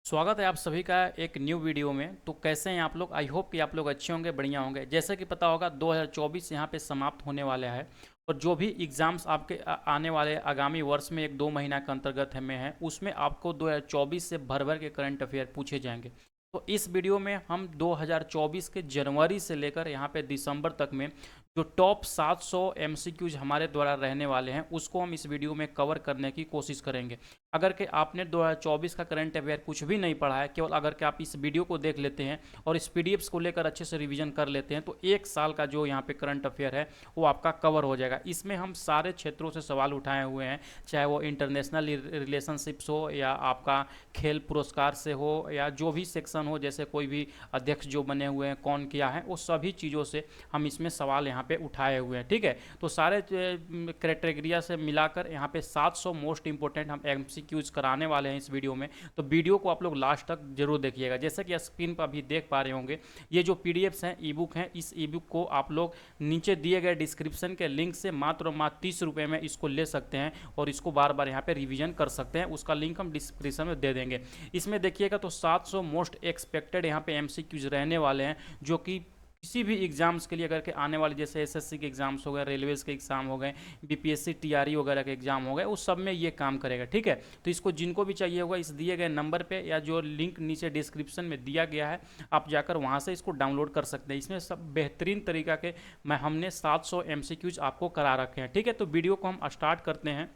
स्वागत है आप सभी का एक न्यू वीडियो में। तो कैसे हैं आप लोग? आई होप कि आप लोग अच्छे होंगे, बढ़िया होंगे। जैसे कि पता होगा 2024 यहाँ पे समाप्त होने वाला है और जो भी एग्ज़ाम्स आपके आने वाले आगामी वर्ष में 1-2 महीना के अंतर्गत में है, उसमें आपको 2024 से भर भर के करंट अफेयर पूछे जाएंगे। तो इस वीडियो में हम 2024 के जनवरी से लेकर यहाँ पे दिसंबर तक में जो टॉप 700 एमसीक्यूज हमारे द्वारा रहने वाले हैं, उसको हम इस वीडियो में कवर करने की कोशिश करेंगे। अगर कि आपने 2024 का करंट अफेयर कुछ भी नहीं पढ़ा है, केवल अगर कि आप इस वीडियो को देख लेते हैं और इस पीडीएफ्स को लेकर अच्छे से रिवीजन कर लेते हैं, तो एक साल का जो यहाँ पे करंट अफेयर है वो आपका कवर हो जाएगा। इसमें हम सारे क्षेत्रों से सवाल उठाए हुए हैं, चाहे वो इंटरनेशनल रिलेशनशिप्स हो या आपका खेल पुरस्कार से हो या जो भी सेक्शन हो, जैसे कोई भी अध्यक्ष जो बने हुए हैं, कौन किया है, वो सभी चीज़ों से हम इसमें सवाल यहाँ पे उठाए हुए हैं। ठीक है, तो सारे क्राइटेरिया से मिलाकर यहाँ पे 700 मोस्ट इंपोर्टेंट हम एमसीक्यूज कराने वाले हैं इस वीडियो में। तो वीडियो को आप लोग लास्ट तक जरूर देखिएगा। जैसे कि स्क्रीन पर अभी देख पा रहे होंगे, ये जो पीडीएफ्स हैं, ई बुक हैं, इस ई बुक को आप लोग नीचे दिए गए डिस्क्रिप्शन के लिंक से मात्र 30 रुपये में इसको ले सकते हैं और इसको बार बार यहाँ पे रिवीजन कर सकते हैं। उसका लिंक हम डिस्क्रिप्शन में दे देंगे। इसमें देखिएगा तो 700 मोस्ट एक्सपेक्टेड यहाँ पे एमसीक्यूज रहने वाले हैं, जो कि किसी भी एग्जाम्स के लिए अगर के आने वाले, जैसे एसएससी के एग्जाम्स हो गए, रेलवेज के एग्जाम हो गए, बीपीएससी टीआरई वगैरह के एग्जाम हो गए, उस सब में ये काम करेगा। ठीक है, तो इसको जिनको भी चाहिए होगा, इस दिए गए नंबर पे या जो लिंक नीचे डिस्क्रिप्शन में दिया गया है, आप जाकर वहाँ से इसको डाउनलोड कर सकते हैं। इसमें सब बेहतरीन तरीका के हमने 700 एमसीक्यूज आपको करा रखे हैं। ठीक है, तो वीडियो को हम स्टार्ट करते हैं।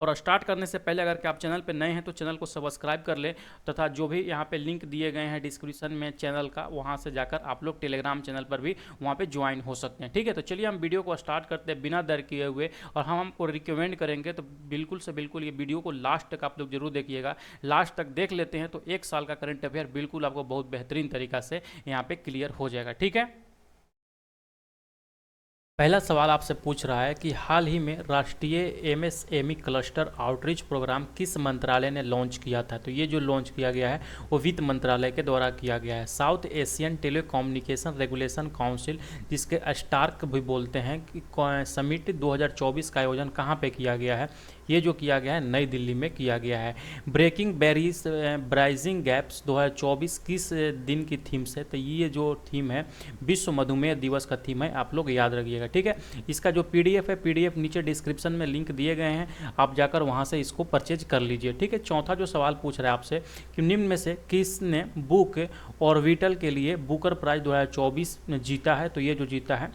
और स्टार्ट करने से पहले अगर कि आप चैनल पर नए हैं तो चैनल को सब्सक्राइब कर ले, तथा जो भी यहाँ पे लिंक दिए गए हैं डिस्क्रिप्शन में चैनल का, वहाँ से जाकर आप लोग टेलीग्राम चैनल पर भी वहाँ पे ज्वाइन हो सकते हैं। ठीक है, तो चलिए हम वीडियो को स्टार्ट करते हैं बिना देर किए हुए। और हम हमको रिकमेंड करेंगे तो बिल्कुल से बिल्कुल ये वीडियो को लास्ट तक आप लोग जरूर देखिएगा। लास्ट तक देख लेते हैं तो एक साल का करंट अफेयर बिल्कुल आपको बहुत बेहतरीन तरीका से यहाँ पर क्लियर हो जाएगा। ठीक है, पहला सवाल आपसे पूछ रहा है कि हाल ही में राष्ट्रीय एमएसएमई क्लस्टर आउटरीच प्रोग्राम किस मंत्रालय ने लॉन्च किया था? तो ये जो लॉन्च किया गया है वो वित्त मंत्रालय के द्वारा किया गया है। South Asian telecommunication regulation council, जिसके स्टार्क भी बोलते हैं, कि समिट 2024 का आयोजन कहाँ पे किया गया है? ये जो किया गया है नई दिल्ली में किया गया है। ब्रेकिंग बैरियर्स ब्राइजिंग गैप्स 2024 किस दिन की थीम से? तो ये जो थीम है विश्व मधुमेह दिवस का थीम है, आप लोग याद रखिएगा। ठीक है, इसका जो पीडीएफ है, पीडीएफ नीचे डिस्क्रिप्शन में लिंक दिए गए हैं, आप जाकर वहाँ से इसको परचेज कर लीजिए। ठीक है, चौथा जो सवाल पूछ रहा है आपसे कि निम्न में से किसने बुक ऑर्बिटल के लिए बुकर प्राइज 2024 जीता है? तो ये जो जीता है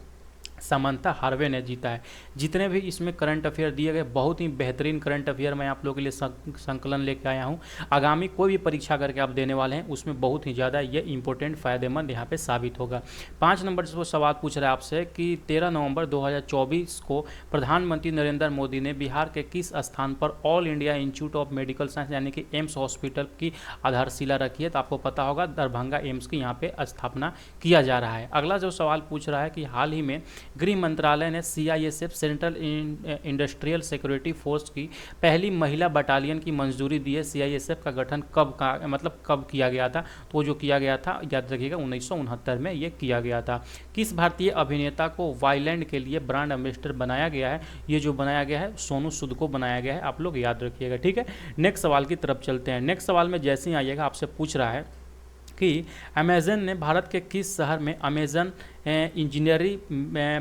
समंथा हार्वे ने जीता है। जितने भी इसमें करंट अफेयर दिए गए, बहुत ही बेहतरीन करंट अफेयर मैं आप लोगों के लिए संकलन लेके आया हूँ। आगामी कोई भी परीक्षा करके आप देने वाले हैं, उसमें बहुत ही ज़्यादा ये इंपॉर्टेंट फ़ायदेमंद यहाँ पे साबित होगा। 5 नंबर से वो सवाल पूछ रहा है आपसे कि 13 नवंबर 2024 को प्रधानमंत्री नरेंद्र मोदी ने बिहार के किस स्थान पर all India institute of medical science यानी कि एम्स हॉस्पिटल की आधारशिला रखी है? तो आपको पता होगा दरभंगा एम्स की यहाँ पे स्थापना किया जा रहा है। अगला जो सवाल पूछ रहा है कि हाल ही में गृह मंत्रालय ने CISF central industrial security force की पहली महिला बटालियन की मंजूरी दी है। सीआईएसएफ का गठन कब किया गया था? तो जो किया गया था, याद रखिएगा, 1969 में ये किया गया था। किस भारतीय अभिनेता को वाइलैंड के लिए ब्रांड एम्बेसडर बनाया गया है? ये जो बनाया गया है सोनू सूद को बनाया गया है, आप लोग याद रखिएगा। ठीक है, नेक्स्ट सवाल की तरफ चलते हैं। नेक्स्ट सवाल में जैसे ही आइएगा आपसे पूछ रहा है कि अमेजन ने भारत के किस शहर में Amazon engineering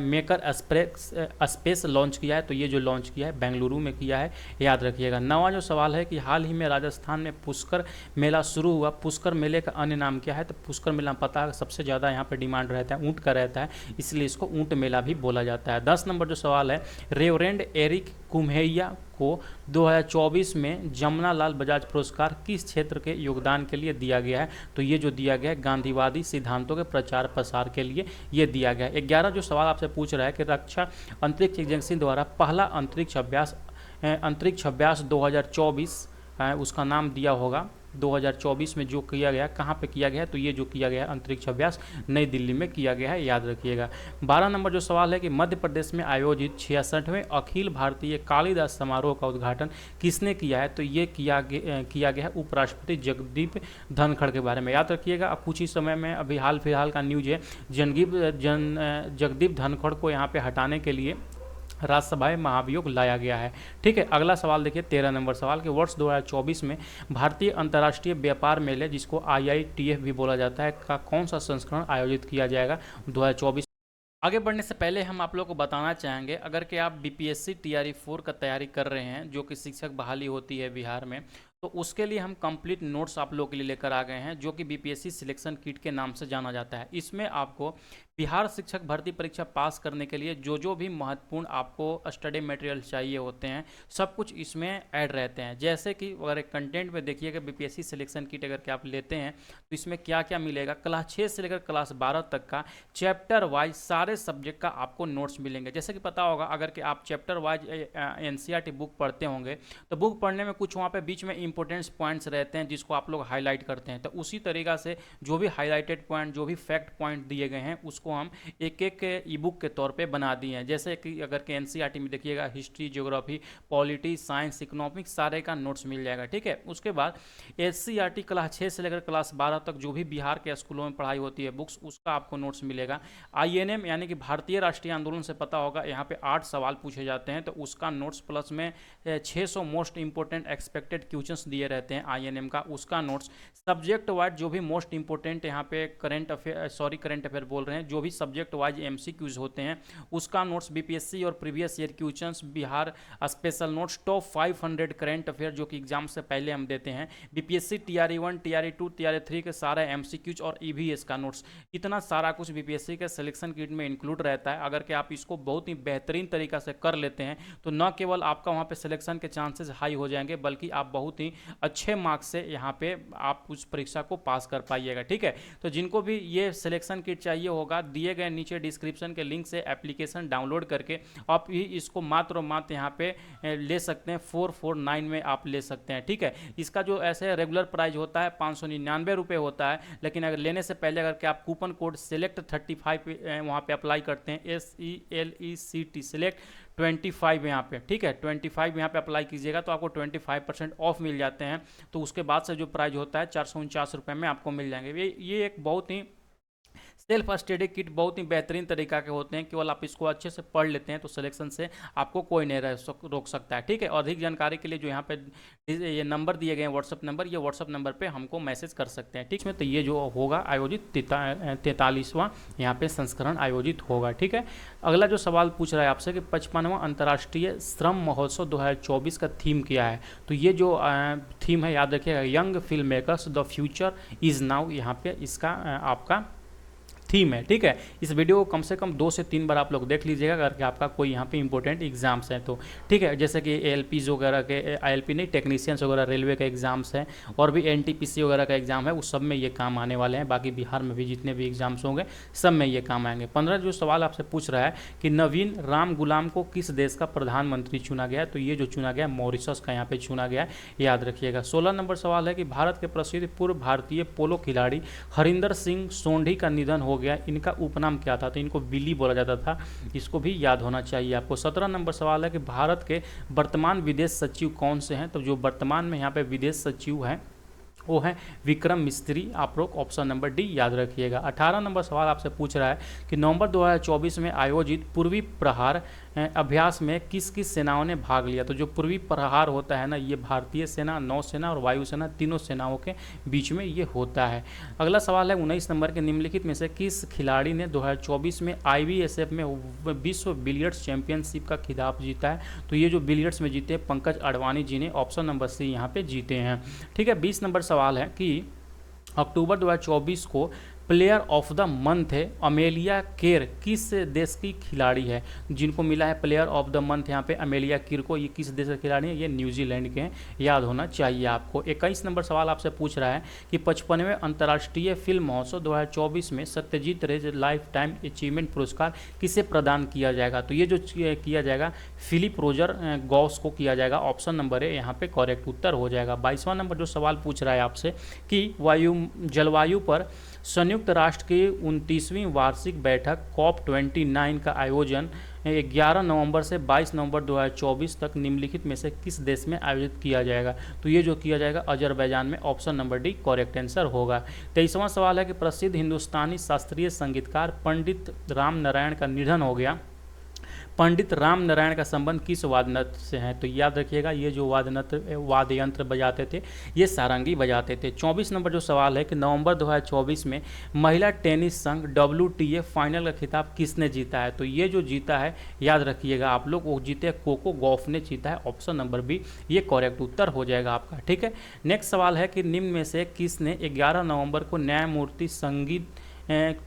maker space launch किया है? तो ये जो लॉन्च किया है बेंगलुरु में किया है, याद रखिएगा। नवा जो सवाल है कि हाल ही में राजस्थान में पुष्कर मेला शुरू हुआ, पुष्कर मेले का अन्य नाम क्या है? तो पुष्कर मेला पता है सबसे ज़्यादा यहाँ पे डिमांड रहता है ऊँट का रहता है, इसलिए इसको ऊँट मेला भी बोला जाता है। 10 नंबर जो सवाल है, रेवरेंड एरिक कुम्हेया को 2024 में जमनालाल बजाज पुरस्कार किस क्षेत्र के योगदान के लिए दिया गया है? तो ये जो दिया गया है गांधीवादी सिद्धांतों के प्रचार प्रसार के लिए ये दिया गया है। 11 जो सवाल आपसे पूछ रहा है कि रक्षा अंतरिक्ष एजेंसी द्वारा पहला अंतरिक्ष अभ्यास 2024 उसका नाम दिया होगा 2024 में जो किया गया, कहाँ पे किया गया है? तो ये जो किया गया है अंतरिक्ष अभ्यास नई दिल्ली में किया गया है, याद रखिएगा। 12 नंबर जो सवाल है कि मध्य प्रदेश में आयोजित 66वें अखिल भारतीय कालिदास समारोह का उद्घाटन किसने किया है? तो ये किया गया है उपराष्ट्रपति जगदीप धनखड़ के बारे में, याद रखिएगा। अब कुछ ही समय में अभी हाल फिलहाल का न्यूज है, जगदीप धनखड़ को यहाँ पे हटाने के लिए राज्यसभा में महाभियोग लाया गया है। ठीक है, अगला सवाल देखिए 13 नंबर सवाल कि वर्ष 2024 में भारतीय अंतर्राष्ट्रीय व्यापार मेले, जिसको IITF भी बोला जाता है, का कौन सा संस्करण आयोजित किया जाएगा 2024। आगे बढ़ने से पहले हम आप लोगों को बताना चाहेंगे, अगर कि आप BPSC TRE 4 का तैयारी कर रहे हैं, जो कि शिक्षक बहाली होती है बिहार में, तो उसके लिए हम कंप्लीट नोट्स आप लोगों के लिए लेकर आ गए हैं, जो कि BPSC सिलेक्शन किट के नाम से जाना जाता है। इसमें आपको बिहार शिक्षक भर्ती परीक्षा पास करने के लिए जो भी महत्वपूर्ण आपको स्टडी मटेरियल चाहिए होते हैं, सब कुछ इसमें ऐड रहते हैं। जैसे कि अगर कंटेंट में देखिएगा, BPSC सिलेक्शन किट अगर के आप लेते हैं तो इसमें क्या क्या मिलेगा, क्लास 6 से लेकर क्लास 12 तक का चैप्टर वाइज सारे सब्जेक्ट का आपको नोट्स मिलेंगे। जैसे कि पता होगा, अगर कि आप चैप्टर वाइज NCERT बुक पढ़ते होंगे तो बुक पढ़ने में कुछ वहाँ पे बीच में इंपॉर्टेंट पॉइंट्स रहते हैं, जिसको आप लोग हाईलाइट करते हैं। तो उसी तरीका से जो भी हाईलाइटेड पॉइंट, जो भी फैक्ट पॉइंट दिए गए हैं, उसको हम एक एक ई बुक के तौर पे बना दिए हैं। जैसे कि अगर के NCERT में देखिएगा, history, geography, polity, science, economics, सारे का नोट्स मिल जाएगा। ठीक है, उसके बाद SCERT क्लास 6 से लेकर क्लास 12 तक जो भी बिहार के स्कूलों में पढ़ाई होती है बुक्स, उसका आपको नोट्स मिलेगा। INM यानी कि भारतीय राष्ट्रीय आंदोलन से पता होगा, यहाँ पे 8 सवाल पूछे जाते हैं, तो उसका नोट्स प्लस में 600 मोस्ट इंपोर्टेंट एक्सपेक्टेड क्वेश्चंस दिए रहते हैं INM का, उसका नोट्स। सब्जेक्ट वाइज जो भी मोस्ट इंपोर्टेंट यहाँ पे करंट अफेयर बोल रहे हैं, जो भी सब्जेक्ट वाइज MCQs होते हैं, उसका नोट्स। BPSC और previous year questions, Bihar special notes, top 500 current affair जो कि एग्जाम से पहले हम देते हैं, BPSC TRE 1, TRE 2, TRE 3 के सारे MCQs और EVS का नोट्स, इतना सारा कुछ BPSC के सिलेक्शन किट में इंक्लूड रहता है। अगर कि आप इसको बहुत ही बेहतरीन तरीका से कर लेते हैं तो न केवल आपका वहाँ पे सिलेक्शन के चांसेस हाई हो जाएंगे, बल्कि आप बहुत ही अच्छे मार्क्स से यहाँ पे आप उस परीक्षा को पास कर पाइएगा। ठीक है, तो जिनको भी ये सिलेक्शन किट चाहिए होगा, दिए गए नीचे डिस्क्रिप्शन के लिंक से एप्लीकेशन डाउनलोड करके आप ही इसको मात्र यहाँ पे ले सकते हैं। 449 में आप ले सकते हैं। ठीक है, इसका जो ऐसे रेगुलर प्राइस होता है 599 रुपये होता है, लेकिन अगर लेने से पहले अगर आप कूपन कोड सेलेक्ट 35 वहाँ पे अप्लाई करते हैं, SELECT सेलेक्ट 25 यहाँ पे, ठीक है 25 यहाँ पे अप्लाई कीजिएगा तो आपको 25% ऑफ मिल जाते हैं। तो उसके बाद से जो प्राइस होता है 449 रुपये में आपको मिल जाएंगे। ये एक बहुत ही सेल्फ स्टडी किट बहुत ही बेहतरीन तरीका के होते हैं, केवल आप इसको अच्छे से पढ़ लेते हैं तो सिलेक्शन से आपको कोई नहीं रोक सकता है। ठीक है, अधिक जानकारी के लिए जो यहाँ पे ये नंबर दिए गए हैं व्हाट्सअप नंबर, ये व्हाट्सअप नंबर पे हमको मैसेज कर सकते हैं। ठीक है, तो ये जो होगा आयोजित 43वां यहाँ पे संस्करण आयोजित होगा। ठीक है, अगला जो सवाल पूछ रहा है आपसे कि 55वां अंतर्राष्ट्रीय श्रम महोत्सव 2024 का थीम क्या है। तो ये जो थीम है याद रखिएगा, young film makers the future is now, यहाँ पे इसका आपका थीम है। ठीक है, इस वीडियो को कम से कम 2 से 3 बार आप लोग देख लीजिएगा अगर कि आपका कोई यहाँ पे इंपॉर्टेंट एग्जाम्स हैं तो। ठीक है, जैसे कि ALPs वगैरह के, ILP नहीं, टेक्नीशियंस वगैरह रेलवे के एग्जाम्स हैं, और भी NTPC वगैरह का एग्जाम है, उस सब में ये काम आने वाले हैं। बाकी बिहार में भी जितने भी एग्जाम्स होंगे सब में ये काम आएंगे। 15 जो सवाल आपसे पूछ रहा है कि नवीन राम गुलाम को किस देश का प्रधानमंत्री चुना गया है, तो ये जो चुना गया मॉरिशस का यहाँ पे चुना गया है, याद रखिएगा। 16 नंबर सवाल है कि भारत के प्रसिद्ध पूर्व भारतीय पोलो खिलाड़ी हरिंदर सिंह सोंढी का निधन हो गया, इनका उपनाम क्या था, तो इनको बिली बोला जाता था, इसको भी याद होना चाहिए आपको। 17 नंबर सवाल है कि भारत के वर्तमान विदेश सचिव कौन से हैं, तो जो वर्तमान में यहाँ पे विदेश सचिव हैं वो है विक्रम मिस्त्री, आप लोग ऑप्शन नंबर डी याद रखिएगा। 18 नंबर सवाल आपसे पूछ रहा है कि नवंबर 2024 में आयोजित पूर्वी प्रहार अभ्यास में किस किस सेनाओं ने भाग लिया। तो जो पूर्वी प्रहार होता है ना, ये भारतीय सेना, नौसेना और वायुसेना तीनों सेनाओं के बीच में ये होता है। अगला सवाल है 19 नंबर के, निम्नलिखित में से किस खिलाड़ी ने 2024 में IBSF में विश्व बिलियर्ड्स चैंपियनशिप का खिताब जीता है, तो ये जो बिलियर्ड्स में जीते पंकज अडवाणी जी ने, ऑप्शन नंबर सी यहाँ पे जीते हैं। ठीक है, 20 नंबर सवाल है कि अक्टूबर 2024 को प्लेयर ऑफ द मंथ है अमेलिया केर किस देश की खिलाड़ी है, जिनको मिला है प्लेयर ऑफ द मंथ यहाँ पे अमेलिया केर को, ये किस देश के खिलाड़ी हैं, ये न्यूजीलैंड के हैं, याद होना चाहिए आपको। 21 नंबर सवाल आपसे पूछ रहा है कि 55वें अंतर्राष्ट्रीय फिल्म महोत्सव 2024 में सत्यजीत रे लाइफ टाइम अचीवमेंट पुरस्कार किसे प्रदान किया जाएगा, तो ये जो किया जाएगा फिलिप रोजर गॉस को किया जाएगा, ऑप्शन नंबर है यहाँ पे करेक्ट उत्तर हो जाएगा। 22वां नंबर जो सवाल पूछ रहा है आपसे कि जलवायु पर संयुक्त राष्ट्र की 29वीं वार्षिक बैठक COP29 का आयोजन 11 नवंबर से 22 नवंबर 2024 तक निम्नलिखित में से किस देश में आयोजित किया जाएगा, तो ये जो किया जाएगा अजरबैजान में, option number D correct answer होगा। 23वां सवाल है कि प्रसिद्ध हिंदुस्तानी शास्त्रीय संगीतकार पंडित राम नारायण का निधन हो गया, पंडित राम नारायण का संबंध किस वाद्य यंत्र से है? तो याद रखिएगा, ये जो वाद्य यंत्र बजाते थे ये सारंगी बजाते थे। 24 नंबर जो सवाल है कि नवंबर 2024 में महिला टेनिस संघ WTA फाइनल का खिताब किसने जीता है? तो ये जो जीता है याद रखिएगा आप लोग, वो जीते कोको गॉफ ने जीता है। ऑप्शन नंबर बी ये करेक्ट उत्तर हो जाएगा आपका। ठीक है, नेक्स्ट सवाल है कि निम्न में से किसने 11 नवंबर को न्यायमूर्ति संगीत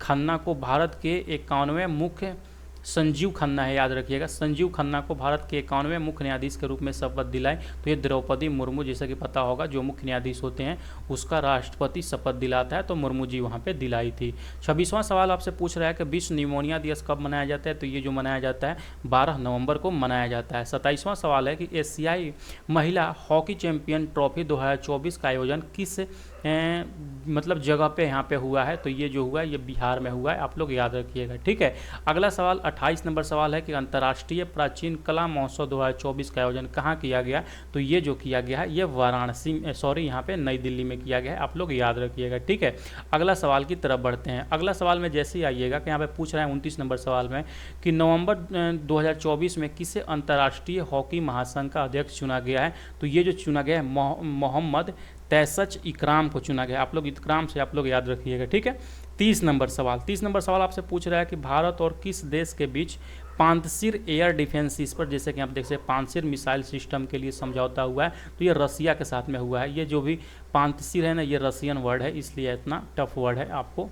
खन्ना को भारत के 51वें मुख्य संजीव खन्ना है, याद रखिएगा, संजीव खन्ना को भारत के 51वें मुख्य न्यायाधीश के रूप में शपथ दिलाई? तो ये द्रौपदी मुर्मू, जैसा कि पता होगा जो मुख्य न्यायाधीश होते हैं उसका राष्ट्रपति शपथ दिलाता है, तो मुर्मू जी वहाँ पे दिलाई थी। 26वां सवाल आपसे पूछ रहा है कि विश्व निमोनिया दिवस कब मनाया जाता है? तो ये जो मनाया जाता है 12 नवंबर को मनाया जाता है। 27वां सवाल है कि एशियाई महिला हॉकी चैंपियन ट्रॉफी 2024 का आयोजन किस मतलब जगह पे यहाँ पे हुआ है? तो ये जो हुआ है ये बिहार में हुआ है, आप लोग याद रखिएगा। ठीक है, अगला सवाल 28 नंबर सवाल है कि अंतर्राष्ट्रीय प्राचीन कला महोत्सव 2024 का आयोजन कहाँ किया गया? तो ये जो किया गया है ये वाराणसी, सॉरी यहाँ पे नई दिल्ली में किया गया है, आप लोग याद रखिएगा। ठीक है, अगला सवाल की तरफ बढ़ते हैं। अगला सवाल में जैसे ही आइएगा कि यहाँ पे पूछ रहा है 29 नंबर सवाल में कि नवंबर 2024 में किसे अंतर्राष्ट्रीय हॉकी महासंघ का अध्यक्ष चुना गया है? तो ये जो चुना गया है मोहम्मद तैसच इकराम को चुना गया। आप लोग इकराम से आप लोग याद रखिएगा। ठीक है, 30 नंबर सवाल आपसे पूछ रहा है कि भारत और किस देश के बीच पांचशीर एयर डिफेंस, इस पर जैसे कि आप देख सकते हैं पांचशीर मिसाइल सिस्टम के लिए समझौता हुआ है, तो ये रसिया के साथ में हुआ है। ये जो भी पांचशीर है ना ये रसियन वर्ड है, इसलिए इतना टफ वर्ड है, आपको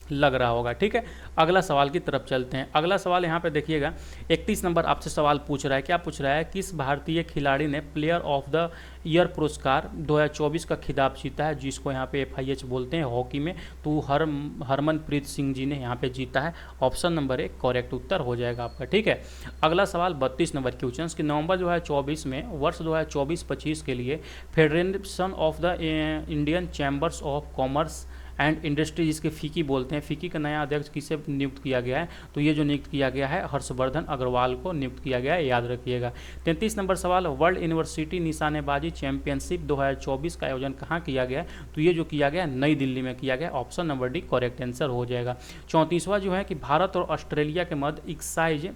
लग रहा होगा। ठीक है, अगला सवाल की तरफ चलते हैं। अगला सवाल यहाँ पे देखिएगा 31 नंबर आपसे सवाल पूछ रहा है, क्या पूछ रहा है? किस भारतीय खिलाड़ी ने प्लेयर ऑफ द ईयर पुरस्कार 2024 का खिताब जीता है, जिसको यहाँ पे FIH बोलते हैं हॉकी में? तो हरमनप्रीत सिंह जी ने यहाँ पे जीता है। ऑप्शन नंबर 1 करेक्ट उत्तर हो जाएगा आपका। ठीक है, अगला सवाल 32 नंबर क्वेश्चन कि नवंबर 2024 में वर्ष 2024-25 के लिए federation of the Indian chambers of commerce and industry, जिसके फीकी बोलते हैं, फीकी का नया अध्यक्ष किसे नियुक्त किया गया है? तो ये जो नियुक्त किया गया है हर्षवर्धन अग्रवाल को नियुक्त किया गया है, याद रखिएगा। 33 नंबर सवाल वर्ल्ड यूनिवर्सिटी निशानेबाजी चैंपियनशिप 2024 का आयोजन कहाँ किया गया है? तो ये जो किया गया नई दिल्ली में किया गया। Option number D correct answer हो जाएगा। 34वां जो है कि भारत और ऑस्ट्रेलिया के मध्य एक्साइज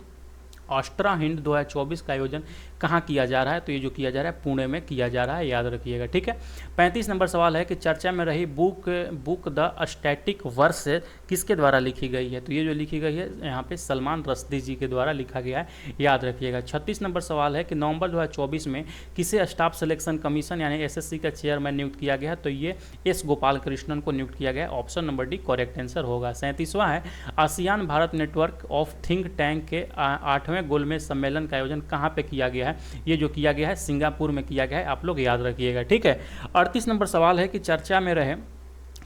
ऑस्ट्रा हिंद 2024 का आयोजन कहाँ किया जा रहा है? तो ये जो किया जा रहा है पुणे में किया जा रहा है, याद रखिएगा। ठीक है, 35 नंबर सवाल है कि चर्चा में रही बुक द स्टैटिक वर्स किसके द्वारा लिखी गई है? तो ये जो लिखी गई है यहाँ पे सलमान रश्दी जी के द्वारा लिखा गया है, याद रखिएगा। 36 नंबर सवाल है कि नवंबर 2024 में किसे स्टाफ सिलेक्शन कमीशन यानी SSC का चेयरमैन नियुक्त किया गया है? तो ये S गोपाल कृष्णन को नियुक्त किया गया है। Option number D correct answer होगा। 37वां है ASEAN Bharat network of think tank के 8वें गोलमेज सम्मेलन का आयोजन कहाँ पे किया गया है? ये जो किया गया है सिंगापुर में किया गया है, आप लोग याद रखिएगा। ठीक है, 38 नंबर सवाल है कि चर्चा में रहे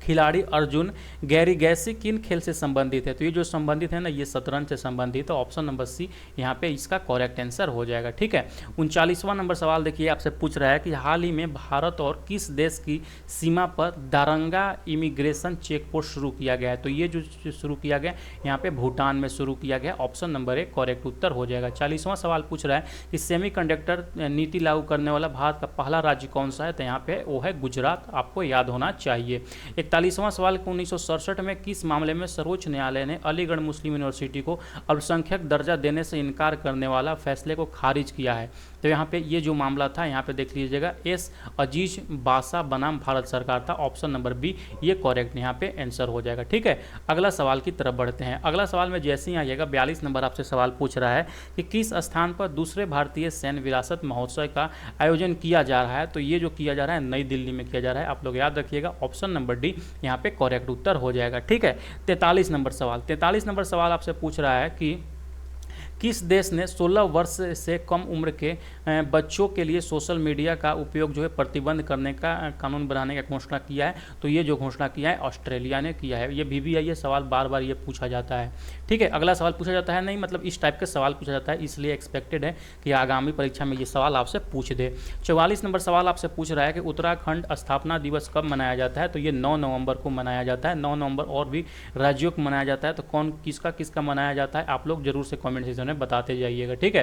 खिलाड़ी अर्जुन गैरिगैसी किन खेल से संबंधित है? तो ये जो संबंधित है ना ये शतरंज से संबंधित है। ऑप्शन नंबर सी यहाँ पे इसका करेक्ट आंसर हो जाएगा। ठीक है, 39वां नंबर सवाल देखिए आपसे पूछ रहा है कि हाल ही में भारत और किस देश की सीमा पर दारंगा इमिग्रेशन चेक पोस्ट शुरू किया गया है? तो ये जो शुरू किया गया यहाँ पे भूटान में शुरू किया गया। ऑप्शन नंबर 1 करेक्ट उत्तर हो जाएगा। 40वां सवाल पूछ रहा है कि सेमीकंडक्टर नीति लागू करने वाला भारत का पहला राज्य कौन सा है? तो यहाँ पे वो है गुजरात, आपको याद होना चाहिए। 41वां सवाल 1967 में किस मामले में सर्वोच्च न्यायालय ने अलीगढ़ मुस्लिम यूनिवर्सिटी को अल्पसंख्यक दर्जा देने से इनकार करने वाला फैसले को खारिज किया है? तो यहाँ पे ये जो मामला था यहाँ पे देख लीजिएगा एस अजीज बासा बनाम भारत सरकार था। ऑप्शन नंबर बी ये करेक्ट यहाँ पे आंसर हो जाएगा। ठीक है, अगला सवाल की तरफ बढ़ते हैं। अगला सवाल में जैसे ही आइएगा 42 नंबर आपसे सवाल पूछ रहा है कि किस स्थान पर दूसरे भारतीय सैन्य विरासत महोत्सव का आयोजन किया जा रहा है? तो ये जो किया जा रहा है नई दिल्ली में किया जा रहा है, आप लोग याद रखिएगा। ऑप्शन नंबर डी यहाँ पे करेक्ट उत्तर हो जाएगा। ठीक है, 43 नंबर सवाल आपसे पूछ रहा है कि किस देश ने 16 वर्ष से कम उम्र के बच्चों के लिए सोशल मीडिया का उपयोग जो है प्रतिबंध करने का कानून बनाने का घोषणा किया है? तो ये जो घोषणा किया है ऑस्ट्रेलिया ने किया है। ये BBI सवाल बार बार ये पूछा जाता है। ठीक है, अगला सवाल पूछा जाता है नहीं मतलब इस टाइप के सवाल पूछा जाता है, इसलिए एक्सपेक्टेड है कि आगामी परीक्षा में ये सवाल आपसे पूछ दे। 44 नंबर सवाल आपसे पूछ रहा है कि उत्तराखंड स्थापना दिवस कब मनाया जाता है? तो ये 9 नवंबर को मनाया जाता है। 9 नवंबर और भी राज्यों को मनाया जाता है, तो कौन किसका मनाया जाता है आप लोग जरूर से कॉमेंट सेक्शन में बताते जाइएगा। ठीक है,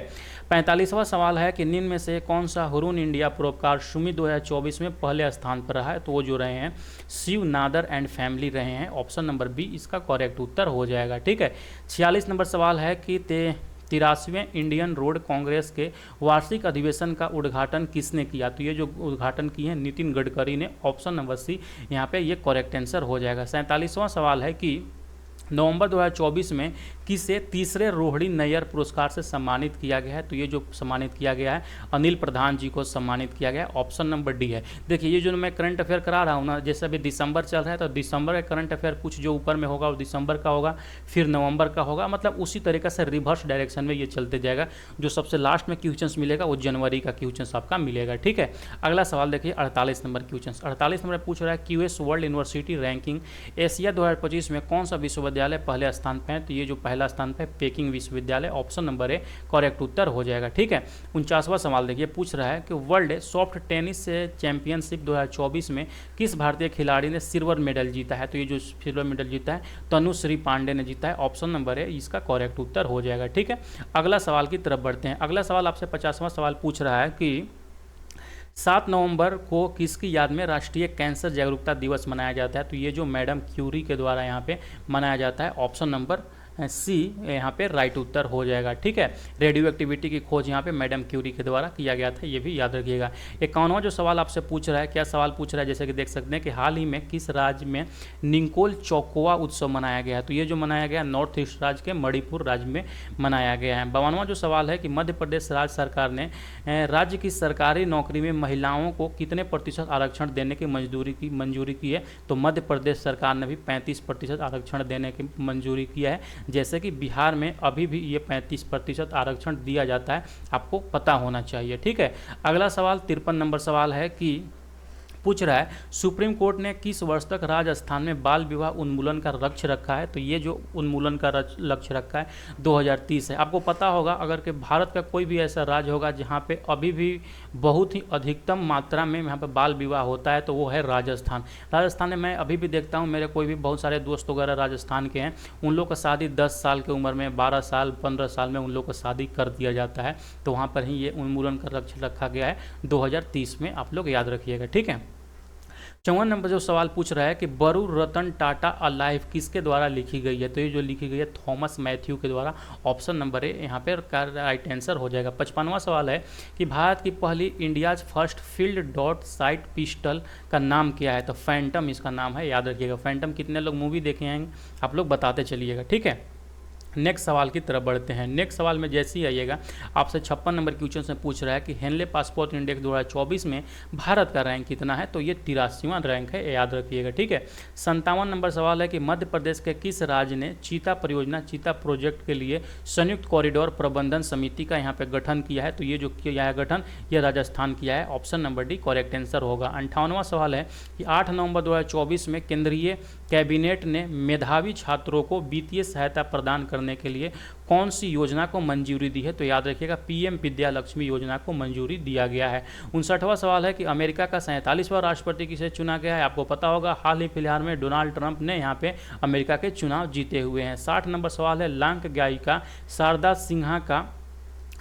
45वां सवाल है कि निम्न में से कौन सा हुरून इंडिया पुरस्कार सुमी 2024 में पहले स्थान पर रहा है? तो वो जो रहे हैं शिव नादर एंड फैमिली रहे हैं। ऑप्शन नंबर बी इसका करेक्ट उत्तर हो जाएगा। ठीक है, 46 नंबर सवाल है कि 83वें इंडियन रोड कांग्रेस के वार्षिक अधिवेशन का उद्घाटन किसने किया? तो ये जो उद्घाटन किए हैं नितिन गडकरी ने। ऑप्शन नंबर सी यहाँ पे ये करेक्ट आंसर हो जाएगा। 47वां सवाल है कि नवंबर 2024 में किसे तीसरे रोहिणी नैयर पुरस्कार से सम्मानित किया गया है? तो ये जो सम्मानित किया गया है अनिल प्रधान जी को सम्मानित किया गया है। ऑप्शन नंबर डी है। देखिए ये जो मैं करंट अफेयर करा रहा हूँ ना, जैसे अभी दिसंबर चल रहा है तो दिसंबर का करंट अफेयर कुछ जो ऊपर में होगा वो दिसंबर का होगा, फिर नवंबर का होगा, मतलब उसी तरीके से रिवर्स डायरेक्शन में ये चलते जाएगा। जो सबसे लास्ट में क्वेश्चंस मिलेगा वो जनवरी का क्वेश्चंस आपका मिलेगा। ठीक है, अगला सवाल देखिए 48 नंबर क्वेश्चंस। 48 नंबर पूछ रहा है QS world university ranking Asia 2025 में कौन सा विश्वविद्यालय पहले स्थान पे है? तो ये जो पहला स्थान पे पेकिंग विश्वविद्यालय। ऑप्शन नंबर ए करेक्ट उत्तर हो जाएगा। ठीक है, 49वां सवाल देखिए पूछ रहा है कि वर्ल्ड सॉफ्ट टेनिस चैंपियनशिप 2024 में किस भारतीय खिलाड़ी ने सिल्वर मेडल जीता है? तो ये जो सिल्वर मेडल जीता है तनुश्री पांडे ने जीता है। ऑप्शन नंबर ए इसका करेक्ट उत्तर हो जाएगा। ठीक है, अगला सवाल की तरफ बढ़ते हैं। अगला सवाल आपसे 50वां सवाल पूछ रहा है कि 7 नवंबर को किसकी याद में राष्ट्रीय कैंसर जागरूकता दिवस मनाया जाता है? तो ये जो मैडम क्यूरी के द्वारा यहाँ पे मनाया जाता है। ऑप्शन नंबर सी यहाँ पे राइट उत्तर हो जाएगा। ठीक है, रेडियो एक्टिविटी की खोज यहाँ पे मैडम क्यूरी के द्वारा किया गया था, ये भी याद रखिएगा। 51वां जो सवाल आपसे पूछ रहा है, क्या सवाल पूछ रहा है, जैसे कि देख सकते हैं कि हाल ही में किस राज्य में निंकोल चौकोवा उत्सव मनाया गया है? तो ये जो मनाया गया नॉर्थ ईस्ट राज्य के मणिपुर राज्य में मनाया गया है। 52वां जो सवाल है कि मध्य प्रदेश राज्य सरकार ने राज्य की सरकारी नौकरी में महिलाओं को कितने प्रतिशत आरक्षण देने की मंजूरी की है? तो मध्य प्रदेश सरकार ने भी 35% आरक्षण देने की मंजूरी किया है। जैसे कि बिहार में अभी भी ये 35% आरक्षण दिया जाता है, आपको पता होना चाहिए। ठीक है, अगला सवाल 53 नंबर सवाल है कि पूछ रहा है सुप्रीम कोर्ट ने किस वर्ष तक राजस्थान में बाल विवाह उन्मूलन का लक्ष्य रखा है? तो ये जो उन्मूलन का लक्ष्य रखा है 2030 है। आपको पता होगा अगर कि भारत का कोई भी ऐसा राज्य होगा जहाँ पे अभी भी बहुत ही अधिकतम मात्रा में यहाँ पे बाल विवाह होता है तो वो है राजस्थान। राजस्थान में मैं अभी भी देखता हूँ, मेरे कोई भी बहुत सारे दोस्त वगैरह राजस्थान के हैं, उन लोग का शादी 10 साल की उम्र में, 12 साल 15 साल में उन लोग का शादी कर दिया जाता है। तो वहाँ पर ही ये उन्मूलन का लक्ष्य रखा गया है 2030 में, आप लोग याद रखिएगा। ठीक है, 54 नंबर जो सवाल पूछ रहा है कि बरू रतन टाटा अलाइव किसके द्वारा लिखी गई है? तो ये जो लिखी गई है थॉमस मैथ्यू के द्वारा। ऑप्शन नंबर ए यहाँ पे राइट आंसर हो जाएगा। 55वां सवाल है कि भारत की पहली India's first field dot site pistol का नाम क्या है? तो फैंटम इसका नाम है, याद रखिएगा। फैंटम कितने लोग मूवी देखे हैं आप लोग बताते चलिएगा। ठीक है, नेक्स्ट सवाल की तरफ बढ़ते हैं। नेक्स्ट सवाल में जैसे ही आइएगा आपसे 56 नंबर क्वेश्चन से पूछ रहा है कि हेनले पासपोर्ट इंडेक्स 2024 में भारत का रैंक कितना है? तो ये 83वां रैंक है, याद रखिएगा। ठीक है, 57 नंबर सवाल है कि मध्य प्रदेश के किस राज्य ने चीता परियोजना चीता प्रोजेक्ट के लिए संयुक्त कॉरिडोर प्रबंधन समिति का यहाँ पे गठन किया है? तो ये जो किया है गठन ये राजस्थान किया है। Option number D correct answer होगा। 58वां सवाल है कि 8 नवंबर 2024 में केंद्रीय कैबिनेट ने मेधावी छात्रों को वित्तीय सहायता प्रदान करने के लिए कौन सी योजना को मंजूरी दी है? तो याद रखिएगा पीएम विद्या लक्ष्मी योजना को मंजूरी दिया गया है। 59वां सवाल है कि अमेरिका का 47वां राष्ट्रपति किसे चुना गया है? आपको पता होगा हाल ही फिलहाल में डोनाल्ड ट्रंप ने यहाँ पे अमेरिका के चुनाव जीते हुए हैं। 60 नंबर सवाल है लांक गायिका शारदा सिन्हा का,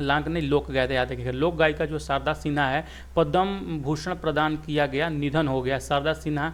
लांक नहीं लोक गायिका याद रखिएगा, लोक गायिका जो शारदा सिन्हा है पद्म भूषण प्रदान किया गया, निधन हो गया। शारदा सिन्हा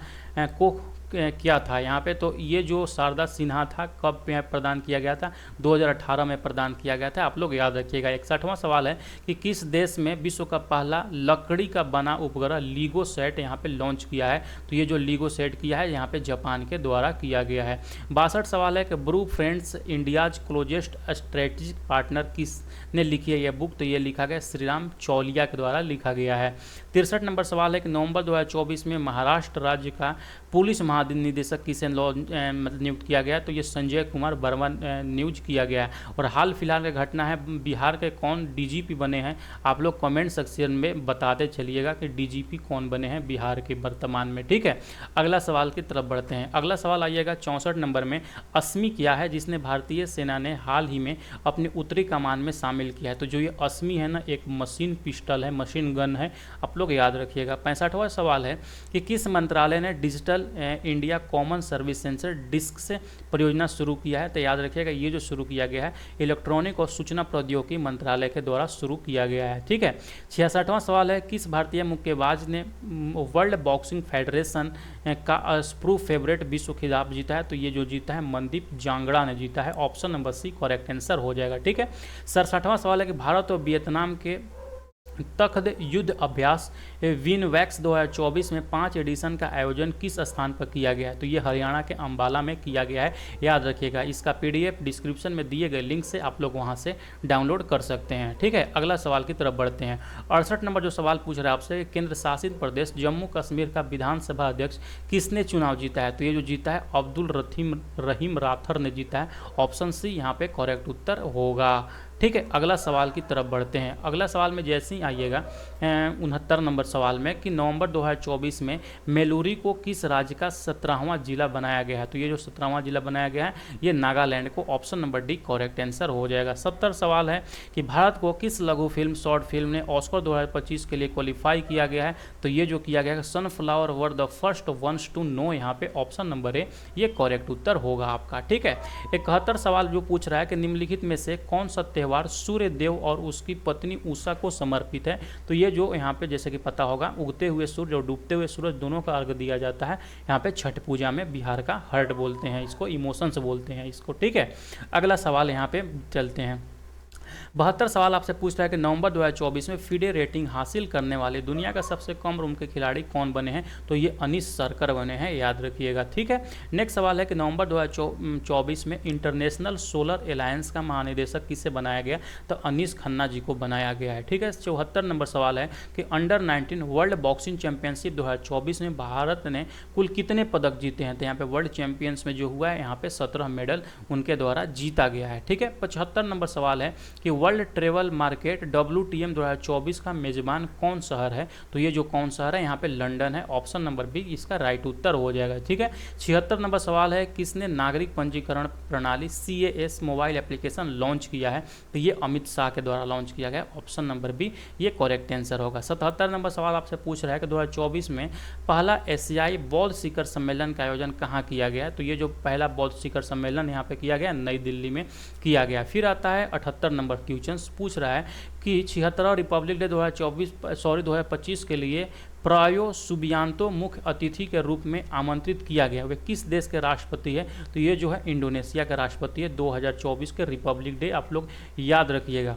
को क्या था यहाँ पे? तो ये जो शारदा सिन्हा था कब प्रदान किया गया था? 2018 में प्रदान किया गया था, आप लोग याद रखिएगा। 61वां सवाल है कि किस देश में विश्व का पहला लकड़ी का बना उपग्रह लीगो सेट यहाँ पे लॉन्च किया है? तो ये जो लीगो सेट किया है यहाँ पे जापान के द्वारा किया गया है। 62 सवाल है कि brew friends India's closest strategic partner किस ने लिखी है यह बुक? तो ये लिखा गया श्रीराम चौलिया के द्वारा लिखा गया है। 63 नंबर सवाल है कि नवंबर 2024 में महाराष्ट्र राज्य का पुलिस महानिदेशक किसे मतलब नियुक्त किया गया? तो ये संजय कुमार वर्मा नियुक्त किया गया है। और हाल फिलहाल की घटना है बिहार के कौन डीजीपी बने हैं? आप लोग कमेंट सेक्शन में बताते चलिएगा कि डीजीपी कौन बने हैं बिहार के वर्तमान में। ठीक है, अगला सवाल की तरफ बढ़ते हैं। अगला सवाल आइएगा 64 नंबर में, अस्मी क्या है जिसने भारतीय सेना ने हाल ही में अपनी उत्तरी कमान में शामिल किया है? तो जो ये अस्मी है ना एक मशीन पिस्टल है, मशीन गन है, आप लोग याद रखिएगा। 65वां सवाल है कि किस मंत्रालय ने digital India common service centre desk से परियोजना शुरू किया है। तो याद रखिएगा ये जो शुरू किया गया है इलेक्ट्रॉनिक और सूचना प्रौद्योगिकी मंत्रालय के द्वारा शुरू किया गया है। ठीक है। 66वां सवाल है, किस भारतीय मुक्केबाज ने वर्ल्ड बॉक्सिंग फेडरेशन का स्प्रू फेवरेट विश्व खिताब जीता है? तो ये जो जीता है मनदीप जांगड़ा ने जीता है। Option number C correct answer हो जाएगा। ठीक है। 67वां सवाल है कि भारत और वियतनाम के तख्द युद्ध अभ्यास विनवैक्स 2024 में 5 एडिशन का आयोजन किस स्थान पर किया गया है? तो ये हरियाणा के अंबाला में किया गया है। याद रखिएगा, इसका पीडीएफ डिस्क्रिप्शन में दिए गए लिंक से आप लोग वहां से डाउनलोड कर सकते हैं। ठीक है। अगला सवाल की तरफ बढ़ते हैं। 68 नंबर जो सवाल पूछ रहा है आपसे, केंद्र शासित प्रदेश जम्मू कश्मीर का विधानसभा अध्यक्ष किसने चुनाव जीता है? तो ये जो जीता है अब्दुल रहीम राथर ने जीता है। ऑप्शन सी यहाँ पे करेक्ट उत्तर होगा। ठीक है। अगला सवाल की तरफ बढ़ते हैं। अगला सवाल में जैसे ही आइएगा 69 नंबर सवाल में कि नवंबर 2024 में मेलूरी को किस राज्य का 17वां जिला बनाया गया है? तो ये जो 17वां जिला बनाया गया है ये नागालैंड को। Option number D correct answer हो जाएगा। 70 सवाल है कि भारत को किस लघु फिल्म शॉर्ट फिल्म ने ऑस्कर 2025 के लिए क्वालिफाई किया गया है? तो ये जो किया गया है sunflower were the first ones to know, यहाँ पे ऑप्शन नंबर ए ये करेक्ट उत्तर होगा आपका। ठीक है। 71 सवाल जो पूछ रहा है कि निम्नलिखित में से कौन सा त्योहार सूर्य देव और उसकी पत्नी उषा को समर्पित है? तो ये जो यहाँ पे जैसे कि पता होगा उगते हुए सूर्य और डूबते हुए सूरज दोनों का अर्घ दिया जाता है यहाँ पे छठ पूजा में। बिहार का हर्ट बोलते हैं इसको, इमोशंस बोलते हैं इसको। ठीक है। अगला सवाल यहाँ पे चलते हैं। 72 सवाल आपसे पूछ रहा है कि नवंबर 2024 में फीडे रेटिंग हासिल करने वाले दुनिया का सबसे कम उम्र के खिलाड़ी कौन बने हैं? तो ये अनीस सरकर बने हैं। याद रखिएगा। ठीक है। नेक्स्ट सवाल है कि नवंबर 2024 में इंटरनेशनल सोलर अलायंस का महानिदेशक किसे बनाया गया? तो अनीस खन्ना जी को बनाया गया है। ठीक है। 74 नंबर सवाल है कि अंडर 19 वर्ल्ड बॉक्सिंग चैंपियनशिप 2024 में भारत ने कुल कितने पदक जीते हैं? तो यहाँ पे वर्ल्ड चैंपियंस में जो हुआ है यहाँ पे 17 मेडल उनके द्वारा जीता गया है। ठीक है। 75 नंबर सवाल है कि वर्ल्ड ट्रेवल मार्केट WTM 2024 का मेजबान कौन शहर है? तो ये जो कौन शहर है यहाँ पे लंदन है। ऑप्शन नंबर बी इसका राइट उत्तर हो जाएगा। ठीक है। 76 नंबर सवाल है किसने नागरिक पंजीकरण प्रणाली CAS मोबाइल एप्लीकेशन लॉन्च किया है? तो ये अमित शाह के द्वारा लॉन्च किया गया। ऑप्शन नंबर बी ये करेक्ट आंसर होगा। 77 नंबर सवाल आपसे पूछ रहा है कि 2024 में पहला एशियाई बौद्ध शिखर सम्मेलन का आयोजन कहाँ किया गया? तो ये जो पहला बौद्ध शिखर सम्मेलन यहाँ पे किया गया नई दिल्ली में किया गया। फिर आता है 78 नंबर क्वेश्चन पूछ रहा है कि 76वां रिपब्लिक डे 2025 के लिए प्रायो सुबियांतो मुख्य अतिथि के रूप में आमंत्रित किया गया। वे किस देश के राष्ट्रपति है? तो ये जो है इंडोनेशिया के राष्ट्रपति है। 2024 के रिपब्लिक डे आप लोग याद रखिएगा।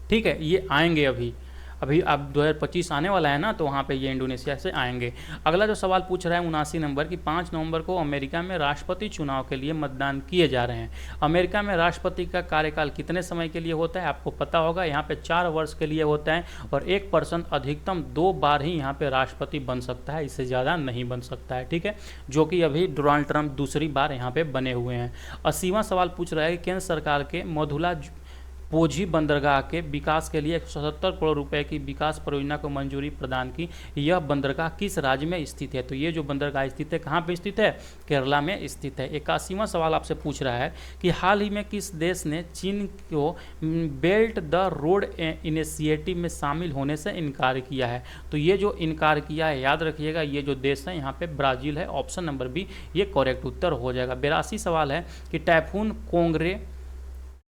ठीक है। ये आएंगे अभी अब 2025 आने वाला है ना, तो वहाँ पे ये इंडोनेशिया से आएंगे। अगला जो सवाल पूछ रहा है 79 नंबर की 5 नवंबर को अमेरिका में राष्ट्रपति चुनाव के लिए मतदान किए जा रहे हैं। अमेरिका में राष्ट्रपति का कार्यकाल कितने समय के लिए होता है? आपको पता होगा यहाँ पे 4 वर्ष के लिए होता है और एक पर्सन अधिकतम 2 बार ही यहाँ पे राष्ट्रपति बन सकता है, इससे ज़्यादा नहीं बन सकता है। ठीक है। जो कि अभी डोनाल्ड ट्रंप दूसरी बार यहाँ पे बने हुए हैं। 80वां सवाल पूछ रहा है कि केंद्र सरकार के मधुला पोझी बंदरगाह के विकास के लिए 177 करोड़ रुपए की विकास परियोजना को मंजूरी प्रदान की। यह बंदरगाह किस राज्य में स्थित है? तो ये जो बंदरगाह स्थित है कहाँ पे स्थित है? केरला में स्थित है। 81वां सवाल आपसे पूछ रहा है कि हाल ही में किस देश ने चीन को बेल्ट द रोड इनिशिएटिव में शामिल होने से इनकार किया है? तो ये जो इनकार किया है याद रखिएगा ये जो देश है यहाँ पे ब्राज़ील है। ऑप्शन नंबर बी ये करेक्ट उत्तर हो जाएगा। 82 सवाल है कि टाइफून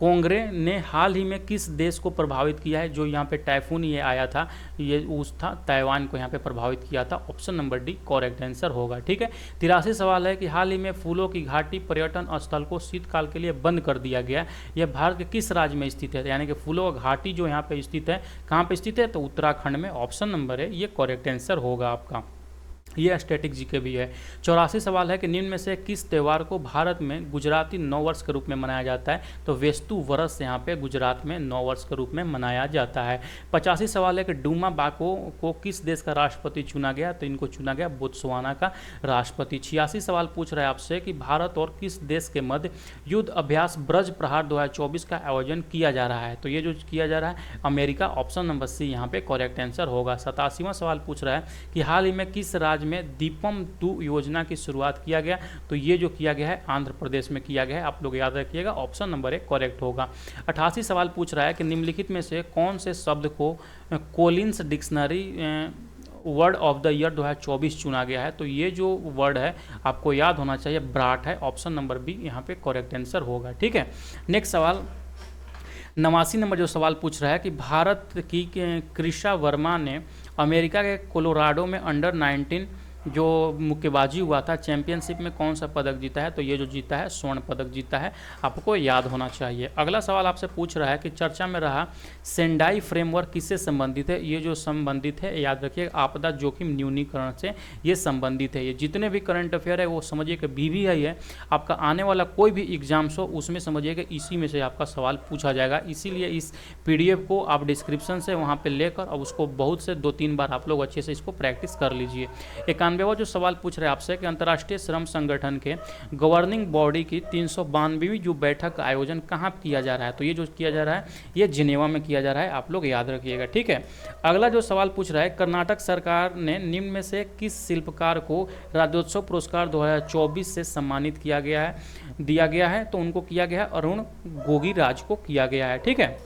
कोंगरे ने हाल ही में किस देश को प्रभावित किया है? जो यहाँ पे टाइफून ये आया था ये उस था ताइवान को यहाँ पे प्रभावित किया था। Option number D correct answer होगा। ठीक है। 83 सवाल है कि हाल ही में फूलों की घाटी पर्यटन स्थल को शीतकाल के लिए बंद कर दिया गया। यह भारत के किस राज्य में स्थित है? यानी कि फूलों की घाटी जो यहाँ पे स्थित है कहाँ पे स्थित है? तो उत्तराखंड में। ऑप्शन नंबर है ये करेक्ट आंसर होगा आपका। ये स्टैटिक जीके भी है। 84 सवाल है कि निम्न में से किस त्यौहार को भारत में गुजराती नववर्ष के रूप में मनाया जाता है? तो वेस्तु वर्ष यहाँ पे गुजरात में नववर्ष के रूप में मनाया जाता है। 85 सवाल है कि डूमा बाको को किस देश का राष्ट्रपति चुना गया? तो इनको चुना गया बोत्सवाना का राष्ट्रपति। 86 सवाल पूछ रहा है आपसे कि भारत और किस देश के मध्य युद्ध अभ्यास ब्रज प्रहार 2024 का आयोजन किया जा रहा है? तो ये जो किया जा रहा है अमेरिका। ऑप्शन नंबर सी यहाँ पे करेक्ट आंसर होगा। 87वां सवाल पूछ रहा है कि हाल ही में किस राज्य में दीपम 2 योजना की शुरुआत किया गया? तो ये जो किया गया है आंध्र प्रदेश में किया गया है। आप लोग याद रखिएगा। ऑप्शन नंबर 1 करेक्ट होगा। 88 सवाल पूछ रहा है कि निम्नलिखित में से कौन से शब्द को Collins dictionary word of the year 2024 चुना गया है। तो ये जो वर्ड है आपको याद होना चाहिए, ब्राट है। ऑप्शन नंबर बी यहाँ पे करेक्ट आंसर होगा। ठीक है, नेक्स्ट सवाल 89 नंबर जो सवाल पूछ रहा है कि भारत की कृषा वर्मा ने अमेरिका के कोलोराडो में अंडर 19 जो मुक्केबाजी हुआ था चैंपियनशिप में कौन सा पदक जीता है? तो ये जो जीता है स्वर्ण पदक जीता है, आपको याद होना चाहिए। अगला सवाल आपसे पूछ रहा है कि चर्चा में रहा सेंडाई फ्रेमवर्क किससे संबंधित है? ये जो संबंधित है, याद रखिए, आपदा जोखिम न्यूनीकरण से ये संबंधित है। ये जितने भी करंट अफेयर है वो समझिए कि BVI है, आपका आने वाला कोई भी एग्जाम्स हो उसमें समझिए कि इसी में से आपका सवाल पूछा जाएगा। इसीलिए इस PDF को आप डिस्क्रिप्शन से वहाँ पर लेकर और उसको बहुत से 2-3 बार आप लोग अच्छे से इसको प्रैक्टिस कर लीजिए। 91वां जो सवाल पूछ रहे हैं आपसे कि अंतर्राष्ट्रीय श्रम संगठन के गवर्निंग बॉडी की 392वीं जो बैठक का आयोजन कहाँ किया जा रहा है? तो ये जो किया जा रहा है ये जिनेवा में किया जा रहा है, आप लोग याद रखिएगा। ठीक है, अगला जो सवाल पूछ रहा है कर्नाटक सरकार ने निम्न में से किस शिल्पकार को राज्योत्सव पुरस्कार 2024 से सम्मानित दिया गया है? तो उनको किया गया अरुण गोगीराज को किया गया है। ठीक है,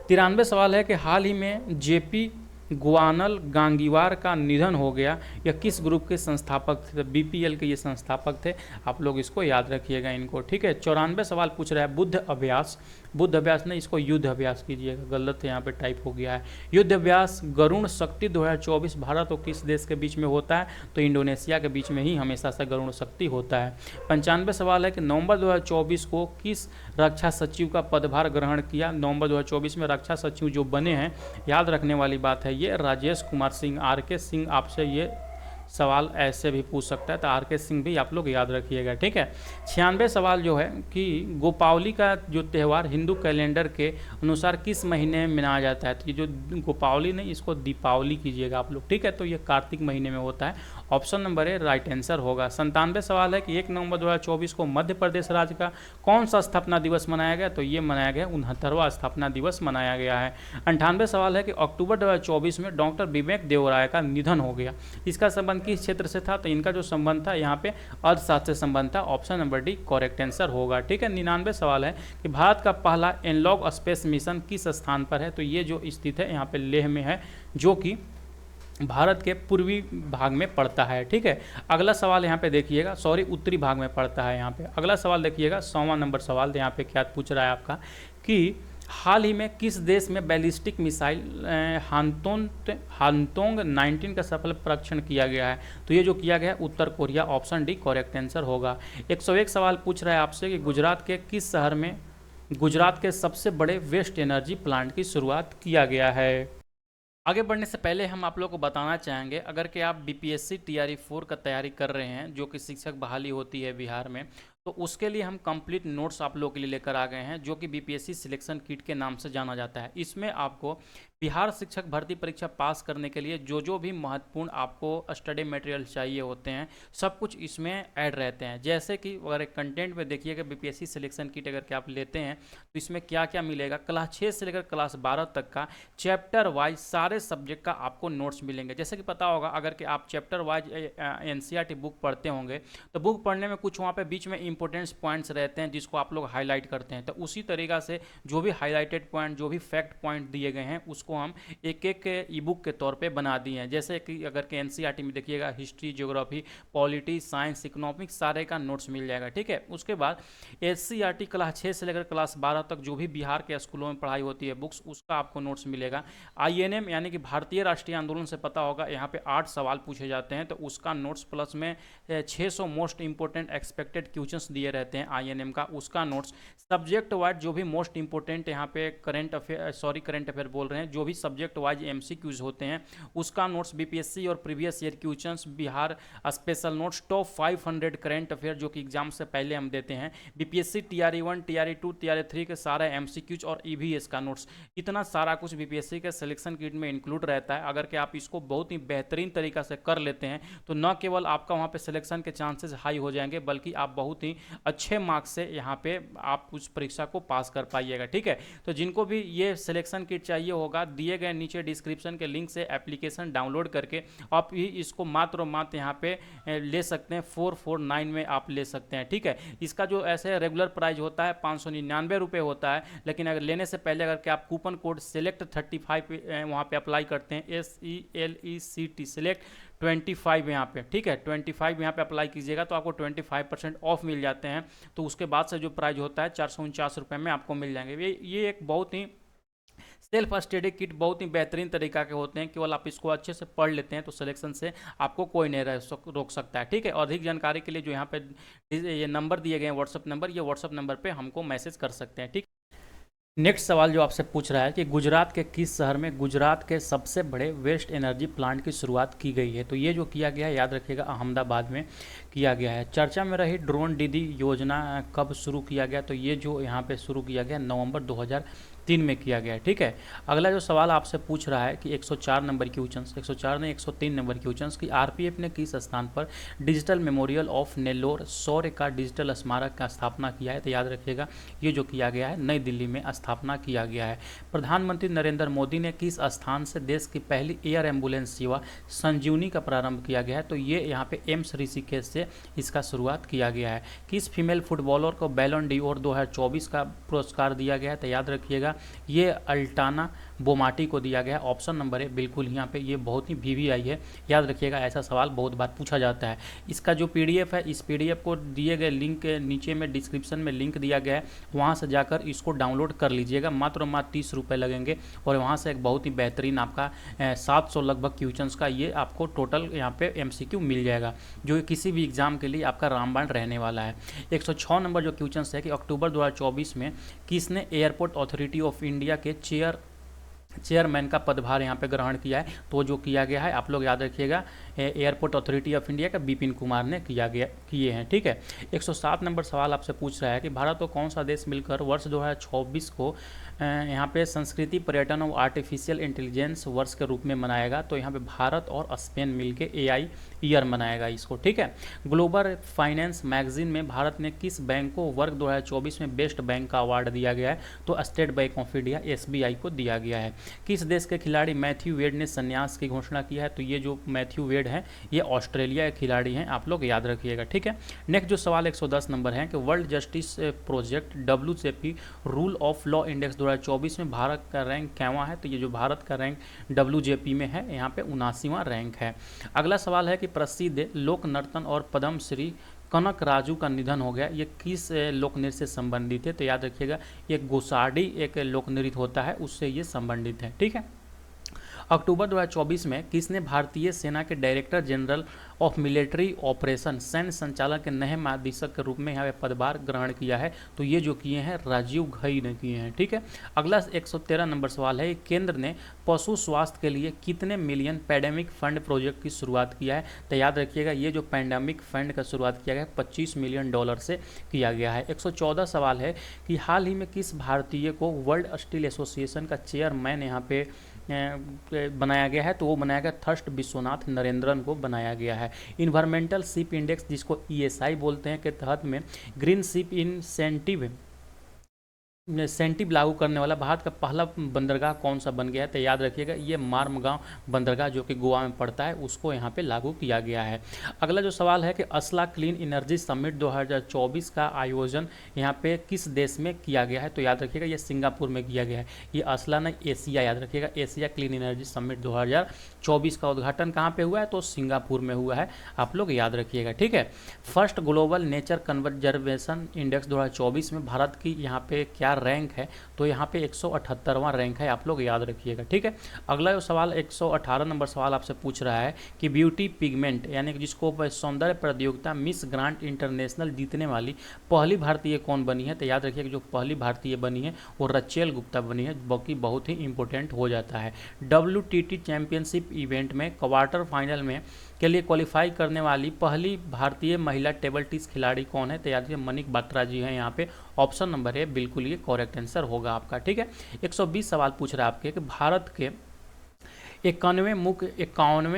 93 सवाल है कि हाल ही में JP ग्वानल गांगीवार का निधन हो गया, यह किस ग्रुप के संस्थापक थे? BPL के ये संस्थापक थे, आप लोग इसको याद रखिएगा इनको। ठीक है, 94 सवाल पूछ रहा है बुद्ध अभ्यास नहीं, इसको युद्ध अभ्यास कीजिएगा, गलत है यहाँ पे टाइप हो गया है। युद्ध अभ्यास गरुण शक्ति 2024 भारत और किस देश के बीच में होता है? तो इंडोनेशिया के बीच में ही हमेशा से गरुण शक्ति होता है। 95 सवाल है कि नवंबर 2024 को किस रक्षा सचिव का पदभार ग्रहण किया? नवंबर 2024 में रक्षा सचिव जो बने हैं, याद रखने वाली बात है, ये राजेश कुमार सिंह। RK सिंह आपसे ये सवाल ऐसे भी पूछ सकता है, तो RK सिंह भी आप लोग याद रखिएगा। ठीक है, 96 सवाल जो है कि गोपावली का जो त्यौहार हिंदू कैलेंडर के अनुसार किस महीने में मनाया जाता है? तो ये जो गोपावली नहीं, इसको दीपावली कीजिएगा आप लोग। ठीक है, तो ये कार्तिक महीने में होता है। Option number A right answer होगा। 97 सवाल है कि 1 नवंबर 2024 को मध्य प्रदेश राज्य का कौन सा स्थापना दिवस मनाया गया? तो ये मनाया गया 69वां स्थापना दिवस मनाया गया है। 98 सवाल है कि अक्टूबर 2024 में डॉक्टर विवेक देवराय का निधन हो गया, इसका संबंध किस क्षेत्र से था? तो इनका जो संबंध था यहाँ पे अर्थशास्त्र से संबंध था। Option number D correct answer होगा। ठीक है, 99 सवाल है कि भारत का पहला एनालॉग स्पेस मिशन किस स्थान पर है? तो ये जो स्थित है यहाँ पे लेह में है, जो कि भारत के पूर्वी भाग में पड़ता है। ठीक है, अगला सवाल यहाँ पे देखिएगा, सॉरी उत्तरी भाग में पड़ता है यहाँ पे। अगला सवाल देखिएगा 100वां नंबर सवाल, यहाँ पे क्या पूछ रहा है आपका कि हाल ही में किस देश में बैलिस्टिक मिसाइल हानतोंग 19 का सफल परीक्षण किया गया है? तो ये जो किया गया है उत्तर कोरिया। ऑप्शन डी करेक्ट आंसर होगा। 101 सवाल पूछ रहा है आपसे कि गुजरात के किस शहर में गुजरात के सबसे बड़े वेस्ट एनर्जी प्लांट की शुरुआत किया गया है? आगे बढ़ने से पहले हम आप लोग को बताना चाहेंगे, अगर कि आप BPSC TRE 4 का तैयारी कर रहे हैं, जो कि शिक्षक बहाली होती है बिहार में, तो उसके लिए हम कंप्लीट नोट्स आप लोगों के लिए लेकर आ गए हैं, जो कि BPSC सिलेक्शन किट के नाम से जाना जाता है। इसमें आपको बिहार शिक्षक भर्ती परीक्षा पास करने के लिए जो भी महत्वपूर्ण आपको स्टडी मटेरियल चाहिए होते हैं, सब कुछ इसमें ऐड रहते हैं। जैसे कि अगर एक कंटेंट में देखिएगा BPSC सिलेक्शन किट अगर के आप लेते हैं तो इसमें क्या क्या मिलेगा, क्लास 6 से लेकर क्लास 12 तक का चैप्टर वाइज सारे सब्जेक्ट का आपको नोट्स मिलेंगे। जैसे कि पता होगा, अगर कि आप चैप्टर वाइज NCERT बुक पढ़ते होंगे तो बुक पढ़ने में कुछ वहाँ पे बीच में इंपॉर्टेंट पॉइंट्स रहते हैं जिसको आप लोग हाईलाइट करते हैं। तो उसी तरीका से जो भी हाईलाइटेड पॉइंट, जो भी फैक्ट पॉइंट दिए गए हैं, उसको हम एक एक ई बुक के तौर पे बना दिए हैं। जैसे कि अगर के NCERT में देखिएगा history, geography, polity, science, economics सारे का नोट्स मिल जाएगा। ठीक है, उसके बाद SCERT क्लास 6 से लेकर क्लास 12 तक जो भी बिहार के स्कूलों में पढ़ाई होती है बुक्स, उसका आपको नोट्स मिलेगा। INM यानी कि भारतीय राष्ट्रीय आंदोलन से पता होगा, यहाँ पे 8 सवाल पूछे जाते हैं, तो उसका नोट्स प्लस में 600 मोस्ट इंपोर्टेंट एक्सपेक्टेड क्वेश्चंस दिए रहते हैं INM का, उसका नोट्स। सब्जेक्ट वाइज जो भी मोस्ट इंपोर्टेंट यहाँ पे करंट अफेयर बोल रहे हैं, जो भी सब्जेक्ट वाइज MCQs होते हैं उसका नोट्स, BPSC और previous year questions, Bihar special notes, top 500 current affair जो कि एग्जाम से पहले हम देते हैं, BPSC TRE 1, TRE 2, TRE 3 के सारे MCQs और EVS का नोट्स, इतना सारा कुछ BPSC के सिलेक्शन किट में इंक्लूड रहता है। अगर कि आप इसको बहुत ही बेहतरीन तरीका से कर लेते हैं तो न केवल आपका वहाँ पे सिलेक्शन के चांसेस हाई हो जाएंगे, बल्कि आप बहुत ही अच्छे मार्क्स से यहाँ पे आप उस परीक्षा को पास कर पाइएगा। ठीक है, तो जिनको भी ये सिलेक्शन किट चाहिए होगा दिए गए नीचे डिस्क्रिप्शन के लिंक से एप्लीकेशन डाउनलोड करके आप ही इसको मात्र यहाँ पे ले सकते हैं। 449 में आप ले सकते हैं, ठीक है। इसका जो ऐसे रेगुलर प्राइस होता है 599 रुपये होता है, लेकिन अगर लेने से पहले अगर कि आप कूपन कोड सेलेक्ट 35 वहाँ पे अप्लाई करते हैं, SELECT सेलेक्ट 25 यहाँ पे, ठीक है, 25 यहाँ पे अप्लाई कीजिएगा तो आपको 25% ऑफ मिल जाते हैं। तो उसके बाद से जो प्राइस होता है 449 रुपये में आपको मिल जाएंगे। ये एक बहुत ही सेल्फ स्टडी किट बहुत ही बेहतरीन तरीका के होते हैं, केवल आप इसको अच्छे से पढ़ लेते हैं तो सिलेक्शन से आपको कोई नहीं रोक सकता है, ठीक है। और अधिक जानकारी के लिए जो यहाँ पे ये नंबर दिए गए हैं व्हाट्सअप नंबर, ये व्हाट्सअप नंबर पे हमको मैसेज कर सकते हैं, ठीक। नेक्स्ट सवाल जो आपसे पूछ रहा है कि गुजरात के किस शहर में गुजरात के सबसे बड़े वेस्ट एनर्जी प्लांट की शुरुआत की गई है। तो ये जो किया गया है याद रखिएगा अहमदाबाद में किया गया है। चर्चा में रही ड्रोन दीदी योजना कब शुरू किया गया, तो ये जो यहाँ पे शुरू किया गया नवंबर 2003 में किया गया है, ठीक है। अगला जो सवाल आपसे पूछ रहा है कि 104 नंबर क्वेश्चन, 104 नहीं 103 नंबर क्वेश्चन की आरपीएफ ने किस स्थान पर डिजिटल मेमोरियल ऑफ नेल्लोर शौर्य का डिजिटल स्मारक का स्थापना किया है। तो याद रखिएगा ये जो किया गया है नई दिल्ली में स्थापना किया गया है। प्रधानमंत्री नरेंद्र मोदी ने किस स्थान से देश की पहली एयर एम्बुलेंस सेवा संजीवनी का प्रारंभ किया गया है। तो ये यहाँ पे एम्स ऋषिकेश से इसका शुरुआत किया गया है। किस फीमेल फुटबॉलर को बैलन डी'ओर 2024 का पुरस्कार दिया गया है। तो याद रखिएगा ये अल्टाना बोमाटी को दिया गया है। ऑप्शन नंबर है बिल्कुल यहाँ पे, ये बहुत ही वीवीआई है, याद रखिएगा ऐसा सवाल बहुत बार पूछा जाता है। इसका जो पीडीएफ है, इस पीडीएफ को दिए गए लिंक के नीचे में डिस्क्रिप्शन में लिंक दिया गया है, वहाँ से जाकर इसको डाउनलोड कर लीजिएगा। मात्र 30 रुपये लगेंगे और वहाँ से एक बहुत ही बेहतरीन आपका 700 लगभग क्वेश्चंस का ये आपको टोटल यहाँ पे एमसीक्यू मिल जाएगा, जो किसी भी एग्जाम के लिए आपका रामबाण रहने वाला है। 106 नंबर जो क्वेश्चंस है कि अक्टूबर 2024 में किसने एयरपोर्ट अथॉरिटी ऑफ इंडिया के चेयरमैन का पदभार यहाँ पे ग्रहण किया है। तो जो किया गया है आप लोग याद रखिएगा एयरपोर्ट अथॉरिटी ऑफ इंडिया का बिपिन कुमार ने किए हैं, ठीक है। 107 नंबर सवाल आपसे पूछ रहा है कि भारत को कौन सा देश मिलकर वर्ष 2026 को यहाँ पे संस्कृति पर्यटन और आर्टिफिशियल इंटेलिजेंस वर्ष के रूप में मनाएगा। तो यहाँ पे भारत और स्पेन मिलके एआई ईयर मनाएगा इसको, ठीक है। ग्लोबल फाइनेंस मैगजीन में भारत ने किस बैंक को वर्ष 2024 में बेस्ट बैंक का अवार्ड दिया गया है। तो state bank of India SBI को दिया गया है। किस देश के खिलाड़ी मैथ्यू वेड ने संन्यास की घोषणा की है। तो ये जो मैथ्यू वेड है ये ऑस्ट्रेलिया के खिलाड़ी हैं, आप लोग याद रखिएगा, ठीक है। नेक्स्ट जो सवाल 110 नंबर है कि world justice project WJP rule of law index 2024 में भारत का रैंक कैवा है। तो ये जो भारत का रैंक WJP में है यहाँ पे 79वां रैंक है। अगला सवाल है कि प्रसिद्ध लोक नर्तन और पद्मश्री कनक राजू का निधन हो गया, ये किस लोक नृत्य से संबंधित है। तो याद रखिएगा ये गोसाडी एक लोक नृत्य होता है, उससे ये संबंधित है, ठीक है। अक्टूबर 2024 में किसने भारतीय सेना के director general of military operation सैन्य संचालक के नए महानिदेशक के रूप में यहाँ पे पदभार ग्रहण किया है। तो ये जो किए हैं राजीव घई ने किए हैं, ठीक है। अगला 113 नंबर सवाल है केंद्र ने पशु स्वास्थ्य के लिए कितने मिलियन पैंडेमिक फंड प्रोजेक्ट की शुरुआत किया है। तो याद रखिएगा ये जो पैंडेमिक फंड का शुरुआत किया गया है $25 मिलियन से किया गया है। 114 सवाल है कि हाल ही में किस भारतीय को वर्ल्ड स्टील एसोसिएशन का चेयरमैन यहाँ पे बनाया गया है। तो वो बनाया गया थर्स्ट विश्वनाथ नरेंद्रन को बनाया गया है। इन्वायरमेंटल शिप इंडेक्स जिसको ESI बोलते हैं के तहत में ग्रीन शिप इंसेंटिव लागू करने वाला भारत का पहला बंदरगाह कौन सा बन गया है। तो याद रखिएगा ये मार्मगांव बंदरगाह जो कि गोवा में पड़ता है उसको यहाँ पे लागू किया गया है। अगला जो सवाल है कि असला क्लीन एनर्जी समिट 2024 का आयोजन यहाँ पे किस देश में किया गया है। तो याद रखिएगा ये सिंगापुर में किया गया है। ये असला नहीं एशिया, याद रखिएगा एशिया क्लीन एनर्जी समिट 2024 का उद्घाटन कहाँ पे हुआ है। तो सिंगापुर में हुआ है, आप लोग याद रखिएगा, ठीक है। First global nature conservation index 2024 में भारत की यहाँ पे क्या रैंक है। तो यहाँ पे 178वां रैंक है, आप लोग याद रखिएगा, ठीक है। अगला जो सवाल 118 नंबर सवाल आपसे पूछ रहा है कि ब्यूटी पिगमेंट यानी कि जिसको सौंदर्य प्रतियोगिता मिस ग्रांट इंटरनेशनल जीतने वाली पहली भारतीय कौन बनी है। तो याद रखिएगा जो पहली भारतीय बनी है वो रचेल गुप्ता बनी है, बाकी बहुत ही इंपॉर्टेंट हो जाता है। WTT चैंपियनशिप इवेंट में क्वार्टर फाइनल में के लिए क्वालिफाई करने वाली पहली भारतीय महिला टेबल टेनिस खिलाड़ी कौन है। तो याद रखिए मनिक बात्रा जी हैं यहाँ पे, ऑप्शन नंबर है बिल्कुल ये करेक्ट आंसर होगा आपका, ठीक है। 120 सवाल पूछ रहा है आपके कि भारत के इक्यानवे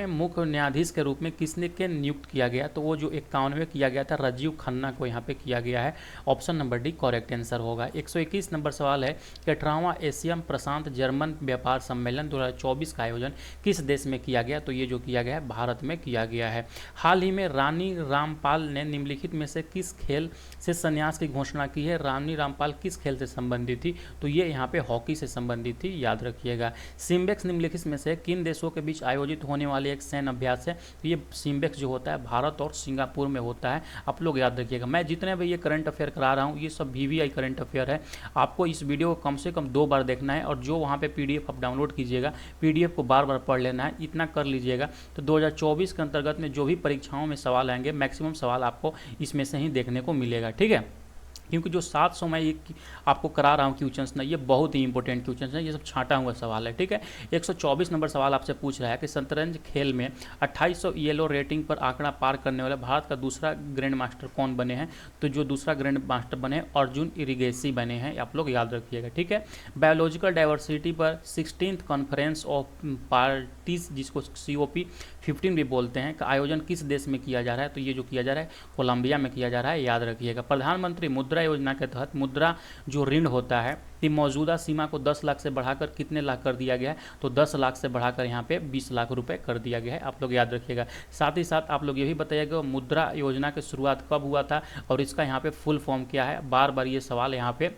मुख्य न्यायाधीश के रूप में किसने के नियुक्त किया गया, तो वो जो 91वें किया गया था राजीव खन्ना को यहाँ पे किया गया है। Option number D correct answer होगा। 121 नंबर सवाल है कि 18वां एशिया प्रशांत जर्मन व्यापार सम्मेलन 2024 का आयोजन किस देश में किया गया, तो ये जो किया गया है भारत में किया गया है। हाल ही में रानी रामपाल ने निम्नलिखित में से किस खेल से संन्यास की घोषणा की है। रानी रामपाल किस खेल से संबंधित थी, तो ये यहाँ पे हॉकी से संबंधित थी, याद रखिएगा। सिम्बेक्स निम्नलिखित में से किन देशों के बीच आयोजित होने वाले एक सैन्य अभ्यास है, तो ये सिम्बेक्स जो होता है भारत और सिंगापुर में होता है, आप लोग याद रखिएगा। मैं जितने भी ये करंट अफेयर करा रहा हूँ ये सब VVI करंट अफेयर है, आपको इस वीडियो को कम से कम 2 बार देखना है, और जो वहाँ पे PDF आप डाउनलोड कीजिएगा PDF को बार बार पढ़ लेना है, इतना कर लीजिएगा तो 2024 के अंतर्गत में जो भी परीक्षाओं में सवाल आएंगे मैक्सिमम सवाल आपको इसमें से ही देखने को मिलेगा, ठीक है। क्योंकि जो 700 मैं ये आपको करा रहा हूँ क्वेश्चंस ना, ये बहुत ही इंपॉर्टेंट क्वेश्चंस है, ये सब छांटा हुआ सवाल है, ठीक है। 124 नंबर सवाल आपसे पूछ रहा है कि शतरंज खेल में 2800 ELO रेटिंग पर आंकड़ा पार करने वाले भारत का दूसरा ग्रैंड मास्टर कौन बने हैं, तो जो दूसरा ग्रैंड मास्टर बने हैं अर्जुन इरिगेसी बने हैं, आप लोग याद रखिएगा, ठीक है। बायोलॉजिकल डाइवर्सिटी पर 16th कॉन्फ्रेंस ऑफ पार्टीज जिसको COP15 भी बोलते हैं का आयोजन किस देश में किया जा रहा है, तो ये जो किया जा रहा है कोलंबिया में किया जा रहा है, याद रखिएगा। प्रधानमंत्री मुद्रा योजना के तहत मुद्रा जो ऋण होता है कि मौजूदा सीमा को 10 लाख से बढ़ाकर कितने लाख कर दिया गया है, तो 10 लाख से बढ़ाकर यहाँ पे 20 लाख रुपए कर दिया गया है, आप लोग याद रखिएगा। साथ ही साथ आप लोग ये भी बताइएगा मुद्रा योजना की शुरुआत कब हुआ था और इसका यहाँ पे फुल फॉर्म क्या है, बार बार ये सवाल यहाँ पे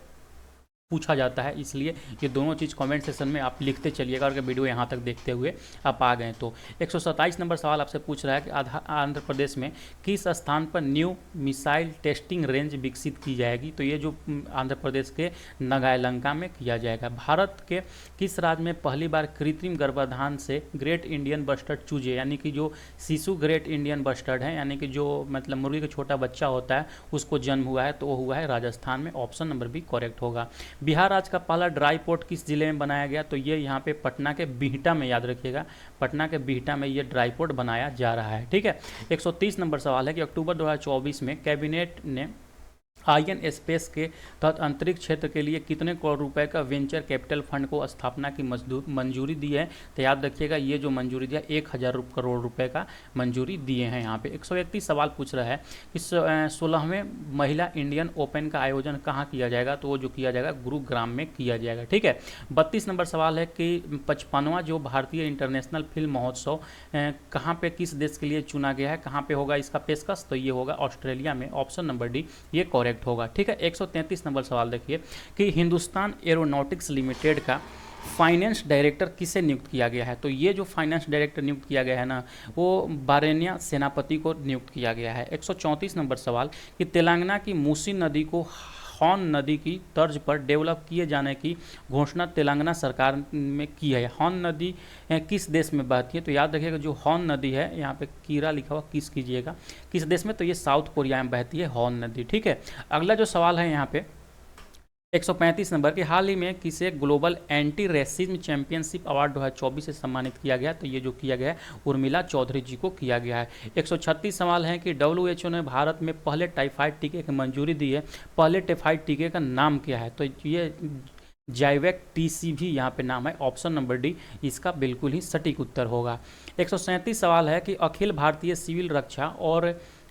पूछा जाता है, इसलिए ये दोनों चीज़ कमेंट सेक्शन में आप लिखते चलिएगा, और वीडियो यहाँ तक देखते हुए आप आ गए तो। 127 नंबर सवाल आपसे पूछ रहा है कि आंध्र प्रदेश में किस स्थान पर न्यू मिसाइल टेस्टिंग रेंज विकसित की जाएगी, तो ये जो आंध्र प्रदेश के नगालंका में किया जाएगा। भारत के किस राज्य में पहली बार कृत्रिम गर्भाधान से ग्रेट इंडियन बस्टर्ड चूजे यानी कि जो शिशु ग्रेट इंडियन बस्टर्ड है यानी कि जो मतलब मुर्गी का छोटा बच्चा होता है उसको जन्म हुआ है, तो वो हुआ है राजस्थान में, ऑप्शन नंबर बी करेक्ट होगा। बिहार राज्य का पहला ड्राई पोर्ट किस जिले में बनाया गया, तो ये यहाँ पे पटना के बिहटा में, याद रखिएगा पटना के बिहटा में ये ड्राई पोर्ट बनाया जा रहा है, ठीक है। 130 नंबर सवाल है कि अक्टूबर 2024 में कैबिनेट ने आयन स्पेस के तहत अंतरिक्ष क्षेत्र के लिए कितने करोड़ रुपए का वेंचर कैपिटल फंड को स्थापना की मंजूरी दी है, तो याद रखिएगा ये जो मंजूरी दिया 1000 करोड़ रुपए का मंजूरी दिए हैं यहाँ पे। 131 सवाल पूछ रहा है कि 16वें महिला इंडियन ओपन का आयोजन कहाँ किया जाएगा, तो वो जो किया जाएगा गुरुग्राम में किया जाएगा, ठीक है। 32 नंबर सवाल है कि 55वां जो भारतीय इंटरनेशनल फिल्म महोत्सव कहाँ पे किस देश के लिए चुना गया है, कहाँ पे होगा इसका पेशकश, तो ये होगा ऑस्ट्रेलिया में, ऑप्शन नंबर डी ये करेक्ट होगा, ठीक है। 133 नंबर सवाल देखिए कि हिंदुस्तान एरोनॉटिक्स लिमिटेड का फाइनेंस डायरेक्टर किसे नियुक्त किया गया है, तो ये जो फाइनेंस डायरेक्टर नियुक्त किया गया है ना वो बारेनिया सेनापति को नियुक्त किया गया है। 134 नंबर सवाल कि तेलंगाना की मूसी नदी को हॉर्न नदी की तर्ज पर डेवलप किए जाने की घोषणा तेलंगाना सरकार में की है। हॉर्न नदी किस देश में बहती है, तो याद रखिएगा जो हॉर्न नदी है यहाँ पे कीरा लिखा हुआ किस कीजिएगा किस देश में, तो ये साउथ कोरिया में बहती है हॉर्न नदी, ठीक है। अगला जो सवाल है यहाँ पे 135 नंबर की हाल ही में किसे global anti racism championship award 2024 से सम्मानित किया गया, तो ये जो किया गया है उर्मिला चौधरी जी को किया गया है। 136 सवाल है कि WHO ने भारत में पहले टाइफाइड टीके की मंजूरी दी है, पहले टाइफाइड टीके का नाम क्या है, तो ये जाइवेक TCV यहाँ पे नाम है, ऑप्शन नंबर डी इसका बिल्कुल ही सटीक उत्तर होगा। 137 सवाल है कि अखिल भारतीय सिविल रक्षा और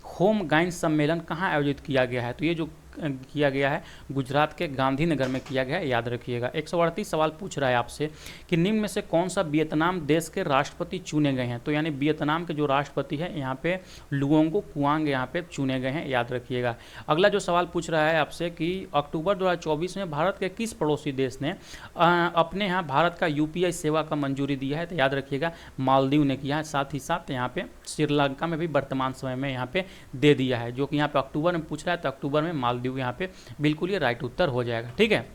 होम गाइड सम्मेलन कहाँ आयोजित किया गया है, तो ये जो किया गया है गुजरात के गांधीनगर में किया गया है, याद रखिएगा। 138 सवाल पूछ रहा है आपसे कि निम्न में से कौन सा वियतनाम देश के राष्ट्रपति चुने गए हैं, तो यानी वियतनाम के जो राष्ट्रपति हैं यहाँ पे लुओंगो कुआंग यहाँ पे चुने गए हैं, याद रखिएगा। अगला जो सवाल पूछ रहा है आपसे कि अक्टूबर 2024 में भारत के किस पड़ोसी देश ने अपने यहाँ भारत का UPI सेवा का मंजूरी दिया है, तो याद रखिएगा मालदीव ने किया है, साथ ही साथ यहाँ पे श्रीलंका में भी वर्तमान समय में यहाँ पे दे दिया है, जो कि यहाँ पे अक्टूबर में पूछ रहा है, तो अक्टूबर में मालदीव यहाँ पे बिल्कुल ये राइट उत्तर हो जाएगा, ठीक है।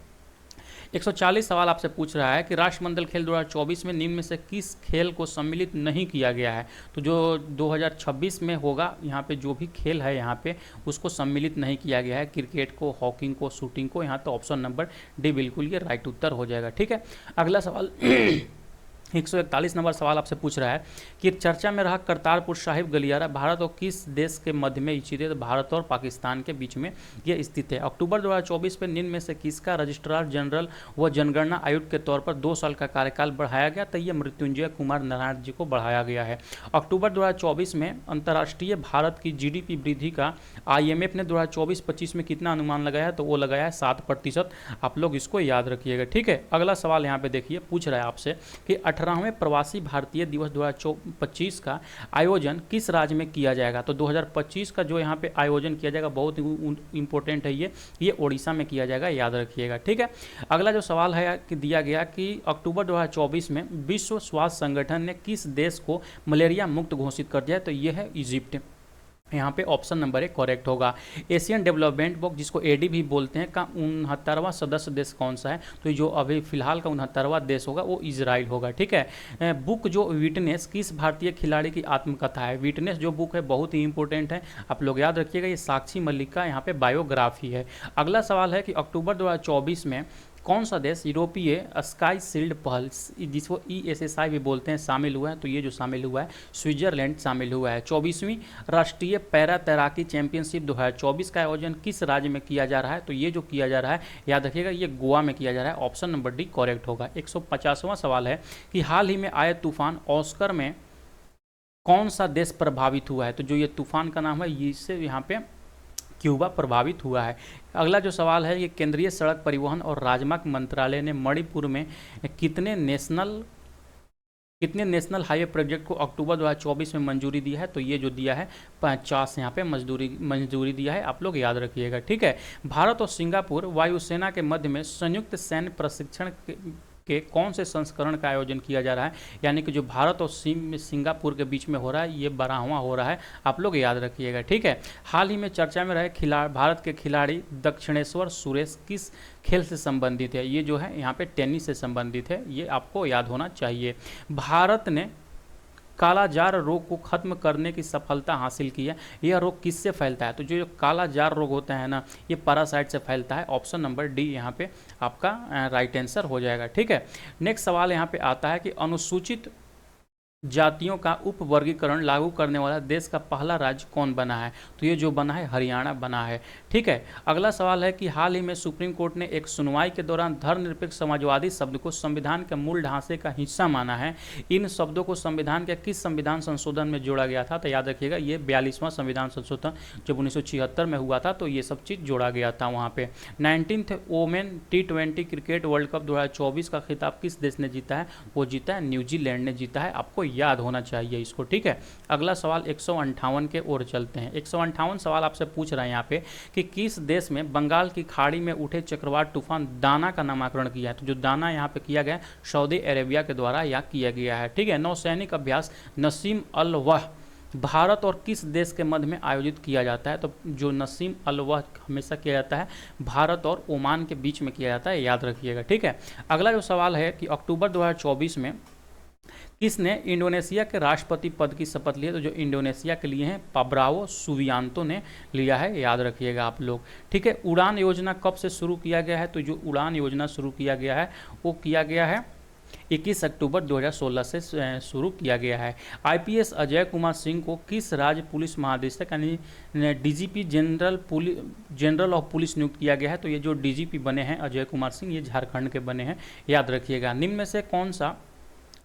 140 सवाल आपसे पूछ रहा है कि राष्ट्रमंडल खेल 2024 में निम्न में से किस खेल को सम्मिलित नहीं किया गया है, तो जो 2026 में होगा यहाँ पे जो भी खेल है यहाँ पे उसको सम्मिलित नहीं किया गया है, क्रिकेट को, हॉकी को, शूटिंग को, यहाँ तो ऑप्शन नंबर डी बिल्कुल ये राइट उत्तर हो जाएगा, ठीक है। अगला सवाल 141 नंबर सवाल आपसे पूछ रहा है कि चर्चा में रहा करतारपुर साहिब गलियारा भारत और किस देश के मध्य में स्थित है? तो भारत और पाकिस्तान के बीच में यह स्थित है। अक्टूबर 2024 में निम्न में से किसका रजिस्ट्रार जनरल व जनगणना आयुक्त के तौर पर 2 साल का कार्यकाल बढ़ाया गया? तो यह मृत्युंजय कुमार नारायण जी को बढ़ाया गया है। अक्टूबर 2024 में अंतर्राष्ट्रीय भारत की जीडीपी वृद्धि का IMF ने 2024-25 में कितना अनुमान लगाया है? तो वो लगाया है 7%। आप लोग इसको याद रखिएगा, ठीक है। अगला सवाल यहाँ पे देखिए, पूछ रहा है आपसे कि 18वें प्रवासी भारतीय दिवस 2025 का आयोजन किस राज्य में किया जाएगा? तो 2025 का जो यहाँ पे आयोजन किया जाएगा बहुत इंपॉर्टेंट है, ये उड़ीसा में किया जाएगा, याद रखिएगा, ठीक है। अगला जो सवाल है कि दिया गया कि अक्टूबर 2024 में विश्व स्वास्थ्य संगठन ने किस देश को मलेरिया मुक्त घोषित कर दिया है? तो यह है इजिप्ट। यहाँ पे ऑप्शन नंबर 1 करेक्ट होगा। एशियन डेवलपमेंट बैंक जिसको AD भी बोलते हैं का 69वां सदस्य देश कौन सा है? तो जो अभी फिलहाल का 69वां देश होगा वो इजराइल होगा, ठीक है। बुक जो विटनेस किस भारतीय खिलाड़ी की आत्मकथा है? विटनेस जो बुक है बहुत ही इंपॉर्टेंट है, आप लोग याद रखिएगा, ये साक्षी मलिक का यहाँ पे बायोग्राफी है। अगला सवाल है कि अक्टूबर 2024 में कौन सा देश यूरोपीय स्काई शील्ड पहल जिसको ESSI भी बोलते हैं शामिल हुआ है? तो ये जो शामिल हुआ है स्विट्जरलैंड शामिल हुआ है। 24वीं राष्ट्रीय पैरा तैराकी चैंपियनशिप 2024 का आयोजन किस राज्य में किया जा रहा है? तो ये जो किया जा रहा है याद रखिएगा ये गोवा में किया जा रहा है। ऑप्शन नंबर D करेक्ट होगा। 150वां सवाल है कि हाल ही में आए तूफान ऑस्कर में कौन सा देश प्रभावित हुआ है? तो जो ये तूफान का नाम है इससे यहाँ पे क्यूबा प्रभावित हुआ है। अगला जो सवाल है ये केंद्रीय सड़क परिवहन और राजमार्ग मंत्रालय ने मणिपुर में कितने नेशनल हाईवे प्रोजेक्ट को अक्टूबर 2024 में मंजूरी दी है? तो ये जो दिया है 50 यहाँ पे मंजूरी दिया है, आप लोग याद रखिएगा, ठीक है। भारत और सिंगापुर वायुसेना के मध्य में संयुक्त सैन्य प्रशिक्षण के कौन से संस्करण का आयोजन किया जा रहा है? यानी कि जो भारत और सिंगापुर के बीच में हो रहा है ये 12वां हो रहा है, आप लोग याद रखिएगा, ठीक है। हाल ही में चर्चा में रहे भारत के खिलाड़ी दक्षिणेश्वर सुरेश किस खेल से संबंधित है? ये जो है यहाँ पे टेनिस से संबंधित है, ये आपको याद होना चाहिए। भारत ने कालाजार रोग को खत्म करने की सफलता हासिल की है। यह रोग किससे फैलता है? तो जो कालाजार रोग होता है ना ये पैरासाइट से फैलता है। ऑप्शन नंबर D यहाँ पे आपका राइट आंसर हो जाएगा, ठीक है। नेक्स्ट सवाल यहाँ पे आता है कि अनुसूचित जातियों का उप वर्गीकरण लागू करने वाला देश का पहला राज्य कौन बना है? तो ये जो बना है हरियाणा बना है, ठीक है। अगला सवाल है कि हाल ही में सुप्रीम कोर्ट ने एक सुनवाई के दौरान धर्मनिरपेक्ष समाजवादी शब्द को संविधान के मूल ढांचे का हिस्सा माना है। इन शब्दों को संविधान के किस संविधान संशोधन में जोड़ा गया था? तो याद रखिएगा ये 42वां संविधान संशोधन जब 1976 में हुआ था तो ये सब चीज़ जोड़ा गया था वहाँ पे। 19th women T20 cricket world cup 2024 का खिताब किस देश ने जीता है? वो जीता है न्यूजीलैंड ने जीता है, आपको याद होना चाहिए इसको, ठीक है। अगला सवाल 158 के ओर चलते हैं। 158 सवाल आपसे पूछ रहे हैं यहाँ पे कि किस देश में बंगाल की खाड़ी में उठे चक्रवात तूफान दाना का नामकरण किया है? तो जो दाना यहाँ पे किया गया सऊदी अरेबिया के द्वारा यहाँ किया गया है, ठीक है। नौसैनिक अभ्यास नसीम अल वह भारत और किस देश के मध्य में आयोजित किया जाता है? तो जो नसीम अल वह हमेशा किया जाता है भारत और ओमान के बीच में किया जाता है, याद रखिएगा, ठीक है। अगला जो सवाल है कि अक्टूबर 2024 में किसने इंडोनेशिया के राष्ट्रपति पद की शपथ ली है? तो जो इंडोनेशिया के लिए हैं पाब्रावो सुबियांतो ने लिया है, याद रखिएगा आप लोग, ठीक है। उड़ान योजना कब से शुरू किया गया है? तो जो उड़ान योजना शुरू किया गया है वो किया गया है 21 अक्टूबर 2016 से शुरू किया गया है। IPS अजय कुमार सिंह को किस राज्य पुलिस महानिदेशक यानी DGP जनरल ऑफ पुलिस नियुक्त किया गया है? तो ये जो DGP बने हैं अजय कुमार सिंह ये झारखंड के बने हैं, याद रखिएगा। निम्न में से कौन सा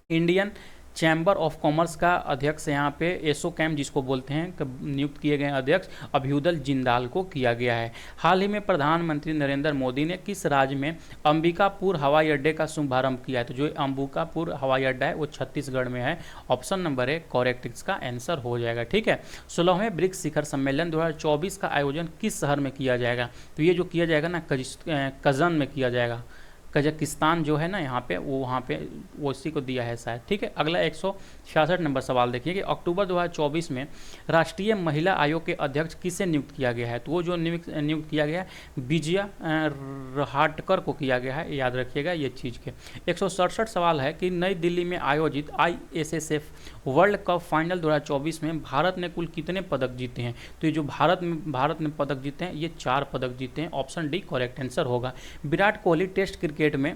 इंडियन चैम्बर ऑफ कॉमर्स का अध्यक्ष यहाँ पे एसोकैम जिसको बोलते हैं नियुक्त किए गए अध्यक्ष अभ्युदल जिंदाल को किया गया है। हाल ही में प्रधानमंत्री नरेंद्र मोदी ने किस राज्य में अंबिकापुर हवाई अड्डे का शुभारंभ किया है? तो जो अंबिकापुर हवाई अड्डा है वो छत्तीसगढ़ में है। ऑप्शन नंबर A करेक्ट इसका आंसर हो जाएगा, ठीक है। 16वें ब्रिक्स शिखर सम्मेलन 2024 का आयोजन किस शहर में किया जाएगा? तो ये जो किया जाएगा ना कजन में किया जाएगा, कजाकिस्तान जो है ना यहाँ पे वो वहाँ पे वो इसी को दिया है शायद, ठीक है। अगला 166 नंबर सवाल देखिए कि अक्टूबर 2024 में राष्ट्रीय महिला आयोग के अध्यक्ष किसे नियुक्त किया गया है? तो वो जो नियुक्त किया गया है विजया रहाटकर को किया गया है, याद रखिएगा ये चीज़ के। 167 सवाल है कि नई दिल्ली में आयोजित ISSF वर्ल्ड कप फाइनल 2024 में भारत ने कुल कितने पदक जीते हैं? तो ये जो भारत ने पदक जीते हैं ये 4 पदक जीते हैं। ऑप्शन D करेक्ट आंसर होगा। विराट कोहली टेस्ट क्रिकेट में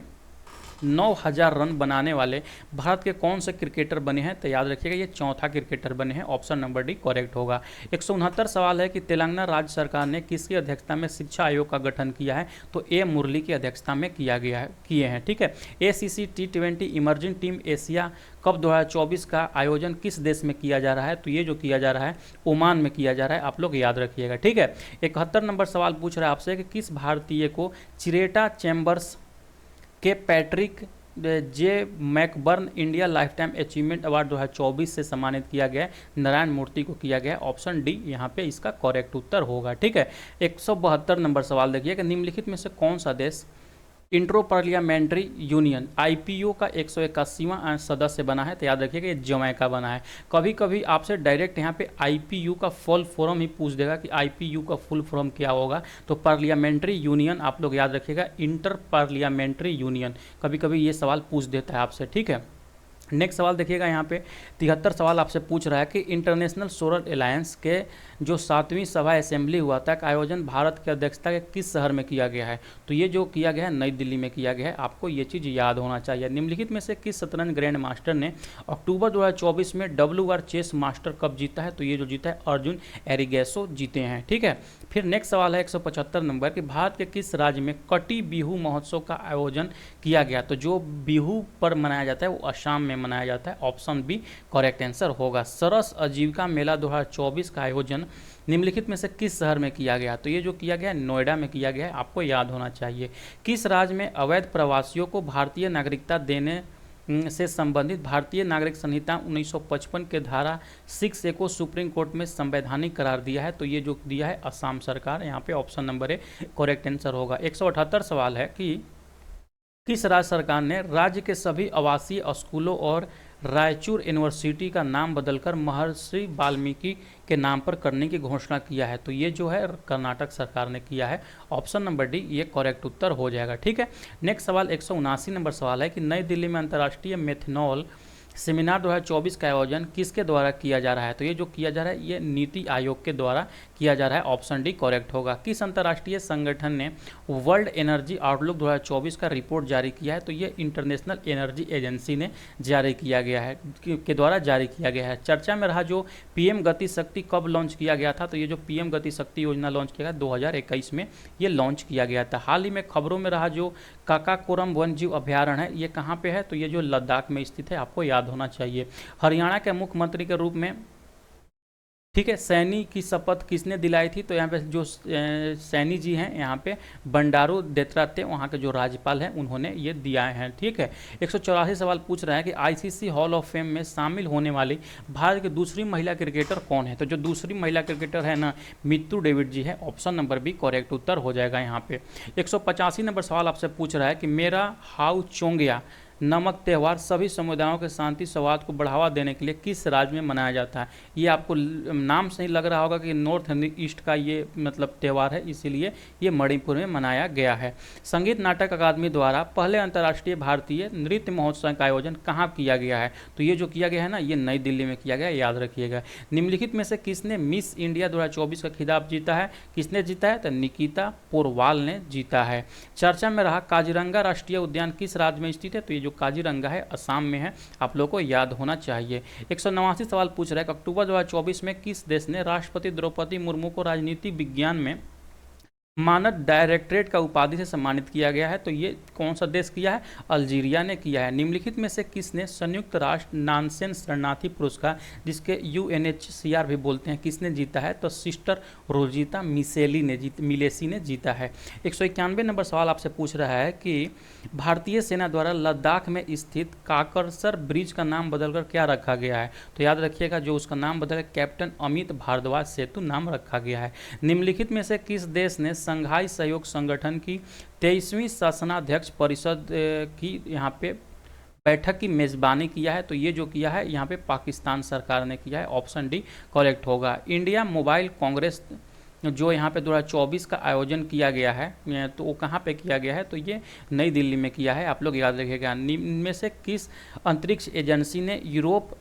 9000 रन बनाने वाले भारत के कौन से क्रिकेटर बने हैं? तो याद रखिएगा ये चौथा क्रिकेटर बने हैं, ऑप्शन नंबर डी करेक्ट होगा। 169 सवाल है कि तेलंगाना राज्य सरकार ने किसकी अध्यक्षता में शिक्षा आयोग का गठन किया है? तो ए मुरली की अध्यक्षता में किए हैं, ठीक है। ACC T20 emerging team Asia cup 2024 का आयोजन किस देश में किया जा रहा है? तो ये जो किया जा रहा है ओमान में किया जा रहा है, आप लोग याद रखिएगा, ठीक है। 71 नंबर सवाल पूछ रहा है आपसे कि किस भारतीय को चिरेटा चैम्बर्स के Patrick J McBurney India lifetime achievement award 2024 से सम्मानित किया गया है? नारायण मूर्ति को किया गया है, ऑप्शन डी यहाँ पे इसका करेक्ट उत्तर होगा, ठीक है। 172 नंबर सवाल देखिए कि निम्नलिखित में से कौन सा देश इंट्रो पार्लियामेंट्री यूनियन IPU का 181वां सदस्य बना है? तो याद रखिएगा ये जमैका बना है। कभी कभी आपसे डायरेक्ट यहाँ पे IPU का फुल फॉर्म ही पूछ देगा कि IPU का फुल फॉर्म क्या होगा, तो पार्लियामेंट्री यूनियन आप लोग याद रखिएगा, इंटर पार्लियामेंट्री यूनियन, कभी कभी ये सवाल पूछ देता है आपसे, ठीक है। नेक्स्ट सवाल देखिएगा यहाँ पे 73 सवाल आपसे पूछ रहा है कि इंटरनेशनल सोलर अलायंस के जो 7वीं सभा असेंबली हुआ था का आयोजन भारत की अध्यक्षता के किस शहर में किया गया है? तो ये जो किया गया है नई दिल्ली में किया गया है, आपको ये चीज़ याद होना चाहिए। निम्नलिखित में से किस शतरंज ग्रैंड मास्टर ने अक्टूबर 2024 में WR चेस मास्टर कप जीता है? तो ये जो जीता है अर्जुन एरिगेसो जीते हैं, ठीक है। फिर नेक्स्ट सवाल है 175 नंबर कि भारत के किस राज्य में कटी बिहू महोत्सव का आयोजन किया गया? तो जो बिहू पर मनाया जाता है वो असम में मनाया जाता है, ऑप्शन बी करेक्ट आंसर होगा। सरस आजीविका मेला 2024 का आयोजन निम्नलिखित में से किस शहर में किया गया? तो ये जो किया गया है नोएडा में किया गया है, आपको याद होना चाहिए। किस राज्य में अवैध प्रवासियों को भारतीय नागरिकता देने से संबंधित भारतीय नागरिक संहिता 1955 के धारा 6A को सुप्रीम कोर्ट में संवैधानिक करार दिया है? तो ये जो दिया है असम सरकार, यहाँ पे option number A correct answer होगा। 178 सवाल है कि किस राज्य सरकार ने राज्य के सभी आवासीय स्कूलों और रायचूर यूनिवर्सिटी का नाम बदलकर महर्षि वाल्मीकि के नाम पर करने की घोषणा किया है? तो ये जो है कर्नाटक सरकार ने किया है, ऑप्शन नंबर डी ये करेक्ट उत्तर हो जाएगा, ठीक है। नेक्स्ट सवाल 179 नंबर सवाल है कि नई दिल्ली में अंतर्राष्ट्रीय मेथनॉल सेमिनार 2024 का आयोजन किसके द्वारा किया जा रहा है? तो ये जो किया जा रहा है ये नीति आयोग के द्वारा किया जा रहा है, ऑप्शन डी करेक्ट होगा। किस अंतर्राष्ट्रीय संगठन ने वर्ल्ड एनर्जी आउटलुक 2024 का रिपोर्ट जारी किया है? तो ये इंटरनेशनल एनर्जी एजेंसी ने जारी किया गया है, के द्वारा जारी किया गया है। चर्चा में रहा जो PM गति शक्ति कब लॉन्च किया गया था? तो ये जो PM गति शक्ति योजना लॉन्च किया गया 2021 में ये लॉन्च किया गया था। हाल ही में खबरों में रहा जो काकाकोरम वन्यजीव अभ्यारण्य है ये कहाँ पे है? तो ये जो लद्दाख में स्थित है, आपको याद होना चाहिए। हरियाणा के मुख्यमंत्री के रूप में, ठीक है, सैनी की शपथ किसने दिलाई थी? तो यहाँ पे जो सैनी जी हैं यहाँ पे बंडारू दत्तात्रेय वहाँ के जो राज्यपाल हैं उन्होंने ये दिया है, ठीक है। 184 सवाल पूछ रहा है कि ICC हॉल ऑफ फेम में शामिल होने वाली भारत की दूसरी महिला क्रिकेटर कौन है? तो जो दूसरी महिला क्रिकेटर है ना मित्तू डेविड जी है, ऑप्शन नंबर बी करेक्ट उत्तर हो जाएगा यहाँ पे। 185 नंबर सवाल आपसे पूछ रहा है कि मेरा हाउ चोंगिया नमक त्यौहार सभी समुदायों के शांति संवाद को बढ़ावा देने के लिए किस राज्य में मनाया जाता है? ये आपको नाम से ही लग रहा होगा कि नॉर्थ ईस्ट का ये मतलब त्यौहार है, इसीलिए ये मणिपुर में मनाया गया है। संगीत नाटक अकादमी द्वारा पहले अंतर्राष्ट्रीय भारतीय नृत्य महोत्सव का आयोजन कहाँ किया गया है? तो ये जो किया गया है ना ये नई दिल्ली में किया गया, याद रखिएगा। निम्नलिखित में से किसने मिस इंडिया 2024 का खिताब जीता है? किसने जीता है? तो निकिता पोरवाल ने जीता है। चर्चा में रहा काजीरंगा राष्ट्रीय उद्यान किस राज्य में स्थित है? तो ये जो काजीरंगा है असम में है, आप लोगों को याद होना चाहिए। 189 सवाल पूछ रहा है कि अक्टूबर 2024 में किस देश ने राष्ट्रपति द्रौपदी मुर्मू को राजनीति विज्ञान में मानद डायरेक्टरेट का उपाधि से सम्मानित किया गया है? तो ये कौन सा देश किया है? अल्जीरिया ने किया है। निम्नलिखित में से किसने संयुक्त राष्ट्र नानसेन शरणार्थी पुरस्कार जिसके UNHCR भी बोलते हैं किसने जीता है? तो सिस्टर रोजिता मिलेसी ने जीता है। 191 नंबर सवाल आपसे पूछ रहा है कि भारतीय सेना द्वारा लद्दाख में स्थित काकरसर ब्रिज का नाम बदलकर क्या रखा गया है? तो याद रखिएगा जो उसका नाम बदल कैप्टन अमित भारद्वाज सेतु नाम रखा गया है। निम्नलिखित में से किस देश ने संघाई सहयोग संगठन की 23वीं शासनाध्यक्ष परिषद की यहाँ पे बैठक की मेजबानी किया है? तो ये जो किया है यहाँ पे पाकिस्तान सरकार ने किया है, ऑप्शन डी करेक्ट होगा। इंडिया मोबाइल कांग्रेस जो यहाँ पे 2024 का आयोजन किया गया है तो वो कहाँ पे किया गया है? तो ये नई दिल्ली में किया है, आप लोग याद रखिएगा। इनमें से किस अंतरिक्ष एजेंसी ने यूरोप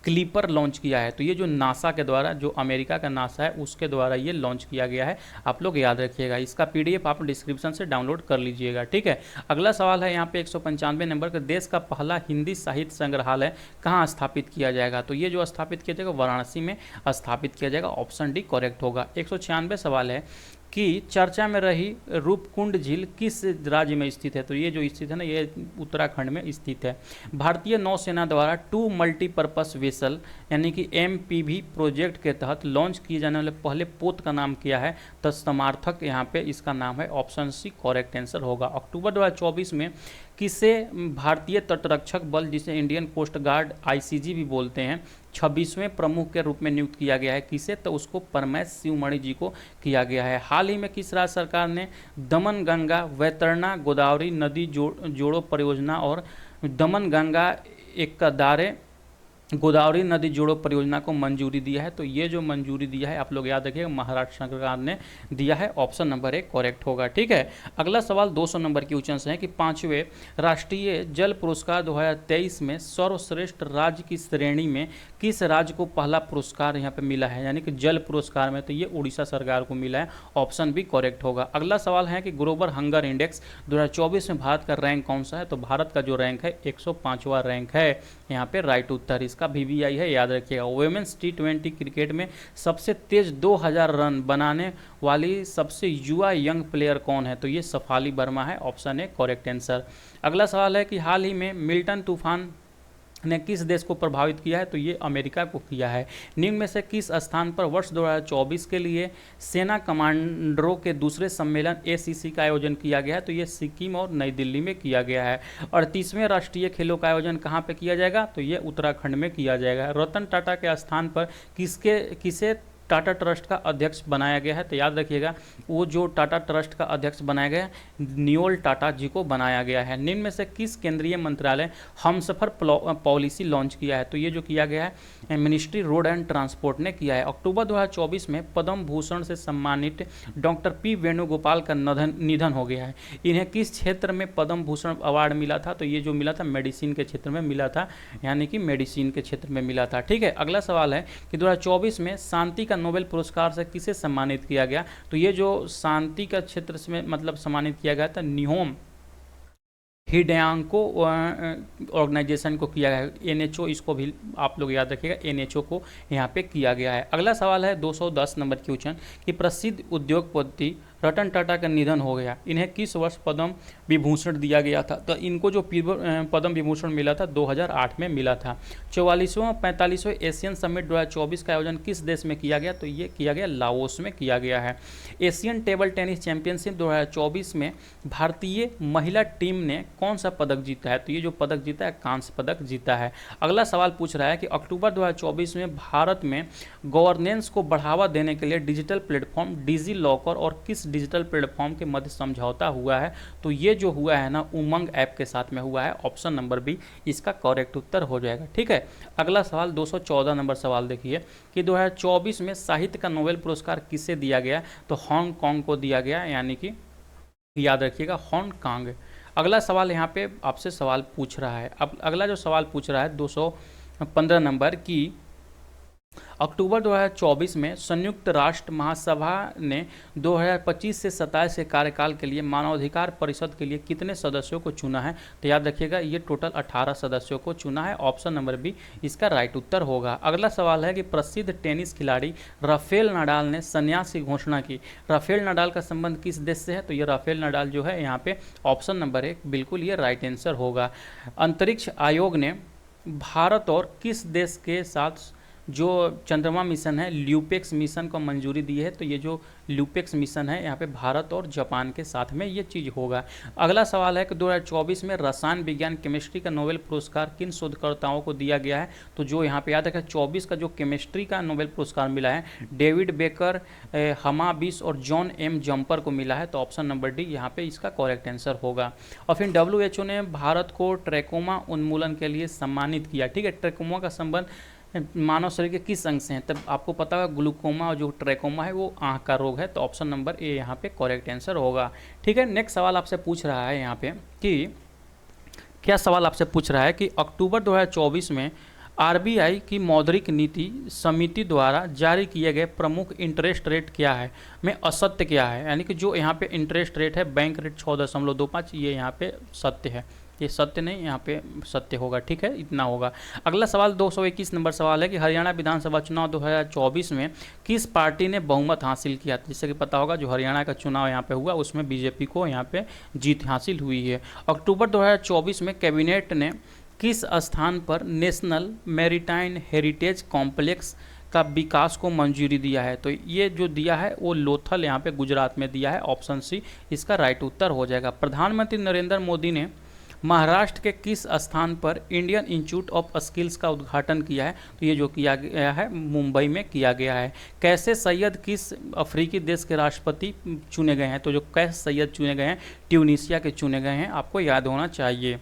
क्लीपर लॉन्च किया है। तो ये जो नासा के द्वारा, जो अमेरिका का नासा है उसके द्वारा ये लॉन्च किया गया है, आप लोग याद रखिएगा। इसका पीडीएफ आप डिस्क्रिप्शन से डाउनलोड कर लीजिएगा, ठीक है। अगला सवाल है यहाँ पे 195 नंबर का, देश का पहला हिंदी साहित्य संग्रहालय कहाँ स्थापित किया जाएगा? तो ये जो स्थापित किया जाएगा वाराणसी में स्थापित किया जाएगा, ऑप्शन डी करेक्ट होगा। 196 सवाल है कि चर्चा में रही रूपकुंड झील किस राज्य में स्थित है? तो ये जो स्थित है ना, ये उत्तराखंड में स्थित है। भारतीय नौसेना द्वारा 2 मल्टीपर्पस वेसल यानी कि MPV प्रोजेक्ट के तहत लॉन्च किए जाने वाले पहले पोत का नाम क्या है? तो समर्थक यहाँ पे इसका नाम है, ऑप्शन सी करेक्ट आंसर होगा। अक्टूबर 2024 में किसे भारतीय तटरक्षक बल, जिसे इंडियन कोस्ट गार्ड ICG भी बोलते हैं, 26वें प्रमुख के रूप में नियुक्त किया गया है? किसे? तो उसको परमेश शिवमणि जी को किया गया है। हाल ही में किस राज्य सरकार ने दमन गंगा वैतरणा गोदावरी नदी जोड़ो परियोजना और दमन गंगा एकदारे गोदावरी नदी जोड़ो परियोजना को मंजूरी दिया है? तो ये जो मंजूरी दिया है आप लोग याद रखिएगा, महाराष्ट्र सरकार ने दिया है, ऑप्शन नंबर 1 करेक्ट होगा, ठीक है। अगला सवाल 200 नंबर की क्वेश्चन है कि 5वें राष्ट्रीय जल पुरस्कार 2023 में सर्वश्रेष्ठ राज्य की श्रेणी में किस राज्य को पहला पुरस्कार यहाँ पे मिला है? यानी कि जल पुरस्कार में तो ये उड़ीसा सरकार को मिला है, ऑप्शन भी करेक्ट होगा। अगला सवाल है कि ग्लोबल हंगर इंडेक्स 2024 में भारत का रैंक कौन सा है? तो भारत का जो रैंक है 105वां रैंक है, यहाँ पे राइट उत्तर का VVI है, याद रखिएगा। वुमेन्स T20 क्रिकेट में सबसे तेज 2000 रन बनाने वाली सबसे युवा यंग प्लेयर कौन है? तो ये सफाली वर्मा है, ऑप्शन ए करेक्ट आंसर। अगला सवाल है कि हाल ही में मिल्टन तूफान ने किस देश को प्रभावित किया है? तो ये अमेरिका को किया है। निम्न में से किस स्थान पर वर्ष 2024 के लिए सेना कमांडरों के दूसरे सम्मेलन ACC का आयोजन किया गया है? तो ये सिक्किम और नई दिल्ली में किया गया है। 38वें राष्ट्रीय खेलों का आयोजन कहाँ पे किया जाएगा? तो ये उत्तराखंड में किया जाएगा। रतन टाटा के स्थान पर किसे टाटा ट्रस्ट का अध्यक्ष बनाया गया है? तो याद रखिएगा, वो जो टाटा ट्रस्ट का अध्यक्ष बनाया गया है, नियोल टाटा जी को बनाया गया है। निम्न में से किस केंद्रीय मंत्रालय हमसफर पॉलिसी लॉन्च किया है? तो ये जो किया गया है मिनिस्ट्री रोड एंड ट्रांसपोर्ट ने किया है। अक्टूबर 2024 में पद्म भूषण से सम्मानित डॉक्टर P वेणुगोपाल का निधन हो गया है। इन्हें किस क्षेत्र में पद्म भूषण अवार्ड मिला था? तो ये जो मिला था मेडिसिन के क्षेत्र में मिला था, यानी कि मेडिसिन के क्षेत्र में मिला था, ठीक है। अगला सवाल है कि 2024 में शांति का नोबेल पुरस्कार से किसे सम्मानित किया गया? तो ये जो शांति का क्षेत्र में मतलब सम्मानित किया गया था, निहोम हिडेयांको ऑर्गेनाइजेशन को किया गया है। NHO, इसको भी आप लोग याद रखिएगा, NHO को यहाँ पे किया गया है। अगला सवाल है 210 नंबर क्वेश्चन कि प्रसिद्ध उद्योगपति रतन टाटा का निधन हो गया, इन्हें किस वर्ष पद्म विभूषण दिया गया था? तो इनको जो पद्म विभूषण मिला था 2008 में मिला था। 44वां 45वें एशियन समिट 2024 का आयोजन किस देश में किया गया? तो ये किया गया लाओस में किया गया है। एशियन टेबल टेनिस चैंपियनशिप 2024 में भारतीय महिला टीम ने कौन सा पदक जीता है? तो ये जो पदक जीता है कांस्य पदक जीता है। अगला सवाल पूछ रहा है कि अक्टूबर 2024 में भारत में गवर्नेंस को बढ़ावा देने के लिए डिजिटल प्लेटफॉर्म डिजी लॉकर और किस डिजिटल प्लेटफॉर्म के मध्य समझौता हुआ है? तो ये जो हुआ है ना, उमंग ऐप के साथ में हुआ है, ऑप्शन नंबर बी इसका करेक्ट उत्तर हो जाएगा, ठीक है। अगला सवाल 214 नंबर सवाल देखिए कि 2024 में साहित्य का नोबेल पुरस्कार किसे दिया गया? तो हांगकांग को दिया गया, यानी कि याद रखिएगा हांगकांग। अगला सवाल यहाँ पे आपसे सवाल पूछ रहा है, अब अगला जो सवाल पूछ रहा है 215 नंबर की अक्टूबर 2024 में संयुक्त राष्ट्र महासभा ने 2025 से 27 के कार्यकाल के लिए मानवाधिकार परिषद के लिए कितने सदस्यों को चुना है? तो याद रखिएगा ये टोटल 18 सदस्यों को चुना है, ऑप्शन नंबर बी इसका राइट उत्तर होगा। अगला सवाल है कि प्रसिद्ध टेनिस खिलाड़ी राफेल नडाल ने संन्यास की घोषणा की। राफेल नडाल का संबंध किस देश से है? तो ये राफेल नडाल जो है यहाँ पे ऑप्शन नंबर 1 बिल्कुल ये राइट आंसर होगा। अंतरिक्ष आयोग ने भारत और किस देश के साथ जो चंद्रमा मिशन है ल्यूपेक्स मिशन को मंजूरी दी है? तो ये जो ल्यूपेक्स मिशन है यहाँ पे भारत और जापान के साथ में ये चीज़ होगा। अगला सवाल है कि 2024 में रसायन विज्ञान केमिस्ट्री का नोबेल पुरस्कार किन शोधकर्ताओं को दिया गया है? तो जो यहाँ पे याद रखें 24 का जो केमिस्ट्री का नोबेल पुरस्कार मिला है डेविड बेकर, हमाबिस और जॉन M जम्पर को मिला है, तो ऑप्शन नंबर डी यहाँ पे इसका करेक्ट आंसर होगा। और फिर WHO ने भारत को ट्रैकोमा उन्मूलन के लिए सम्मानित किया, ठीक है। ट्रैकोमा का संबंध मानव शरीर के किस अंग से हैं? तब आपको पता होगा ग्लूकोमा और जो ट्रैकोमा है वो आँख का रोग है, तो ऑप्शन नंबर ए यहाँ पे करेक्ट आंसर होगा, ठीक है। नेक्स्ट सवाल आपसे पूछ रहा है यहाँ पे कि क्या सवाल आपसे पूछ रहा है कि अक्टूबर 2024 में आरबीआई की मौद्रिक नीति समिति द्वारा जारी किए गए प्रमुख इंटरेस्ट रेट क्या है में असत्य क्या है, यानी कि जो यहाँ पे इंटरेस्ट रेट है बैंक रेट 6.25, ये यहाँ पे सत्य है, ये सत्य नहीं, यहाँ पे सत्य होगा। ठीक है, इतना होगा। अगला सवाल 221 नंबर सवाल है कि हरियाणा विधानसभा चुनाव 2024 में किस पार्टी ने बहुमत हासिल किया। जैसे कि पता होगा जो हरियाणा का चुनाव यहाँ पे हुआ उसमें बीजेपी को यहाँ पे जीत हासिल हुई है। अक्टूबर 2024 में कैबिनेट ने किस स्थान पर नेशनल मैरीटाइम हेरिटेज कॉम्प्लेक्स का विकास को मंजूरी दिया है। तो ये जो दिया है वो लोथल यहाँ पे गुजरात में दिया है, ऑप्शन सी इसका राइट उत्तर हो जाएगा। प्रधानमंत्री नरेंद्र मोदी ने महाराष्ट्र के किस स्थान पर इंडियन इंस्टीट्यूट ऑफ स्किल्स का उद्घाटन किया है। तो ये जो किया गया है मुंबई में किया गया है। कैसे सैयद किस अफ्रीकी देश के राष्ट्रपति चुने गए हैं। तो जो कैसे सैयद चुने गए हैं ट्यूनीशिया के चुने गए हैं, आपको याद होना चाहिए।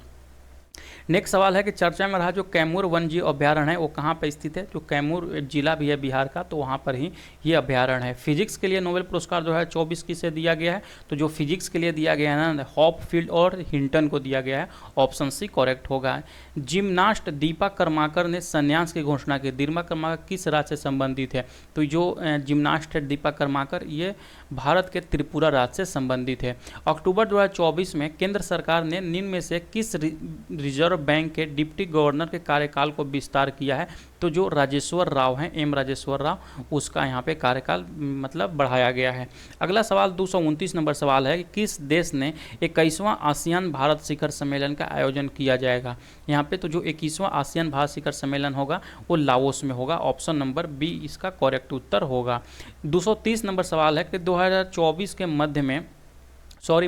नेक्स्ट सवाल है कि चर्चा में रहा जो कैमूर वन्यजीव अभ्यारण्य है वो कहाँ पर स्थित है। जो कैमूर जिला भी है बिहार का, तो वहाँ पर ही ये अभ्यारण्य है। फिजिक्स के लिए नोबेल पुरस्कार 2024 किसे दिया गया है। तो जो फिजिक्स के लिए दिया गया है ना, हॉपफील्ड और हिंटन को दिया गया है, ऑप्शन सी करेक्ट होगा। जिम्नास्ट दीपा कर्माकर ने संन्यास की घोषणा की। दीपा कर्माकर किस राज्य से संबंधित है। तो जो जिम्नास्ट है दीपा कर्माकर, ये भारत के त्रिपुरा राज्य से संबंधित है। अक्टूबर 2024 में केंद्र सरकार ने निम्न में से किस रिजर्व बैंक के डिप्टी गवर्नर के कार्यकाल को विस्तार किया है। तो जो राजेश्वर राव हैं, एम राजेश्वर राव, उसका यहाँ पे कार्यकाल मतलब बढ़ाया गया है। अगला सवाल 229 नंबर सवाल है कि किस देश ने 21वां आसियान भारत शिखर सम्मेलन का आयोजन किया जाएगा। यहाँ पे तो जो 21वां आसियान भारत शिखर सम्मेलन होगा वो लाओस में होगा, ऑप्शन नंबर बी इसका करेक्ट उत्तर होगा। 230 नंबर सवाल है कि 2024 के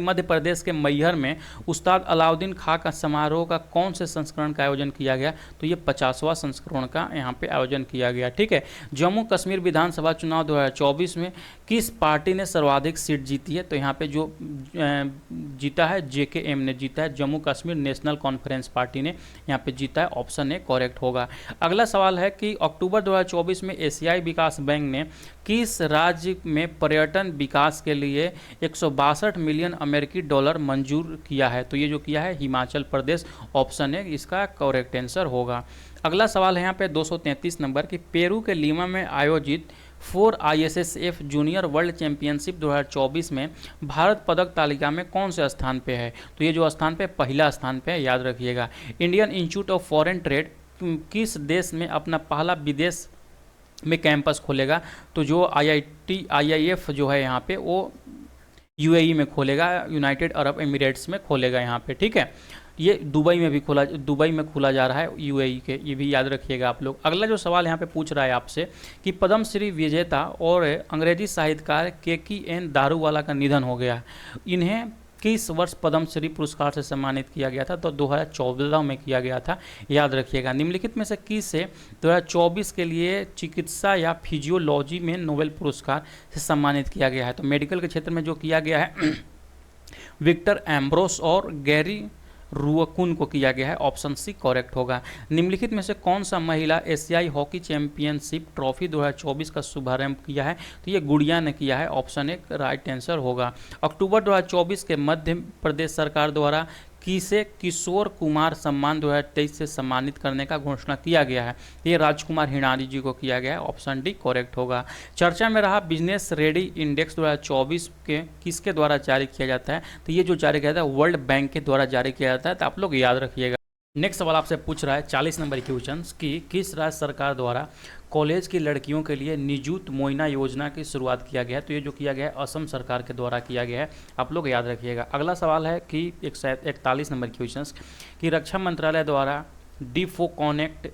मध्य प्रदेश के मैहर में उस्ताद अलाउद्दीन खां का समारोह का कौन से संस्करण का आयोजन किया गया। तो ये 50वां संस्करण का यहाँ पे आयोजन किया गया। ठीक है। जम्मू कश्मीर विधानसभा चुनाव 2024 में किस पार्टी ने सर्वाधिक सीट जीती है। तो यहाँ पे जो जीता है JKM ने जीता है, Jammu Kashmir national conference party ने यहाँ पे जीता है, ऑप्शन ए करेक्ट होगा। अगला सवाल है कि अक्टूबर 2024 में एशियाई विकास बैंक ने किस राज्य में पर्यटन विकास के लिए 162 मिलियन अमेरिकी डॉलर मंजूर किया है। तो ये जो किया है हिमाचल प्रदेश, ऑप्शन ए इसका करेक्ट आंसर होगा। अगला सवाल है यहाँ पे 233 नंबर कि पेरू के लीमा में आयोजित 4 ISSF जूनियर वर्ल्ड चैंपियनशिप 2024 में भारत पदक तालिका में कौन से स्थान पे है। तो ये जो स्थान पे पहला स्थान पे है, याद रखिएगा। Indian institute of foreign trade किस देश में अपना पहला विदेश में कैंपस खोलेगा। तो जो IIF जो है यहाँ पे वो UAE में खोलेगा, यूनाइटेड अरब एमिरेट्स में खोलेगा यहाँ पे। ठीक है, ये दुबई में खोला जा रहा है UAE के, ये भी याद रखिएगा आप लोग। अगला जो सवाल यहाँ पे पूछ रहा है आपसे कि पद्मश्री विजेता और अंग्रेजी साहित्यकार KKN दारूवाला का निधन हो गया। इन्हें किस वर्ष पद्मश्री पुरस्कार से सम्मानित किया गया था। तो 2014 में किया गया था, याद रखिएगा। निम्नलिखित में से किस से 2024 के लिए चिकित्सा या फिजियोलॉजी में नोबेल पुरस्कार से सम्मानित किया गया है। तो मेडिकल के क्षेत्र में जो किया गया है विक्टर एम्ब्रोस और गैरी रुअकुन को किया गया है, ऑप्शन सी करेक्ट होगा। निम्नलिखित में से कौन सा महिला एशियाई हॉकी चैंपियनशिप ट्रॉफी 2024 का शुभारंभ किया है। तो ये गुड़िया ने किया है, ऑप्शन ए राइट आंसर होगा। अक्टूबर 2024 के मध्य प्रदेश सरकार द्वारा किसे किशोर कुमार सम्मान 2023 से सम्मानित करने का घोषणा किया गया है। ये राजकुमार हिणारी जी को किया गया है, ऑप्शन डी करेक्ट होगा। चर्चा में रहा बिजनेस रेडी इंडेक्स 2024 के किसके द्वारा जारी किया जाता है। तो ये जो जारी किया जाता है वर्ल्ड बैंक के द्वारा जारी किया जाता है, तो आप लोग याद रखिएगा। नेक्स्ट सवाल आपसे पूछ रहा है 40 नंबर क्वेश्चन कि किस राज्य सरकार द्वारा कॉलेज की लड़कियों के लिए निजुत मोइना योजना की शुरुआत किया गया है। तो ये जो किया गया है असम सरकार के द्वारा किया गया है, आप लोग याद रखिएगा। अगला सवाल है कि 41 नंबर क्वेश्चन कि रक्षा मंत्रालय द्वारा DIFO-CONNECT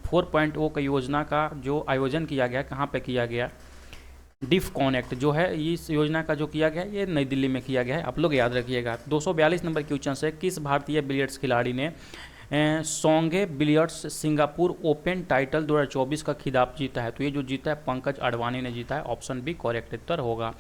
4.0 की योजना का जो आयोजन किया गया, कहाँ पे किया गया। DIFO-CONNECT जो है इस योजना का जो किया गया है ये नई दिल्ली में किया गया है, आप लोग याद रखिएगा। 242 नंबर क्वेश्चन है किस भारतीय बिलियर्ड्स खिलाड़ी ने सोंगे बिलियर्ड्स सिंगापुर ओपन टाइटल 2024 का खिताब जीता है। तो ये जो जीता है पंकज अडवाणी ने जीता है, ऑप्शन बी करेक्ट उत्तर होगा।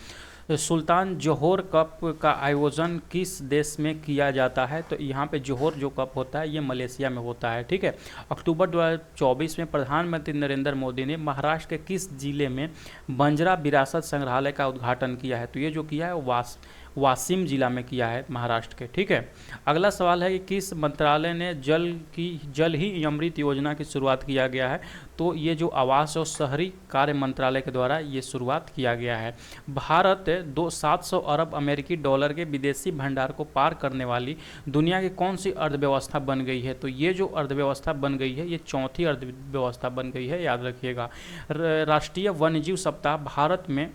सुल्तान जोहर कप का आयोजन किस देश में किया जाता है। तो यहाँ पे जोहर जो कप होता है ये मलेशिया में होता है। ठीक है। अक्टूबर 2024 में प्रधानमंत्री नरेंद्र मोदी ने महाराष्ट्र के किस जिले में बंजरा विरासत संग्रहालय का उद्घाटन किया है। तो ये जो किया है वाशिम जिला में किया है, महाराष्ट्र के। ठीक है, अगला सवाल है कि किस मंत्रालय ने जल ही अमृत योजना की शुरुआत किया गया है? तो ये जो आवास और शहरी कार्य मंत्रालय के द्वारा ये शुरुआत किया गया है। भारत 700 अरब अमेरिकी डॉलर के विदेशी भंडार को पार करने वाली दुनिया की कौन सी अर्थव्यवस्था बन गई है? तो ये जो अर्थव्यवस्था बन गई है, ये चौथी अर्थव्यवस्था बन गई है, याद रखिएगा। राष्ट्रीय वन्यजीव सप्ताह भारत में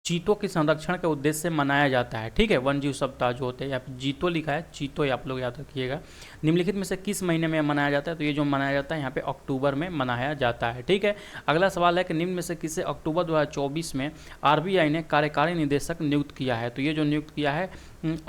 चीतों के संरक्षण के उद्देश्य से मनाया जाता है। ठीक है, वन्यजीव सप्ताह जो होते हैं, यहाँ पे जीतो लिखा है, चीतो आप लोग याद रखिएगा। निम्नलिखित में से किस महीने में मनाया जाता है? तो ये जो मनाया जाता है यहाँ पे अक्टूबर में मनाया जाता है। ठीक है, अगला सवाल है कि निम्न में से किसे अक्टूबर 2024 में आरबीआई ने कार्यकारी निदेशक नियुक्त किया है? तो ये जो नियुक्त किया है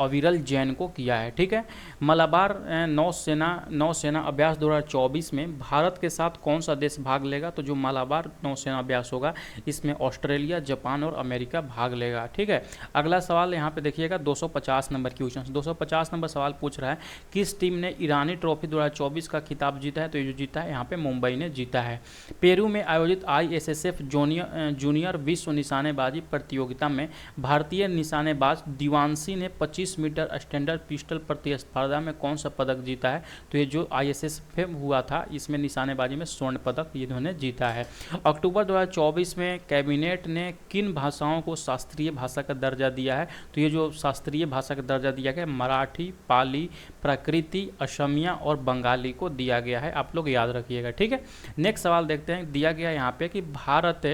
अविरल जैन को किया है। ठीक है, मलाबार नौसेना अभ्यास 2024 में भारत के साथ कौन सा देश भाग लेगा? तो जो मलाबार नौसेना अभ्यास होगा इसमें ऑस्ट्रेलिया, जापान और अमेरिका भाग लेगा। ठीक है, अगला सवाल यहाँ पे देखिएगा 250 नंबर क्वेश्चन। 250 नंबर सवाल पूछ रहा है किस टीम ने ईरानी ट्रॉफी 2024 का खिताब जीता है? तो ये जो जीता है यहाँ पे मुंबई ने जीता है। पेरू में आयोजित ISSF जूनियर विश्व निशानेबाजी प्रतियोगिता में भारतीय निशानेबाज दिवांशी ने 25 मीटर स्टैंडर्ड पिस्टल प्रतिस्पर्धा में कौन सा पदक जीता है? तो ये जो ISSF हुआ था इसमें निशानेबाजी में स्वर्ण पदक इन्होंने जीता है। अक्टूबर 2024 में कैबिनेट ने किन भाषाओं को शास्त्रीय भाषा का दर्जा दिया है? तो ये जो शास्त्रीय भाषा का दर्जा दिया गया मराठी, पाली, प्राकृति, असमिया और बंगाली को दिया गया है, आप लोग याद रखिएगा। ठीक है, नेक्स्ट सवाल देखते हैं। दिया गया यहाँ पे कि भारत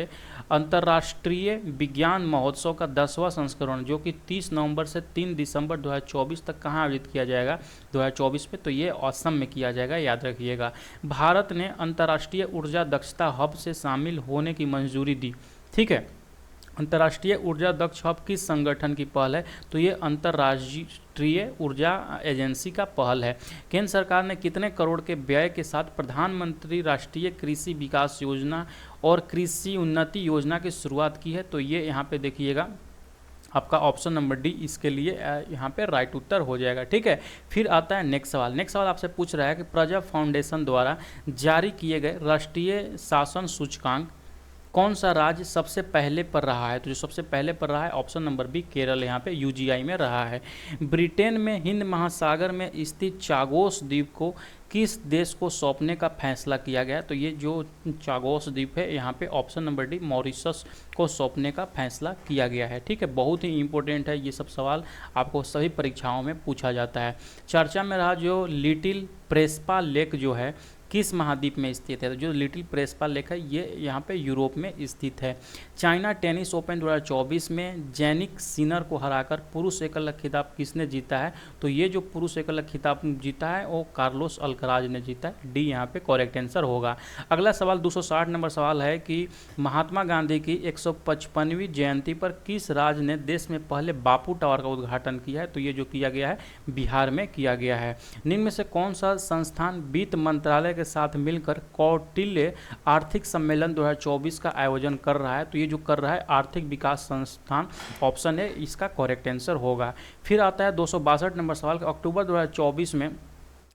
अंतर्राष्ट्रीय विज्ञान महोत्सव का 10वां संस्करण जो कि 30 नवंबर से 3 दिसंबर 2024 तक कहाँ आयोजित किया जाएगा 2024 में? तो ये असम में किया जाएगा, याद रखिएगा। भारत ने अंतर्राष्ट्रीय ऊर्जा दक्षता हब से शामिल होने की मंजूरी दी। ठीक है, अंतर्राष्ट्रीय ऊर्जा दक्ष हब किस संगठन की पहल है? तो ये अंतर्राष्ट्रीय ऊर्जा एजेंसी का पहल है। केंद्र सरकार ने कितने करोड़ के व्यय के साथ प्रधानमंत्री राष्ट्रीय कृषि विकास योजना और कृषि उन्नति योजना की शुरुआत की है? तो ये यहाँ पे देखिएगा आपका ऑप्शन नंबर डी इसके लिए यहाँ पे राइट उत्तर हो जाएगा। ठीक है, फिर आता है नेक्स्ट सवाल। नेक्स्ट सवाल आपसे पूछ रहा है कि प्रजा फाउंडेशन द्वारा जारी किए गए राष्ट्रीय शासन सूचकांक कौन सा राज्य सबसे पहले पर रहा है? तो जो सबसे पहले पर रहा है ऑप्शन नंबर बी केरल यहाँ पे UGI में रहा है। ब्रिटेन में हिंद महासागर में स्थित चागोस द्वीप को किस देश को सौंपने का फैसला किया गया? तो ये जो चागोस द्वीप है यहाँ पे ऑप्शन नंबर डी मॉरिशस को सौंपने का फैसला किया गया है। ठीक है, बहुत ही इंपॉर्टेंट है, ये सब सवाल आपको सभी परीक्षाओं में पूछा जाता है। चर्चा में रहा जो लिटिल प्रेस्पा लेक जो है किस महाद्वीप में स्थित है? तो जो लिटिल प्रेस्पा लेक है ये यहाँ पे यूरोप में स्थित है। चाइना टेनिस ओपन 2024 में जैनिक सिनर को हराकर पुरुष एकल खिताब किसने जीता है? तो ये जो पुरुष एकल खिताब जीता है वो कार्लोस अल्कराज ने जीता है। डी यहाँ पे करेक्ट आंसर होगा। अगला सवाल 260 नंबर सवाल है कि महात्मा गांधी की 155वीं जयंती पर किस राज्य ने देश में पहले बापू टावर का उद्घाटन किया है? तो ये जो किया गया है बिहार में किया गया है। निम्न में से कौन सा संस्थान वित्त मंत्रालय के साथ मिलकर कौटिल्य आर्थिक सम्मेलन 2024 का आयोजन कर रहा है? तो ये जो कर रहा है आर्थिक विकास संस्थान, ऑप्शन है इसका करेक्ट आंसर होगा। फिर आता है 262 नंबर सवाल। अक्टूबर 2024 में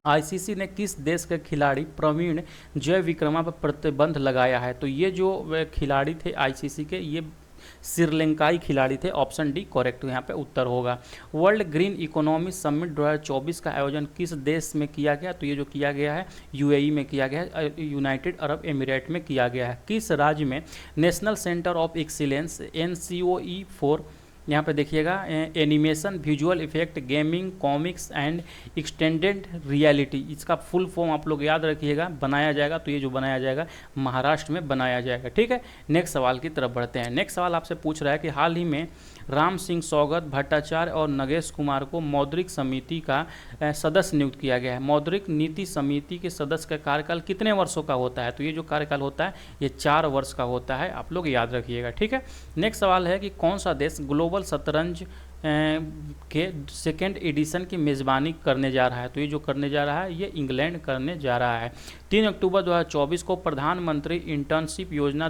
ICC ने किस देश के खिलाड़ी प्रवीण जयविक्रमा पर प्रतिबंध लगाया है? तो ये जो खिलाड़ी थे ICC के ये श्रीलंकाई खिलाड़ी थे, ऑप्शन डी करेक्ट यहाँ पे उत्तर होगा। वर्ल्ड ग्रीन इकोनॉमी समिट 2024 का आयोजन किस देश में किया गया? तो ये जो किया गया है UAE में किया गया है, यूनाइटेड अरब एमिरेट में किया गया है। किस राज्य में national centre of excellence NCOE for यहाँ पे देखिएगा animation, visual effect, gaming, comics and extended reality, इसका फुल फॉर्म आप लोग याद रखिएगा, बनाया जाएगा? तो ये जो बनाया जाएगा महाराष्ट्र में बनाया जाएगा। ठीक है, नेक्स्ट सवाल की तरफ बढ़ते हैं। नेक्स्ट सवाल आपसे पूछ रहा है कि हाल ही में राम सिंह सौगत, भट्टाचार्य और नगेश कुमार को मौद्रिक समिति का सदस्य नियुक्त किया गया है। मौद्रिक नीति समिति के सदस्य का कार्यकाल कितने वर्षों का होता है? तो ये जो कार्यकाल होता है ये 4 वर्ष का होता है, आप लोग याद रखिएगा। ठीक है, नेक्स्ट सवाल है कि कौन सा देश ग्लोबल शतरंज के सेकेंड एडिशन की मेज़बानी करने जा रहा है? तो ये जो करने जा रहा है ये इंग्लैंड करने जा रहा है। 3 अक्टूबर 2024 को प्रधानमंत्री इंटर्नशिप योजना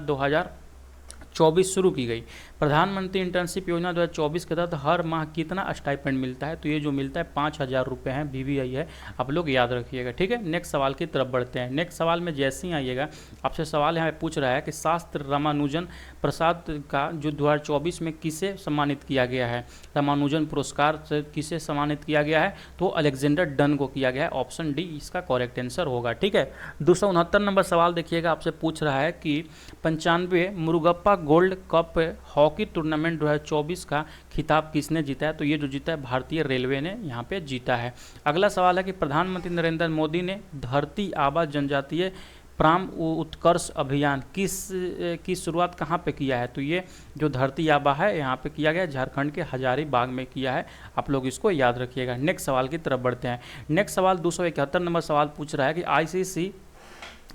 2024 शुरू की गई। प्रधानमंत्री इंटर्नशिप योजना 2024 के तहत हर माह कितना स्टाइपेंड मिलता है? तो ये जो मिलता है 5,000 रुपये है, BVI है, आप लोग याद रखिएगा। ठीक है, नेक्स्ट सवाल की तरफ बढ़ते हैं। नेक्स्ट सवाल में जैसे ही आइएगा आपसे सवाल यहाँ पूछ रहा है कि शास्त्र रामानुजन प्रसाद का जो 2024 में किसे सम्मानित किया गया है? रामानुजन पुरस्कार से किसे सम्मानित किया गया है? तो अलेक्जेंडर डन को किया गया है। ऑप्शन डी इसका करेक्ट आंसर होगा। ठीक है, 269 नंबर सवाल देखिएगा, आपसे पूछ रहा है कि 95 Murugappa gold cup hockey tournament 2024 का खिताब किसने जीता है? तो ये जो जीता है भारतीय रेलवे ने यहाँ पे जीता है। अगला सवाल है कि प्रधानमंत्री नरेंद्र मोदी ने धरती आबा जनजातीय प्राम उत्कर्ष अभियान की शुरुआत कहाँ पे किया है? तो ये जो धरती आबा है यहाँ पे किया गया, झारखंड के हजारीबाग में किया है। आप लोग इसको याद रखिएगा। नेक्स्ट सवाल की तरफ बढ़ते हैं। नेक्स्ट सवाल 271 नंबर सवाल पूछ रहा है कि ICC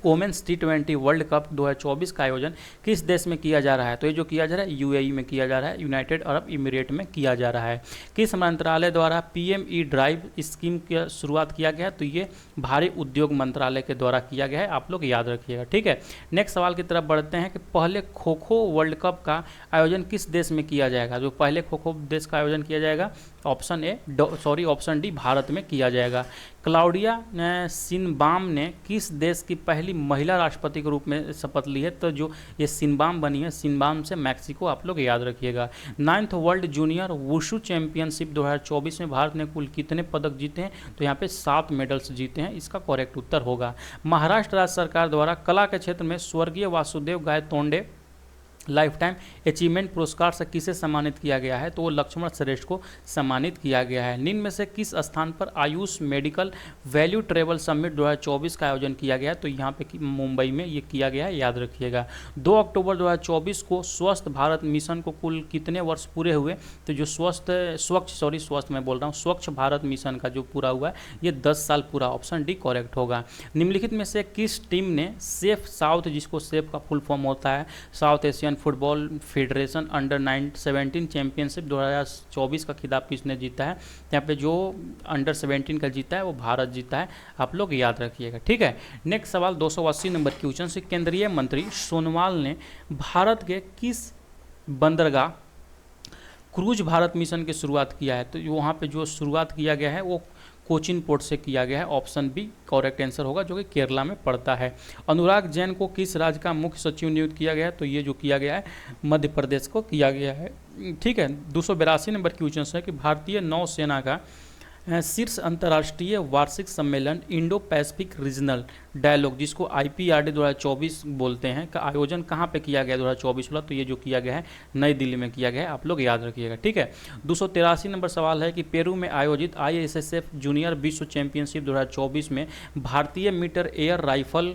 women's T20 world cup 2024 का आयोजन किस देश में किया जा रहा है? तो ये जो किया जा रहा है UAE में किया जा रहा है, यूनाइटेड अरब इमिरेट में किया जा रहा है। किस मंत्रालय द्वारा PME ड्राइव स्कीम की शुरुआत किया गया है? तो ये भारी उद्योग मंत्रालय के द्वारा किया गया है। आप लोग याद रखिएगा। ठीक है, नेक्स्ट सवाल की तरफ बढ़ते हैं कि पहले खो खो वर्ल्ड कप का आयोजन किस देश में किया जाएगा? जो पहले खो खो देश का आयोजन किया जाएगा, ऑप्शन डी भारत में किया जाएगा। क्लाउडिया सिनबाम ने किस देश की पहली महिला राष्ट्रपति के रूप में शपथ ली है? तो जो ये सिनबाम बनी है, सिनबाम से मैक्सिको, आप लोग याद रखिएगा। 9th world junior wushu championship 2024 में भारत ने कुल कितने पदक जीते हैं? तो यहाँ पे 7 मेडल्स जीते हैं। इसका करेक्ट उत्तर होगा। महाराष्ट्र राज्य सरकार द्वारा कला के क्षेत्र में स्वर्गीय Vasudev Gaitonde life time achievement पुरस्कार से किसे सम्मानित किया गया है? तो वो लक्ष्मण श्रेष्ठ को सम्मानित किया गया है। निम्न में से किस स्थान पर Ayush medical value travel summit 2024 का आयोजन किया गया है? तो यहाँ पे मुंबई में ये किया गया है, याद रखिएगा। 2 अक्टूबर 2024 को स्वस्थ भारत मिशन को कुल कितने वर्ष पूरे हुए? तो जो स्वच्छ भारत मिशन का जो पूरा हुआ है ये 10 साल पूरा। ऑप्शन डी करेक्ट होगा। निम्नलिखित में से किस टीम ने सेफ साउथ, जिसको सेफ का फुल फॉर्म होता है south Asian football federation under 17 championship 2024 का खिताब किसने जीता है? यहाँ पे जो अंडर 17 का जीता है वो भारत जीता है। आप लोग याद रखिएगा। ठीक है, नेक्स्ट सवाल 280 नंबर क्वेश्चन से, केंद्रीय मंत्री सोनोवाल ने भारत के किस बंदरगाह क्रूज भारत मिशन की शुरुआत किया है? तो वहाँ पे जो शुरुआत किया गया है वो कोचिन पोर्ट से किया गया है। ऑप्शन बी करेक्ट आंसर होगा, जो कि केरला में पड़ता है। अनुराग जैन को किस राज्य का मुख्य सचिव नियुक्त किया गया है? तो ये जो किया गया है मध्य प्रदेश को किया गया है। ठीक है, 282 नंबर क्वेश्चन है कि भारतीय नौसेना का शीर्ष अंतर्राष्ट्रीय वार्षिक सम्मेलन इंडो पैसिफिक रीजनल डायलॉग, जिसको IPRD 2024 बोलते हैं, का आयोजन कहाँ पे किया गया 2024 वाला? तो ये जो किया गया है नई दिल्ली में किया गया है। आप लोग याद रखिएगा। ठीक है, 283 नंबर सवाल है कि पेरू में आयोजित ISSF जूनियर विश्व चैंपियनशिप 2024 में भारतीय मीटर एयर राइफल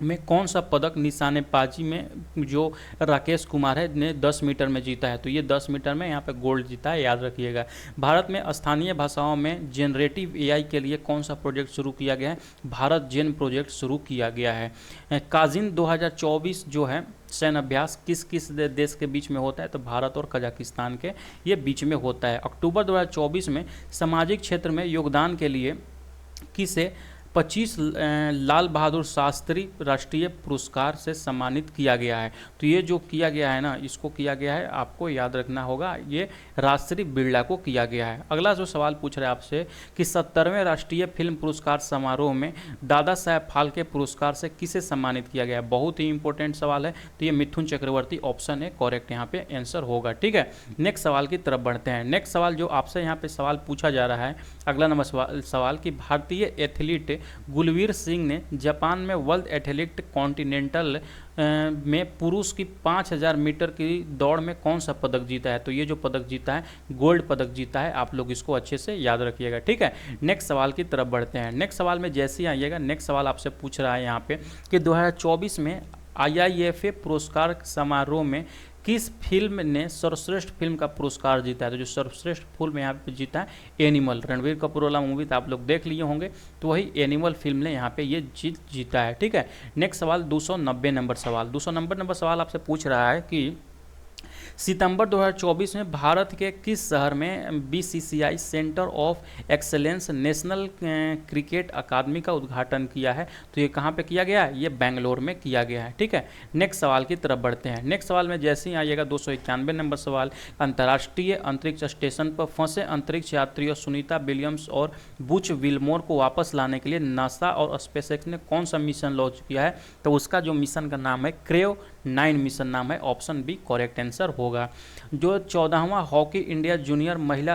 में कौन सा पदक निशानेबाजी में जो राकेश कुमार है ने 10 मीटर में जीता है? तो ये 10 मीटर में यहाँ पे गोल्ड जीता है, याद रखिएगा। भारत में स्थानीय भाषाओं में जेनरेटिव AI के लिए कौन सा प्रोजेक्ट शुरू किया गया है? भारत जेन प्रोजेक्ट शुरू किया गया है। काजिन 2024 जो है सैन्य अभ्यास किस किस देश के बीच में होता है? तो भारत और कजाकिस्तान के ये बीच में होता है। अक्टूबर 2024 में सामाजिक क्षेत्र में योगदान के लिए किसे 25 लाल बहादुर शास्त्री राष्ट्रीय पुरस्कार से सम्मानित किया गया है? तो ये जो किया गया है ना, इसको किया गया है, आपको याद रखना होगा, ये राजश्री बिरला को किया गया है। अगला जो सवाल पूछ रहे हैं आपसे कि 70वें राष्ट्रीय फिल्म पुरस्कार समारोह में दादा साहेब फाल्के पुरस्कार से किसे सम्मानित किया गया? बहुत ही इंपॉर्टेंट सवाल है। तो ये Mithun Chakraborty, option A correct यहाँ पे आंसर होगा। ठीक है, नेक्स्ट सवाल की तरफ बढ़ते हैं। नेक्स्ट सवाल जो आपसे यहाँ पे सवाल पूछा जा रहा है, अगला नंबर सवाल कि भारतीय एथलीट गुलवीर सिंह ने जापान में वर्ल्ड एथलेटिक कॉन्टिनेंटल में पुरुष की 5000 मीटर की दौड़ में कौन सा पदक जीता है? तो ये जो पदक जीता है गोल्ड पदक जीता है। आप लोग इसको अच्छे से याद रखिएगा। ठीक है, नेक्स्ट सवाल की तरफ बढ़ते हैं। नेक्स्ट सवाल में जैसे ही आइएगा, नेक्स्ट सवाल आपसे पूछ रहा है यहाँ पे कि 2024 में IIFA पुरस्कार समारोह में किस फिल्म ने सर्वश्रेष्ठ फिल्म का पुरस्कार जीता है? तो जो सर्वश्रेष्ठ फिल्म यहाँ पे जीता है एनिमल, रणवीर कपूर वाला मूवी तो आप लोग देख लिए होंगे, तो वही एनिमल फिल्म ने यहाँ पे ये जीता है। ठीक है, नेक्स्ट सवाल 290 नंबर सवाल। 290 नंबर सवाल आपसे पूछ रहा है कि सितंबर 2024 में भारत के किस शहर में BCCI centre of excellence national cricket academy का उद्घाटन किया है? तो ये कहाँ पे किया गया है? ये बेंगलोर में किया गया है। ठीक है, नेक्स्ट सवाल की तरफ बढ़ते हैं। नेक्स्ट सवाल में जैसे ही आइएगा 291 नंबर सवाल, अंतर्राष्ट्रीय अंतरिक्ष स्टेशन पर फंसे अंतरिक्ष यात्रियों सुनीता विलियम्स और बुच विल्मोर को वापस लाने के लिए नासा और स्पेसएक्स ने कौन सा मिशन लॉन्च किया है? तो उसका जो मिशन का नाम है क्रेव 9 मिशन नाम है। ऑप्शन बी करेक्ट आंसर होगा। जो 14वां हॉकी इंडिया जूनियर महिला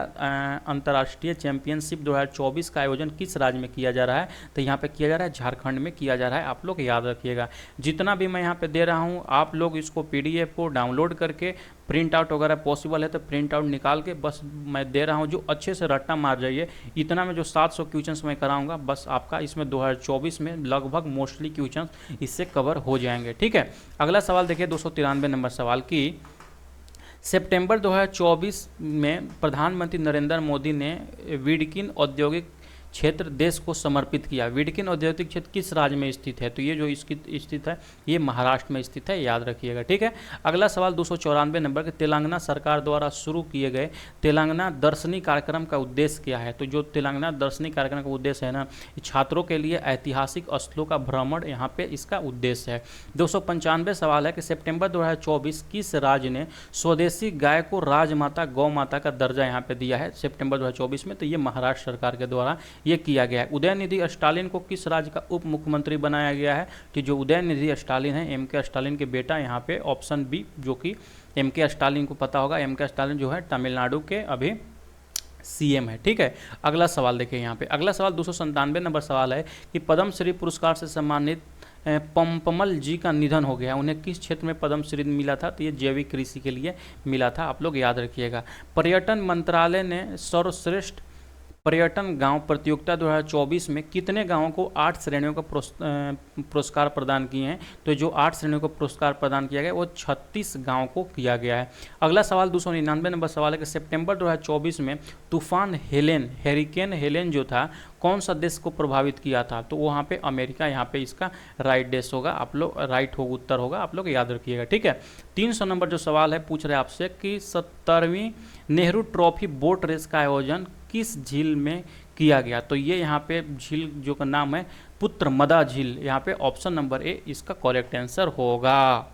अंतर्राष्ट्रीय चैंपियनशिप 2024 का आयोजन किस राज्य में किया जा रहा है? तो यहाँ पे किया जा रहा है झारखंड में किया जा रहा है। आप लोग याद रखिएगा, जितना भी मैं यहाँ पे दे रहा हूँ आप लोग इसको पीडीएफ को डाउनलोड करके प्रिंट आउट वगैरह पॉसिबल है तो प्रिंट आउट निकाल के बस मैं दे रहा हूँ, जो अच्छे से रट्टा मार जाइए। इतना में जो 700 क्वेश्चंस मैं कराऊंगा बस आपका इसमें 2024 में लगभग मोस्टली क्वेश्चंस इससे कवर हो जाएंगे। ठीक है, अगला सवाल देखिए 293 नंबर सवाल की, सितंबर 2024 में प्रधानमंत्री नरेंद्र मोदी ने वीडकिन औद्योगिक क्षेत्र देश को समर्पित किया। वीडकिन औद्योगिक क्षेत्र किस राज्य में स्थित है? तो ये जो इसकी स्थित है ये महाराष्ट्र में स्थित है, याद रखिएगा। ठीक है, अगला सवाल 294 नंबर के, तेलंगाना सरकार द्वारा शुरू किए गए तेलंगाना दर्शनी कार्यक्रम का उद्देश्य क्या है? तो जो तेलंगाना दर्शनी कार्यक्रम का उद्देश्य है ना, छात्रों के लिए ऐतिहासिक स्थलों का भ्रमण यहाँ पे इसका उद्देश्य है। 295 सवाल है कि सितंबर 2024 किस राज्य ने स्वदेशी गाय को राजमाता गौ माता का दर्जा यहाँ पे दिया है सितंबर 2024 में? तो ये महाराष्ट्र सरकार के द्वारा ये किया गया है। उदयनिधि स्टालिन को किस राज्य का उप मुख्यमंत्री बनाया गया है? कि जो उदयनिधि स्टालिन है एम के स्टालिन के बेटा, यहाँ पे ऑप्शन बी, जो कि एम के स्टालिन को पता होगा, एम के स्टालिन जो है तमिलनाडु के अभी सीएम है। ठीक है, अगला सवाल देखिए यहाँ पे, अगला सवाल 297 नंबर सवाल है कि पद्मश्री पुरस्कार से सम्मानित पंपमल जी का निधन हो गया, उन्हें किस क्षेत्र में पद्मश्री मिला था? तो ये जैविक कृषि के लिए मिला था, आप लोग याद रखिएगा। पर्यटन मंत्रालय ने सर्वश्रेष्ठ पर्यटन गांव प्रतियोगिता 2024 में कितने गांवों को 8 श्रेणियों का पुरस्कार प्रदान किए हैं? तो जो 8 श्रेणियों का पुरस्कार प्रदान किया गया वो 36 गांवों को किया गया है। अगला सवाल 299 नंबर सवाल है कि सितंबर 2024 में तूफान हेलेन, हैरिकेन हेलेन जो था कौन सा देश को प्रभावित किया था? तो वहाँ पे अमेरिका, यहाँ पे इसका राइट देश होगा, आप लोग राइट होगा, उत्तर होगा, आप लोग याद रखिएगा। ठीक है, 300 नंबर जो सवाल है पूछ रहे आपसे कि 70वीं नेहरू ट्रॉफी बोट रेस का आयोजन किस झील में किया गया? तो ये यहाँ पे झील जो का नाम है पुत्रमदा झील, यहाँ पे ऑप्शन नंबर ए इसका करेक्ट आंसर होगा।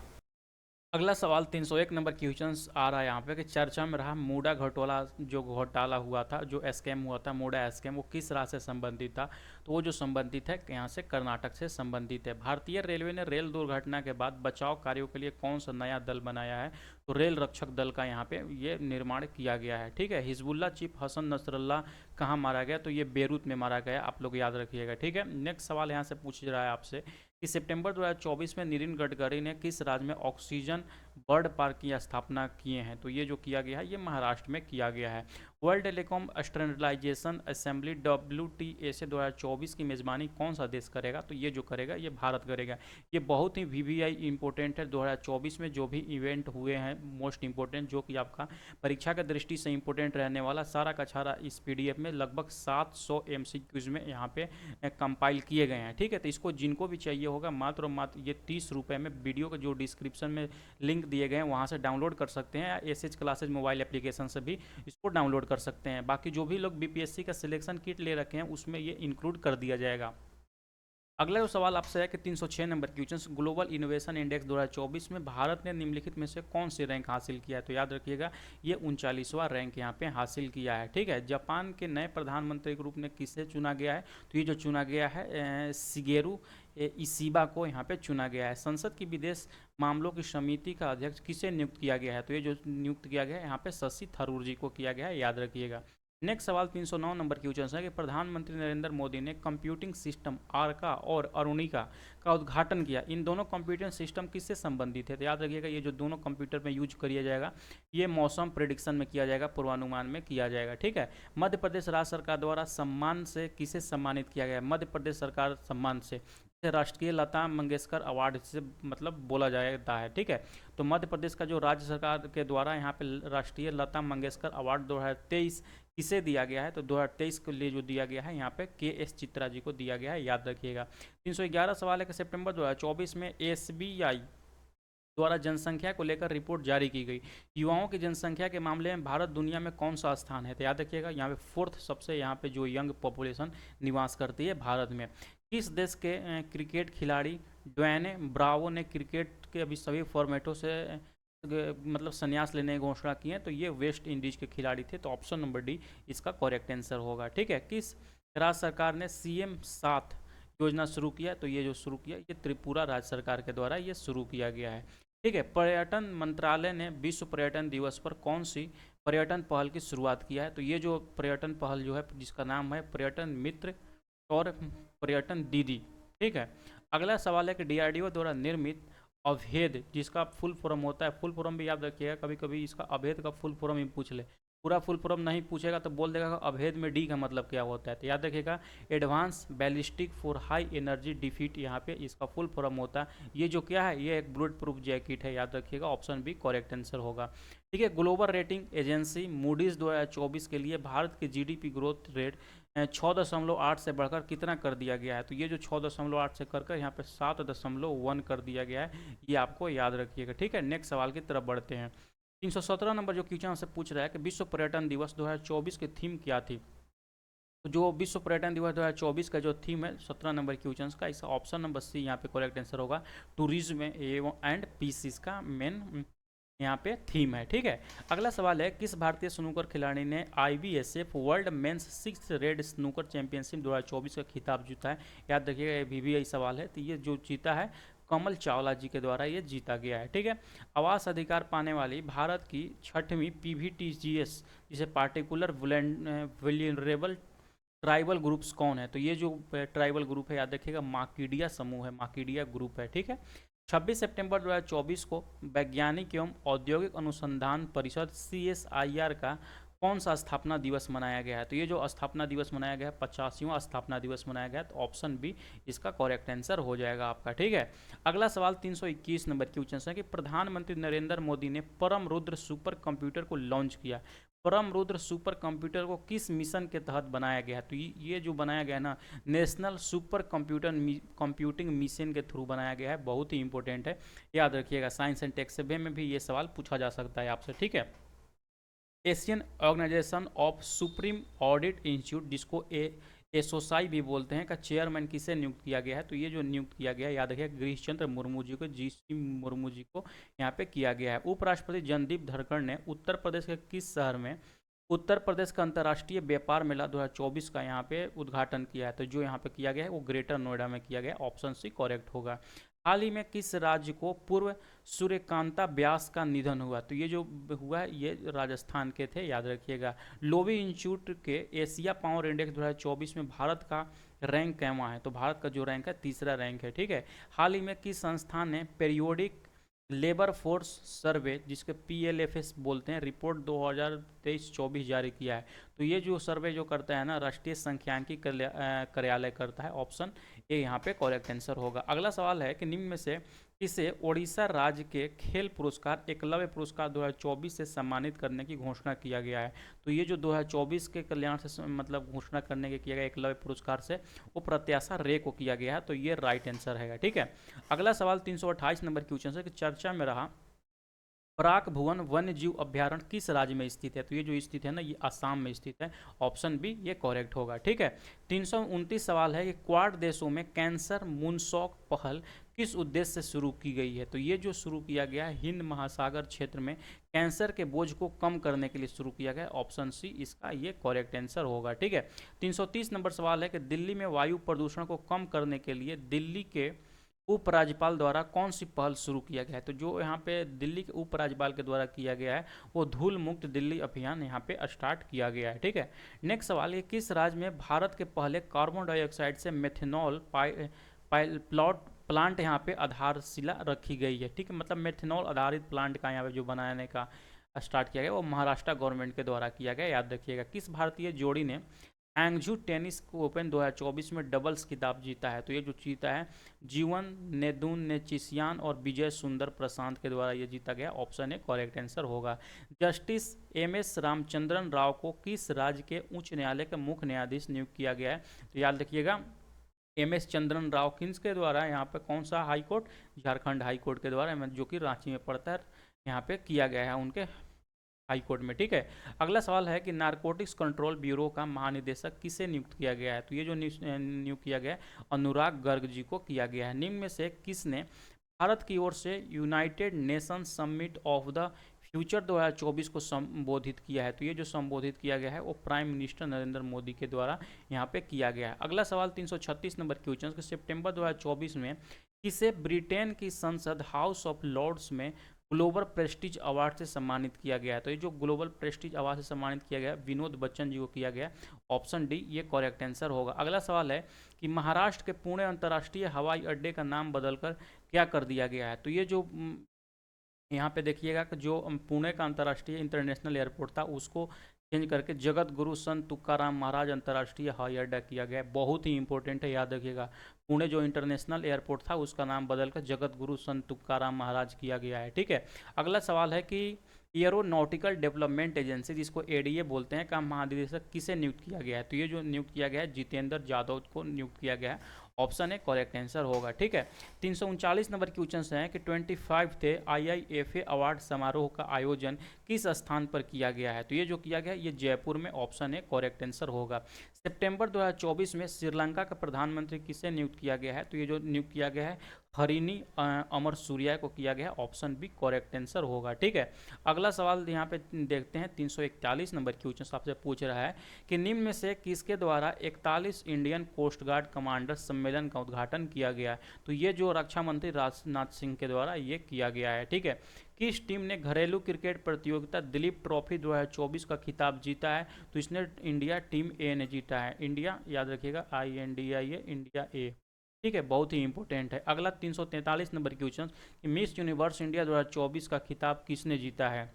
अगला सवाल 301 नंबर क्वेश्चन आ रहा है यहाँ पे कि चर्चा में रहा मूडा घोटाला, जो घोटाला हुआ था, जो स्कैम हुआ था मूडा स्कैम, वो किस राज्य से संबंधित था? तो वो जो संबंधित है यहाँ से कर्नाटक से संबंधित है। भारतीय रेलवे ने रेल दुर्घटना के बाद बचाव कार्यों के लिए कौन सा नया दल बनाया है? तो रेल रक्षक दल का यहाँ पे ये निर्माण किया गया है। ठीक है, हिजबुल्ला चीफ हसन नसरल्ला कहाँ मारा गया? तो ये बेरूत में मारा गया, आप लोग याद रखिएगा। ठीक है, नेक्स्ट सवाल यहाँ से पूछ रहा है आपसे कि सितंबर 2024 में नितिन गडकरी ने किस राज्य में ऑक्सीजन बर्ड पार्क की स्थापना किए हैं? तो ये जो किया गया है ये महाराष्ट्र में किया गया है। World Telecom Standardization Assembly WTA से 2024 की मेज़बानी कौन सा देश करेगा? तो ये जो करेगा ये भारत करेगा। ये बहुत ही VVI इंपॉर्टेंट है। 2024 में जो भी इवेंट हुए हैं मोस्ट इंपॉर्टेंट, जो कि आपका परीक्षा की दृष्टि से इंपॉर्टेंट रहने वाला, सारा का सारा इस PDF में लगभग 700 MCQs में यहाँ पे कंपाइल किए गए हैं। ठीक है, तो इसको जिनको भी चाहिए होगा मात्र और मात्र ये 30 रुपये में वीडियो का जो डिस्क्रिप्शन में लिंक दिए गए हैं वहाँ से डाउनलोड कर सकते हैं, या SH क्लासेज मोबाइल एप्लीकेशन से भी इसको डाउनलोड कर सकते हैं। बाकी जो भी लोग BPSC का सिलेक्शन किट ले रखे हैं उसमें ये इंक्लूड कर दिया जाएगा। अगला जो सवाल आपसे है कि 306 number question, global innovation index 2024 में भारत ने निम्नलिखित में से कौन सी रैंक हासिल किया है? तो याद रखिएगा ये 39वां रैंक यहाँ पे हासिल किया है। ठीक है, जापान के नए प्रधानमंत्री के रूप में किसे चुना गया है? तो ये जो चुना गया है शिगेरू इशिबा को यहाँ पे चुना गया है। संसद की विदेश मामलों की समिति का अध्यक्ष किसे नियुक्त किया गया है? तो ये जो नियुक्त किया गया है यहाँ पे शशि थरूर जी को किया गया है, याद रखिएगा। नेक्स्ट सवाल 309 नंबर क्वेश्चन है कि प्रधानमंत्री नरेंद्र मोदी ने कंप्यूटिंग सिस्टम आर्का और अरुणिका का उद्घाटन किया। इन दोनों कंप्यूटिंग सिस्टम किससे संबंधित है? तो याद रखिएगा ये जो दोनों कंप्यूटर में यूज किया जाएगा ये मौसम प्रेडिक्शन में किया जाएगा, पूर्वानुमान में किया जाएगा। ठीक है, मध्य प्रदेश राज्य सरकार द्वारा सम्मान से किसे सम्मानित किया गया? मध्य प्रदेश सरकार सम्मान से राष्ट्रीय लता मंगेशकर अवार्ड से मतलब बोला जाता है। ठीक है, तो मध्य प्रदेश का जो राज्य सरकार के द्वारा यहाँ पे राष्ट्रीय लता मंगेशकर अवार्ड 2023 किसे दिया गया है? तो 2023 के लिए जो दिया गया है यहाँ पे KS चित्रा जी को दिया गया है, याद रखिएगा। 311 सवाल है कि सितंबर 2024 में SBI द्वारा जनसंख्या को लेकर रिपोर्ट जारी की गई। युवाओं की जनसंख्या के मामले में भारत दुनिया में कौन सा स्थान है? तो याद रखिएगा यहाँ पे फोर्थ सबसे यहाँ पे जो यंग पॉपुलेशन निवास करती है भारत में। किस देश के क्रिकेट खिलाड़ी ड्वेने ब्रावो ने क्रिकेट के अभी सभी फॉर्मेटों से मतलब संन्यास लेने की घोषणा की है? तो ये वेस्ट इंडीज के खिलाड़ी थे। तो ऑप्शन नंबर डी इसका करेक्ट आंसर होगा। ठीक है, किस राज्य सरकार ने CM7 योजना शुरू किया? तो ये जो शुरू किया ये त्रिपुरा राज्य सरकार के द्वारा ये शुरू किया गया है। ठीक है, पर्यटन मंत्रालय ने विश्व पर्यटन दिवस पर कौन सी पर्यटन पहल की शुरुआत किया है? तो ये जो पर्यटन पहल जो है जिसका नाम है पर्यटन मित्र और पर्यटन दीदी। ठीक है, अगला सवाल है कि DRDO द्वारा निर्मित अभेद जिसका फुल फॉर्म होता है, फुल फॉर्म भी याद रखिएगा, कभी कभी इसका अभेद का फुल फॉर्म ही पूछ ले, पूरा फुल फॉर्म नहीं पूछेगा तो बोल देगा अभेद में डी का मतलब क्या होता है। तो याद रखिएगा advance ballistic for high energy defeat यहाँ पे इसका फुल फॉर्म होता है। ये जो क्या है ये एक बुलेट प्रूफ जैकेट है, याद रखिएगा ऑप्शन बी करेक्ट आंसर होगा। ठीक है, ग्लोबल रेटिंग एजेंसी मूडीज 2024 के लिए भारत के GDP ग्रोथ रेट 6.8 से बढ़कर कितना कर दिया गया है? तो ये जो 6.8 से कर यहाँ पे 7.1 कर दिया गया है, ये आपको याद रखिएगा। ठीक है, नेक्स्ट सवाल की तरफ बढ़ते हैं। 317 नंबर जो क्वेश्चन से पूछ रहा है कि विश्व पर्यटन दिवस 2024 की थीम क्या थी? तो जो विश्व पर्यटन दिवस 2024 का जो थीम है 17 नंबर क्वेश्चन का, इसका ऑप्शन नंबर सी यहाँ पे करेक्ट आंसर होगा। टूरिज्म एंड पीस इसका मेन यहाँ पे थीम है। ठीक है, अगला सवाल है किस भारतीय स्नूकर खिलाड़ी ने IBSF world men's 6 red snooker championship 2024 का खिताब जीता है? याद रखिएगा ये BBI सवाल है। तो ये जो जीता है कमल चावला जी के द्वारा ये जीता गया है। ठीक है, आवास अधिकार पाने वाली भारत की 6वीं PVTGS जिसे पार्टिकुलर वुलनरेबल ट्राइबल ग्रुप्स कौन है? तो ये जो ट्राइबल ग्रुप है याद रखिएगा माकीडिया समूह है, माकीडिया ग्रुप है। ठीक है, 26 सितंबर 2024 को वैज्ञानिक एवं औद्योगिक अनुसंधान परिषद CSIR का कौन सा स्थापना दिवस मनाया गया है? तो ये जो स्थापना दिवस मनाया गया है 85वां स्थापना दिवस मनाया गया है। तो ऑप्शन बी इसका करेक्ट आंसर हो जाएगा आपका। ठीक है, अगला सवाल 321 नंबर क्वेश्चन है कि प्रधानमंत्री नरेंद्र मोदी ने परम रुद्र सुपर कंप्यूटर को लॉन्च किया। परम रुद्र सुपर कंप्यूटर को किस मिशन के तहत बनाया गया है? तो ये जो बनाया गया है ना नेशनल सुपर कंप्यूटिंग मिशन के थ्रू बनाया गया है, बहुत ही इंपॉर्टेंट है, याद रखिएगा। साइंस एंड टेक सर्वे में भी ये सवाल पूछा जा सकता है आपसे। ठीक है, Asian Organisation of Supreme Audit Institute जिसको एसोसाई भी बोलते हैं का चेयरमैन किसे नियुक्त किया गया है? तो ये जो नियुक्त किया गया है याद रखिए गिरीश चंद्र मुर्मू जी को, GC मुर्मू जी को यहाँ पे किया गया है। उपराष्ट्रपति जगदीप धनखड़ ने उत्तर प्रदेश के किस शहर में उत्तर प्रदेश का अंतर्राष्ट्रीय व्यापार मेला 2024 का यहाँ पे उद्घाटन किया है? तो जो यहाँ पे किया गया है वो ग्रेटर नोएडा में किया गया है, ऑप्शन सी करेक्ट होगा। हाल ही में किस राज्य को पूर्व सूर्यकांता व्यास का निधन हुआ? तो ये जो हुआ है ये राजस्थान के थे, याद रखिएगा। लोवी इंस्टीट्यूट के एशिया पावर इंडेक्स 2024 में भारत का रैंक कैवा है? तो भारत का जो रैंक है तीसरा रैंक है। ठीक है, हाल ही में किस संस्थान ने पीरियोडिक लेबर फोर्स सर्वे जिसके PLFS बोलते हैं रिपोर्ट 2023-24 जारी किया है? तो ये जो सर्वे जो करता है ना राष्ट्रीय सांख्यिकी कार्यालय करता है, ऑप्शन ए यहाँ पे करेक्ट आंसर होगा। अगला सवाल है कि निम्न में से किसे ओडिशा राज्य के खेल पुरस्कार एकलव्य पुरस्कार 2024 से सम्मानित करने की घोषणा किया गया है? तो ये जो 2024 के कल्याण से मतलब घोषणा करने के किया गया एकलव्य पुरस्कार से वो प्रत्याशा रे को किया गया है। तो ये राइट आंसर है। ठीक है, अगला सवाल 328 नंबर क्वेश्चन है कि चर्चा में रहा पराक भुवन वन्य जीव अभ्यारण्य किस राज्य में स्थित है? तो ये जो स्थित है ना ये असम में स्थित है, ऑप्शन बी ये करेक्ट होगा। ठीक है, 329 सवाल है कि क्वाड देशों में कैंसर मूनसॉक पहल किस उद्देश्य से शुरू की गई है? तो ये जो शुरू किया गया है हिंद महासागर क्षेत्र में कैंसर के बोझ को कम करने के लिए शुरू किया गया, ऑप्शन सी इसका ये करेक्ट आंसर होगा। ठीक है, 330 नंबर सवाल है कि दिल्ली में वायु प्रदूषण को कम करने के लिए दिल्ली के उपराज्यपाल द्वारा कौन सी पहल शुरू किया गया है? तो जो यहाँ पे दिल्ली के उपराज्यपाल के द्वारा किया गया है वो धूल मुक्त दिल्ली अभियान यहाँ पे स्टार्ट किया गया है। ठीक है, नेक्स्ट सवाल है किस राज्य में भारत के पहले कार्बन डाइऑक्साइड से मेथनॉल प्लांट यहाँ पे आधारशिला रखी गई है? ठीक है, मतलब मेथनॉल आधारित प्लांट का यहाँ पे जो बनाने का स्टार्ट किया गया वो महाराष्ट्र गवर्नमेंट के द्वारा किया गया, याद रखिएगा। किस भारतीय जोड़ी ने एंगजू टेनिस ओपन 2024 में डबल्स खिताब जीता है? तो ये जो जीता है जीवन नेदुनचेझियान और विजय सुंदर प्रशांत के द्वारा ये जीता गया, ऑप्शन ए करेक्ट आंसर होगा। जस्टिस MS रामचंद्रन राव को किस राज्य के उच्च न्यायालय के मुख्य न्यायाधीश नियुक्त किया गया है? तो याद रखिएगा MS चंद्रन राव किसके द्वारा, यहाँ पे कौन सा high court, Jharkhand high court के द्वारा, जो कि रांची में पड़ता है, यहाँ पे किया गया है उनके हाई कोर्ट में। ठीक है, अगला सवाल है कि नारकोटिक्स कंट्रोल ब्यूरो का महानिदेशक किसे नियुक्त किया गया है। तो ये जो नियुक्त किया गया है, अनुराग गर्ग जी को किया गया है। निम्न में से किसने भारत की ओर से United nation summit of the future 2024 को संबोधित किया है। तो ये जो संबोधित किया गया है वो प्राइम मिनिस्टर नरेंद्र मोदी के द्वारा यहाँ पे किया गया है। अगला सवाल 336 नंबर क्वेश्चन कि सितंबर 2024 में किसे ब्रिटेन की संसद हाउस ऑफ लॉर्ड्स में ग्लोबल प्रेस्टीज अवार्ड से सम्मानित किया गया है। तो ये जो ग्लोबल प्रेस्टीज अवार्ड से सम्मानित किया गया, विनोद बच्चन जी को किया गया। ऑप्शन डी ये करेक्ट आंसर होगा। अगला सवाल है कि महाराष्ट्र के पुणे अंतर्राष्ट्रीय हवाई अड्डे का नाम बदलकर क्या कर दिया गया है। तो ये जो यहाँ पे देखिएगा कि जो पुणे का अंतर्राष्ट्रीय इंटरनेशनल एयरपोर्ट था उसको चेंज करके जगत गुरु संत तुकाराम महाराज अंतर्राष्ट्रीय हवाई अड्डा किया गया। बहुत ही इंपॉर्टेंट है, याद रखिएगा। पुणे जो इंटरनेशनल एयरपोर्ट था उसका नाम बदलकर जगत गुरु संत तुकाराम महाराज किया गया है। ठीक है, अगला सवाल है कि एरोनॉटिकल डेवलपमेंट एजेंसी, जिसको एडीए बोलते हैं, का महानिदेशक किसे नियुक्त किया गया है। तो ये जो नियुक्त किया गया है, जितेंद्र यादव को नियुक्त किया गया है। ऑप्शन ए करेक्ट आंसर होगा। ठीक है, 339 नंबर क्वेश्चन है कि 25th IIFA अवार्ड समारोह का आयोजन किस स्थान पर किया गया है। तो ये जो किया गया है ये जयपुर में। ऑप्शन ए करेक्ट आंसर होगा। सितंबर 2024 में श्रीलंका का प्रधानमंत्री किसे नियुक्त किया गया है। तो ये जो नियुक्त किया गया है हरिनी अमर सूर्या को किया गया है। ऑप्शन बी करेक्ट आंसर होगा। ठीक है, अगला सवाल यहाँ पे देखते हैं 341 नंबर क्वेश्चन आपसे पूछ रहा है कि निम्न में से किसके द्वारा 41 इंडियन कोस्ट गार्ड कमांडर सम्मेलन का उद्घाटन किया गया है। तो ये जो रक्षा मंत्री राजनाथ सिंह के द्वारा ये किया गया है। ठीक है, किस टीम ने घरेलू क्रिकेट प्रतियोगिता दिलीप ट्रॉफी 2024 का खिताब जीता है। तो इसने इंडिया टीम ए ने जीता है। इंडिया याद रखिएगा, INDIA, इंडिया ए। ठीक है, बहुत ही इंपॉर्टेंट है। अगला 343 नंबर क्वेश्चन कि मिस यूनिवर्स इंडिया 2024 का खिताब किसने जीता है।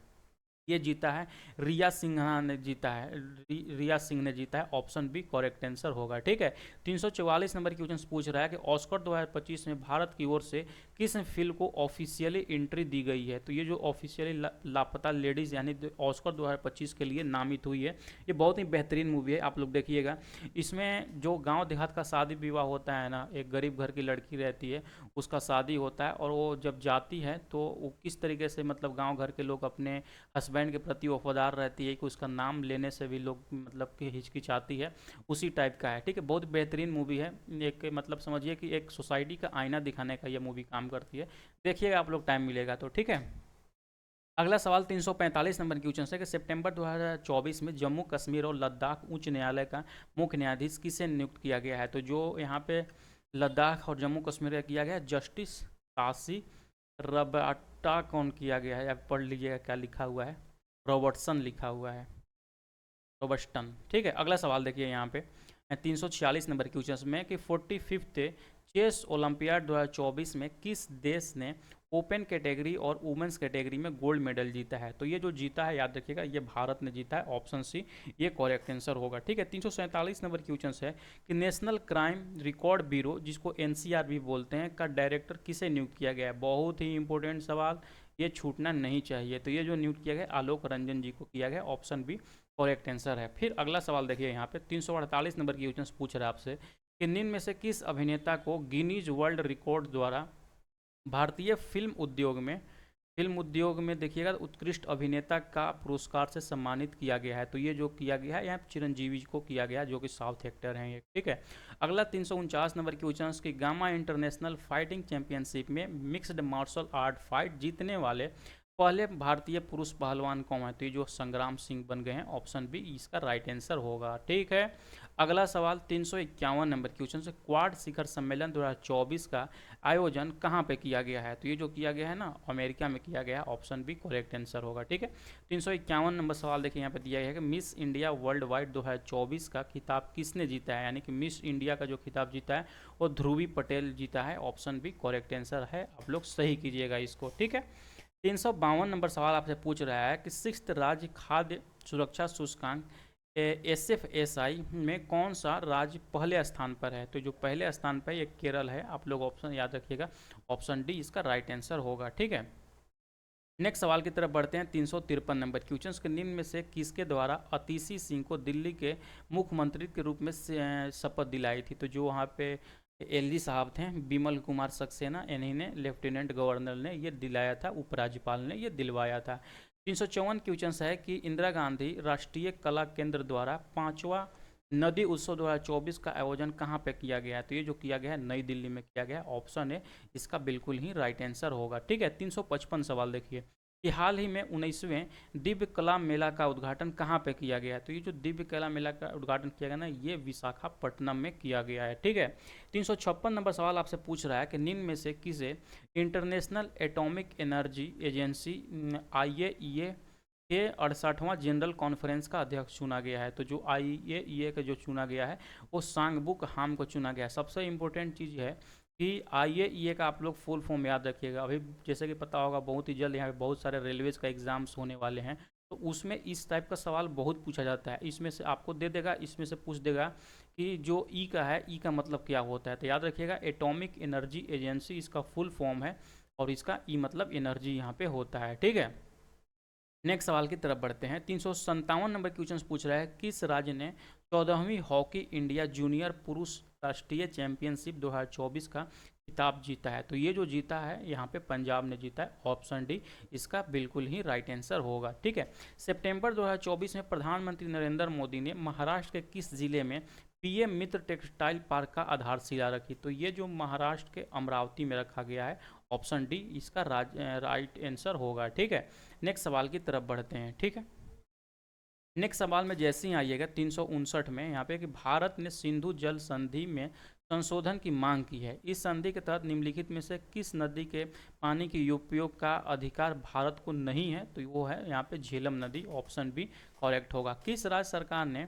ये जीता है रिया सिन्हा ने जीता है। रिया सिंह ने जीता है। ऑप्शन बी करेक्ट आंसर होगा। ठीक है, 344 नंबर क्वेश्चन पूछ रहा है कि ऑस्कर 2025 में भारत की ओर से किस फिल्म को ऑफिशियली एंट्री दी गई है। तो ये जो ऑफिशियली लापता लेडीज यानी ऑस्कर 2025 के लिए नामित हुई है, ये बहुत ही बेहतरीन मूवी है, आप लोग देखिएगा। इसमें जो गांव देहात का शादी विवाह होता है ना, एक गरीब घर की लड़की रहती है, उसका शादी होता है और वो जब जाती है तो वो किस तरीके से मतलब गाँव घर के लोग अपने हस्बैंड के प्रति वफादार रहती है कि उसका नाम लेने से भी लोग मतलब कि हिचकिचाती है, उसी टाइप का है। ठीक है, बहुत बेहतरीन मूवी है। एक मतलब समझिए कि एक सोसाइटी का आईना दिखाने का ये मूवी काम करती है। देखिएगा आप लोग, टाइम मिलेगा तो। ठीक है, अगला सवाल 345 नंबर क्वेश्चन है कि सितंबर 2024 में जम्मू कश्मीर और लद्दाख उच्च न्यायालय का मुख्य न्यायाधीश किसे नियुक्त किया गया है। तो जो यहाँ पे लद्दाख और जम्मू कश्मीर का किया गया है, जस्टिस काशी रबाटा कौन किया गया है। आप पढ़ लीजिएगा क्या लिखा हुआ है, रॉबर्टसन लिखा हुआ है, रॉबर्टसन। ठीक है, अगला सवाल देखिए यहाँ पे 346 नंबर क्वेश्चन में कि 45th चेस ओलंपियाड 2024 में किस देश ने ओपन कैटेगरी और वुमेंस कैटेगरी में गोल्ड मेडल जीता है। तो ये जो जीता है याद रखिएगा, ये भारत ने जीता है। ऑप्शन सी ये करेक्ट आंसर होगा। ठीक है, 347 नंबर क्वेश्चन है कि नेशनल क्राइम रिकॉर्ड ब्यूरो, जिसको NCR भी बोलते हैं, का डायरेक्टर किसे नियुक्त किया गया है। बहुत ही इंपॉर्टेंट सवाल, ये छूटना नहीं चाहिए। तो ये जो नियुक्त किया गया आलोक रंजन जी को किया गया। ऑप्शन बी करेक्ट आंसर है। फिर अगला सवाल देखिए यहाँ पे 348 नंबर की क्वेश्चन पूछ रहा है आपसे कि निम्न में से किस अभिनेता को गिनीज वर्ल्ड रिकॉर्ड द्वारा भारतीय फिल्म उद्योग में देखिएगा उत्कृष्ट अभिनेता का पुरस्कार से सम्मानित किया गया है। तो ये जो किया गया है यहाँ चिरंजीवी को किया गया, जो कि साउथ एक्टर हैं ये। ठीक है, अगला 349 नंबर क्वेश्चन की गामा इंटरनेशनल फाइटिंग चैंपियनशिप में मिक्स्ड मार्शल आर्ट फाइट जीतने वाले पहले भारतीय पुरुष पहलवान कौन है। तो ये जो संग्राम सिंह बन गए हैं। ऑप्शन बी इसका राइट आंसर होगा। ठीक है, अगला सवाल 351 नंबर क्वेश्चन से क्वाड शिखर सम्मेलन 2024 का आयोजन कहाँ पे किया गया है। तो ये जो किया गया है ना, अमेरिका में किया गया है। ऑप्शन बी करेक्ट आंसर होगा। ठीक है, 351 नंबर सवाल देखिए यहाँ पे दिया गया है कि मिस इंडिया वर्ल्ड वाइड 2024 का खिताब किसने जीता है। यानी कि मिस इंडिया का जो खिताब जीता है वो ध्रुवी पटेल जीता है। ऑप्शन बी करेक्ट आंसर है, आप लोग सही कीजिएगा इसको। ठीक है, 352 नंबर सवाल आपसे पूछ रहा है कि 6th राज्य खाद्य सुरक्षा सूचकांक SFSI में कौन सा राज्य पहले स्थान पर है। तो जो पहले स्थान पर ये केरल है। आप लोग ऑप्शन याद रखिएगा, ऑप्शन डी इसका राइट आंसर होगा। ठीक है, नेक्स्ट सवाल की तरफ बढ़ते हैं 353 नंबर क्वेश्चन के निम्न में से किसके द्वारा अतिशी सिंह को दिल्ली के मुख्यमंत्री के रूप में शपथ दिलाई थी। तो जो वहाँ पे एलजी साहब थे, बिमल कुमार सक्सेना, इन्हीं ने लेफ्टिनेंट गवर्नर ने ये दिलाया था, उपराज्यपाल ने ये दिलवाया था। 354 क्वेश्चन है कि इंदिरा गांधी राष्ट्रीय कला केंद्र द्वारा 5वां नदी उत्सव 2024 का आयोजन कहाँ पे किया गया है? तो ये जो किया गया है नई दिल्ली में किया गया है, ऑप्शन है इसका बिल्कुल ही राइट आंसर होगा। ठीक है, 355 सवाल देखिए कि हाल ही में 19वें दिव्य कला मेला का उद्घाटन कहाँ पे किया गया है? तो ये जो दिव्य कला मेला का उद्घाटन किया गया ना, ये विशाखापट्टनम में किया गया है। ठीक है, 356 नंबर सवाल आपसे पूछ रहा है कि निम्न में से किसे international atomic energy agency IAEA के 68वां जनरल कॉन्फ्रेंस का अध्यक्ष चुना गया है? तो जो IAEA का जो चुना गया है वो सांगबुक हाम को चुना गया है। सबसे इंपॉर्टेंट चीज़ है कि IAEA का आप लोग फुल फॉर्म याद रखिएगा। अभी जैसे कि पता होगा बहुत ही जल्द यहाँ पे बहुत सारे रेलवेज का एग्जाम्स होने वाले हैं, तो उसमें इस टाइप का सवाल बहुत पूछा जाता है। इसमें से आपको दे देगा, इसमें से पूछ देगा कि जो ई का है, ई का मतलब क्या होता है। तो याद रखिएगा एटॉमिक एनर्जी एजेंसी इसका फुल फॉर्म है, और इसका ई मतलब एनर्जी यहाँ पे होता है। ठीक है, नेक्स्ट सवाल की तरफ बढ़ते हैं। 357 नंबर क्वेश्चन पूछ रहा है किस राज्य ने 14वीं हॉकी इंडिया जूनियर पुरुष राष्ट्रीय चैंपियनशिप 2024 का खिताब जीता है? तो ये जो जीता है यहाँ पे पंजाब ने जीता है, ऑप्शन डी इसका बिल्कुल ही राइट आंसर होगा। ठीक है, सितंबर 2024 में प्रधानमंत्री नरेंद्र मोदी ने महाराष्ट्र के किस जिले में PM मित्र टेक्सटाइल पार्क का आधारशिला रखी? तो ये जो महाराष्ट्र के अमरावती में रखा गया है, ऑप्शन डी इसका राइट आंसर होगा। ठीक है, नेक्स्ट सवाल की तरफ बढ़ते हैं। ठीक है, नेक्स्ट सवाल में जैसे ही आइएगा 359 में यहाँ पे कि भारत ने सिंधु जल संधि में संशोधन की मांग की है। इस संधि के तहत निम्नलिखित में से किस नदी के पानी के उपयोग का अधिकार भारत को नहीं है? तो वो है यहाँ पे झेलम नदी, ऑप्शन बी करेक्ट होगा। किस राज्य सरकार ने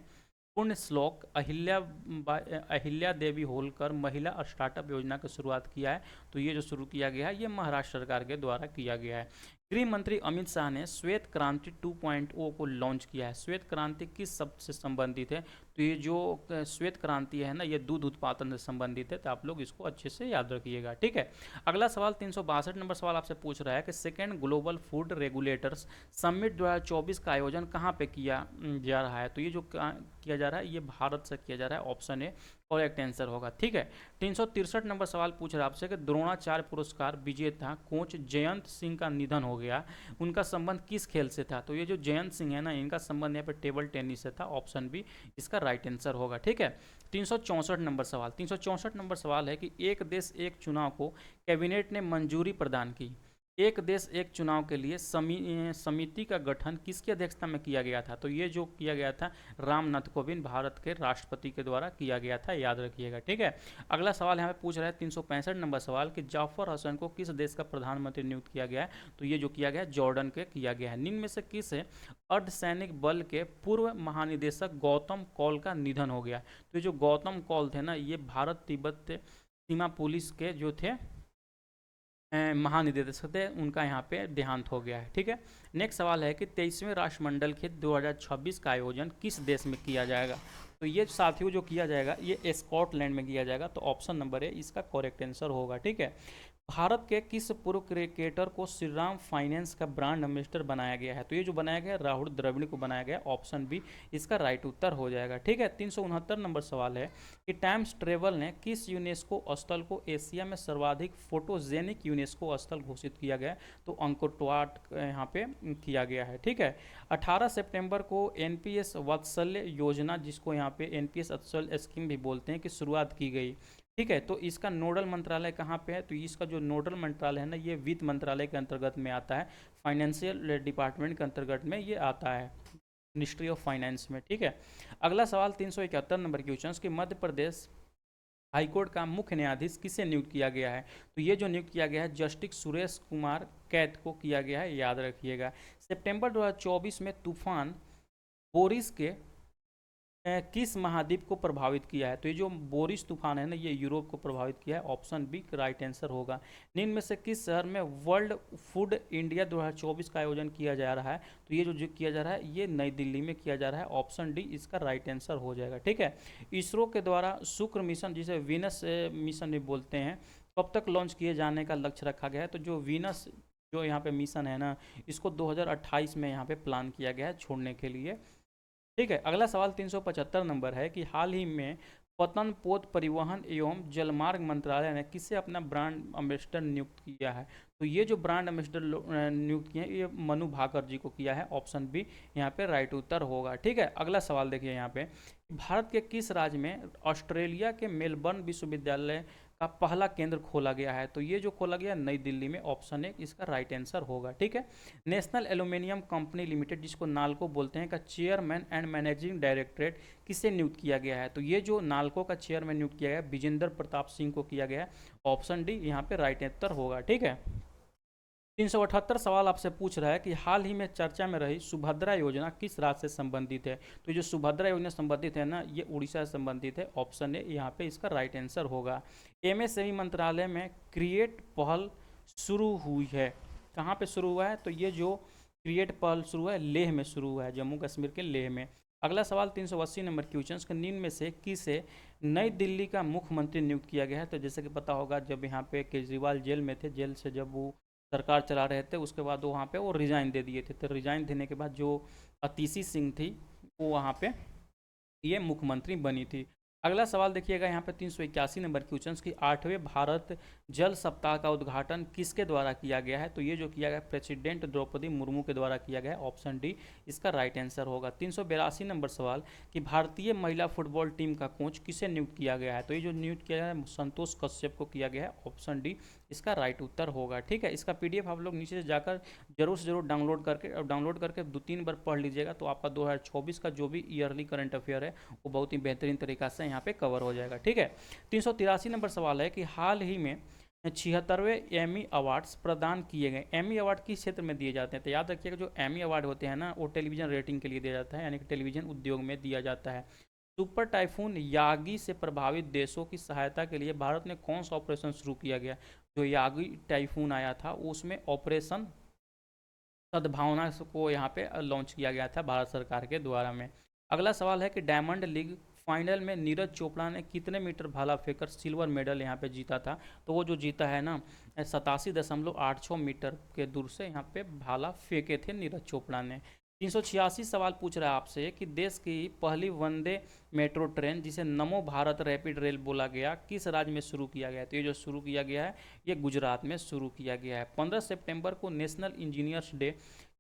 पुण्य श्लोक अहिल्या देवी होलकर महिला स्टार्टअप योजना की शुरुआत किया है? तो ये जो शुरू किया गया है ये महाराष्ट्र सरकार के द्वारा किया गया है। गृह मंत्री अमित शाह ने श्वेत क्रांति 2.0 को लॉन्च किया है। श्वेत क्रांति किस शब्द से संबंधित है? तो ये जो श्वेत क्रांति है ना, ये दूध उत्पादन से संबंधित है, तो आप लोग इसको अच्छे से याद रखिएगा। ठीक है, अगला सवाल 362 नंबर सवाल आपसे पूछ रहा है कि second global food regulators summit 2024 का आयोजन कहाँ पे किया जा रहा है? तो ये जो किया जा रहा है ये भारत से किया जा रहा है, ऑप्शन ए करेक्ट आंसर होगा। ठीक है, 363 नंबर सवाल पूछ रहा है आपसे कि द्रोणाचार्य पुरस्कार विजेता कोच जयंत सिंह का निधन हो गया, उनका संबंध किस खेल से था? तो ये जो जयंत सिंह है ना, इनका संबंध यहाँ पे टेबल टेनिस से था, ऑप्शन बी इसका राइट आंसर होगा। ठीक है, 364 नंबर सवाल 364 नंबर सवाल है कि एक देश एक चुनाव को कैबिनेट ने मंजूरी प्रदान की। एक देश एक चुनाव के लिए समिति का गठन किसकी अध्यक्षता में किया गया था? तो ये जो किया गया था रामनाथ कोविंद भारत के राष्ट्रपति के द्वारा किया गया था, याद रखिएगा। ठीक है, अगला सवाल यहाँ पे पूछ रहा है 365 नंबर सवाल कि जाफर हसन को किस देश का प्रधानमंत्री नियुक्त किया गया है? तो ये जो किया गया है जॉर्डन के किया गया है। निम्न में से किस अर्धसैनिक बल के पूर्व महानिदेशक गौतम कौल का निधन हो गया? तो ये जो गौतम कौल थे ना, ये भारत तिब्बत सीमा पुलिस के जो थे महानिदेशक थे, उनका यहाँ पे देहांत हो गया है। ठीक है, नेक्स्ट सवाल है कि 23वें राष्ट्रमंडल खेल 2026 का आयोजन किस देश में किया जाएगा? तो ये साथियों जो किया जाएगा ये स्कॉटलैंड में किया जाएगा, तो ऑप्शन नंबर है इसका करेक्ट आंसर होगा। ठीक है, भारत के किस पूर्व क्रिकेटर को श्रीराम फाइनेंस का ब्रांड एम्बेसडर बनाया गया है? तो ये जो बनाया गया है राहुल द्रविड़ को बनाया गया, ऑप्शन बी इसका राइट उत्तर हो जाएगा। ठीक है, 369 नंबर सवाल है कि टाइम्स ट्रेवल ने किस यूनेस्को स्थल को एशिया में सर्वाधिक फोटोजेनिक यूनेस्को स्थल घोषित किया गया? तो अंकोटवाट यहाँ पे किया गया है। ठीक है, 18 सितंबर को NPS वात्सल्य योजना, जिसको यहाँ पे NPS वात्सल्य स्कीम भी बोलते हैं, कि शुरुआत की गई। ठीक है, तो इसका नोडल मंत्रालय कहाँ पे है? तो इसका जो नोडल मंत्रालय है ना, ये वित्त मंत्रालय के अंतर्गत में आता है, फाइनेंशियल डिपार्टमेंट के अंतर्गत में ये आता है, मिनिस्ट्री ऑफ फाइनेंस में। ठीक है, अगला सवाल 371 नंबर क्वेश्चन कि मध्य प्रदेश हाईकोर्ट का मुख्य न्यायाधीश किसे नियुक्त किया गया है? तो ये जो नियुक्त किया गया है जस्टिस सुरेश कुमार कैत को किया गया है, याद रखिएगा। सितंबर 2024 में तूफान बोरिस के किस महाद्वीप को प्रभावित किया है? तो ये जो बोरिस तूफान है ना, ये यूरोप को प्रभावित किया है, ऑप्शन बी राइट आंसर होगा। निम्न में से किस शहर में वर्ल्ड फूड इंडिया 2024 का आयोजन किया जा रहा है? तो ये जो किया जा रहा है ये नई दिल्ली में किया जा रहा है, ऑप्शन डी इसका राइट आंसर हो जाएगा। ठीक है, इसरो के द्वारा शुक्र मिशन, जिसे वीनस मिशन भी बोलते हैं, कब तक लॉन्च किए जाने का लक्ष्य रखा गया है? तो जो वीनस जो यहाँ पे मिशन है ना, इसको 2028 में यहाँ पे प्लान किया गया है छोड़ने के लिए। ठीक है, अगला सवाल 375 नंबर है कि हाल ही में पतन पोत परिवहन एवं जलमार्ग मंत्रालय ने किसे अपना ब्रांड एम्बेसडर नियुक्त किया है? तो ये जो ब्रांड एम्बेसडर नियुक्त किए हैं, ये मनु भाकर जी को किया है। ऑप्शन बी यहाँ पे राइट उत्तर होगा। ठीक है, अगला सवाल देखिए यहाँ पे, भारत के किस राज्य में ऑस्ट्रेलिया के मेलबर्न विश्वविद्यालय का पहला केंद्र खोला गया है? तो ये जो खोला गया नई दिल्ली में। ऑप्शन ए इसका राइट आंसर होगा। ठीक है, नेशनल एल्यूमिनियम कंपनी लिमिटेड, जिसको नाल्को बोलते हैं, का चेयरमैन एंड मैनेजिंग डायरेक्टरेट किसे नियुक्त किया गया है? तो ये जो नाल्को का चेयरमैन नियुक्त किया गया है, विजेंद्र प्रताप सिंह को किया गया है। ऑप्शन डी यहाँ पे राइट आंसर होगा। ठीक है, 378 सवाल आपसे पूछ रहा है कि हाल ही में चर्चा में रही सुभद्रा योजना किस राज्य से संबंधित है? तो जो सुभद्रा योजना संबंधित है ना, ये उड़ीसा से संबंधित है। ऑप्शन ए यहाँ पे इसका राइट आंसर होगा। एमएसएमई मंत्रालय में क्रिएट पहल शुरू हुई है, कहाँ पे शुरू हुआ है? तो ये जो क्रिएट पहल शुरू हुआ है, लेह में शुरू हुआ है, जम्मू कश्मीर के लेह में। अगला सवाल 380 नंबर क्वेश्चन, निम्न में से किसे नई दिल्ली का मुख्यमंत्री नियुक्त किया गया है? तो जैसे कि पता होगा, जब यहाँ पे केजरीवाल जेल में थे, जेल से जब वो सरकार चला रहे थे, उसके बाद वहाँ पे वो रिजाइन दे दिए थे। तो रिजाइन देने के बाद जो अतिशी सिंह थी, वो वहाँ पे ये मुख्यमंत्री बनी थी। अगला सवाल देखिएगा यहाँ पे 381 नंबर क्वेश्चन की, 8वें भारत जल सप्ताह का उद्घाटन किसके द्वारा किया गया है? तो ये जो किया गया प्रेसिडेंट द्रौपदी मुर्मू के द्वारा किया गया है। ऑप्शन डी इसका राइट आंसर होगा। 382 नंबर सवाल कि भारतीय महिला फुटबॉल टीम का कोच किसे नियुक्त किया गया है? तो ये जो नियुक्त किया गया है संतोष कश्यप को किया गया है। ऑप्शन डी इसका राइट उत्तर होगा। ठीक है, इसका पीडीएफ आप लोग नीचे से जाकर जरूर से जरूर डाउनलोड करके 2-3 बार पढ़ लीजिएगा, तो आपका 2024 का जो भी ईयरली करंट अफेयर है वो बहुत ही बेहतरीन तरीका से यहाँ पे कवर हो जाएगा। ठीक है, 383 नंबर सवाल है कि हाल ही में 76वें एमी अवार्ड्स प्रदान किए गए। एमी अवार्ड किस क्षेत्र में दिए जाते हैं? तो याद रखिएगा, जो एमी अवार्ड होते हैं ना, वो टेलीविजन रेटिंग के लिए दिया जाता है, यानी कि टेलीविजन उद्योग में दिया जाता है। सुपर टाइफून यागी से प्रभावित देशों की सहायता के लिए भारत ने कौन सा ऑपरेशन शुरू किया गया? जो यागी टाइफून आया था, उसमें ऑपरेशन सद्भावना को यहाँ पे लॉन्च किया गया था भारत सरकार के द्वारा में। अगला सवाल है कि डायमंड लीग फाइनल में नीरज चोपड़ा ने कितने मीटर भाला फेंकर सिल्वर मेडल यहाँ पे जीता था? तो वो जो जीता है ना, 87.86 मीटर के दूर से यहाँ पे भाला फेंके थे नीरज चोपड़ा ने। 386 सवाल पूछ रहा है आपसे कि देश की पहली वंदे मेट्रो ट्रेन, जिसे नमो भारत रैपिड रेल बोला गया, किस राज्य में शुरू किया गया है? तो ये जो शुरू किया गया है, ये गुजरात में शुरू किया गया है। 15 सितंबर को नेशनल इंजीनियर्स डे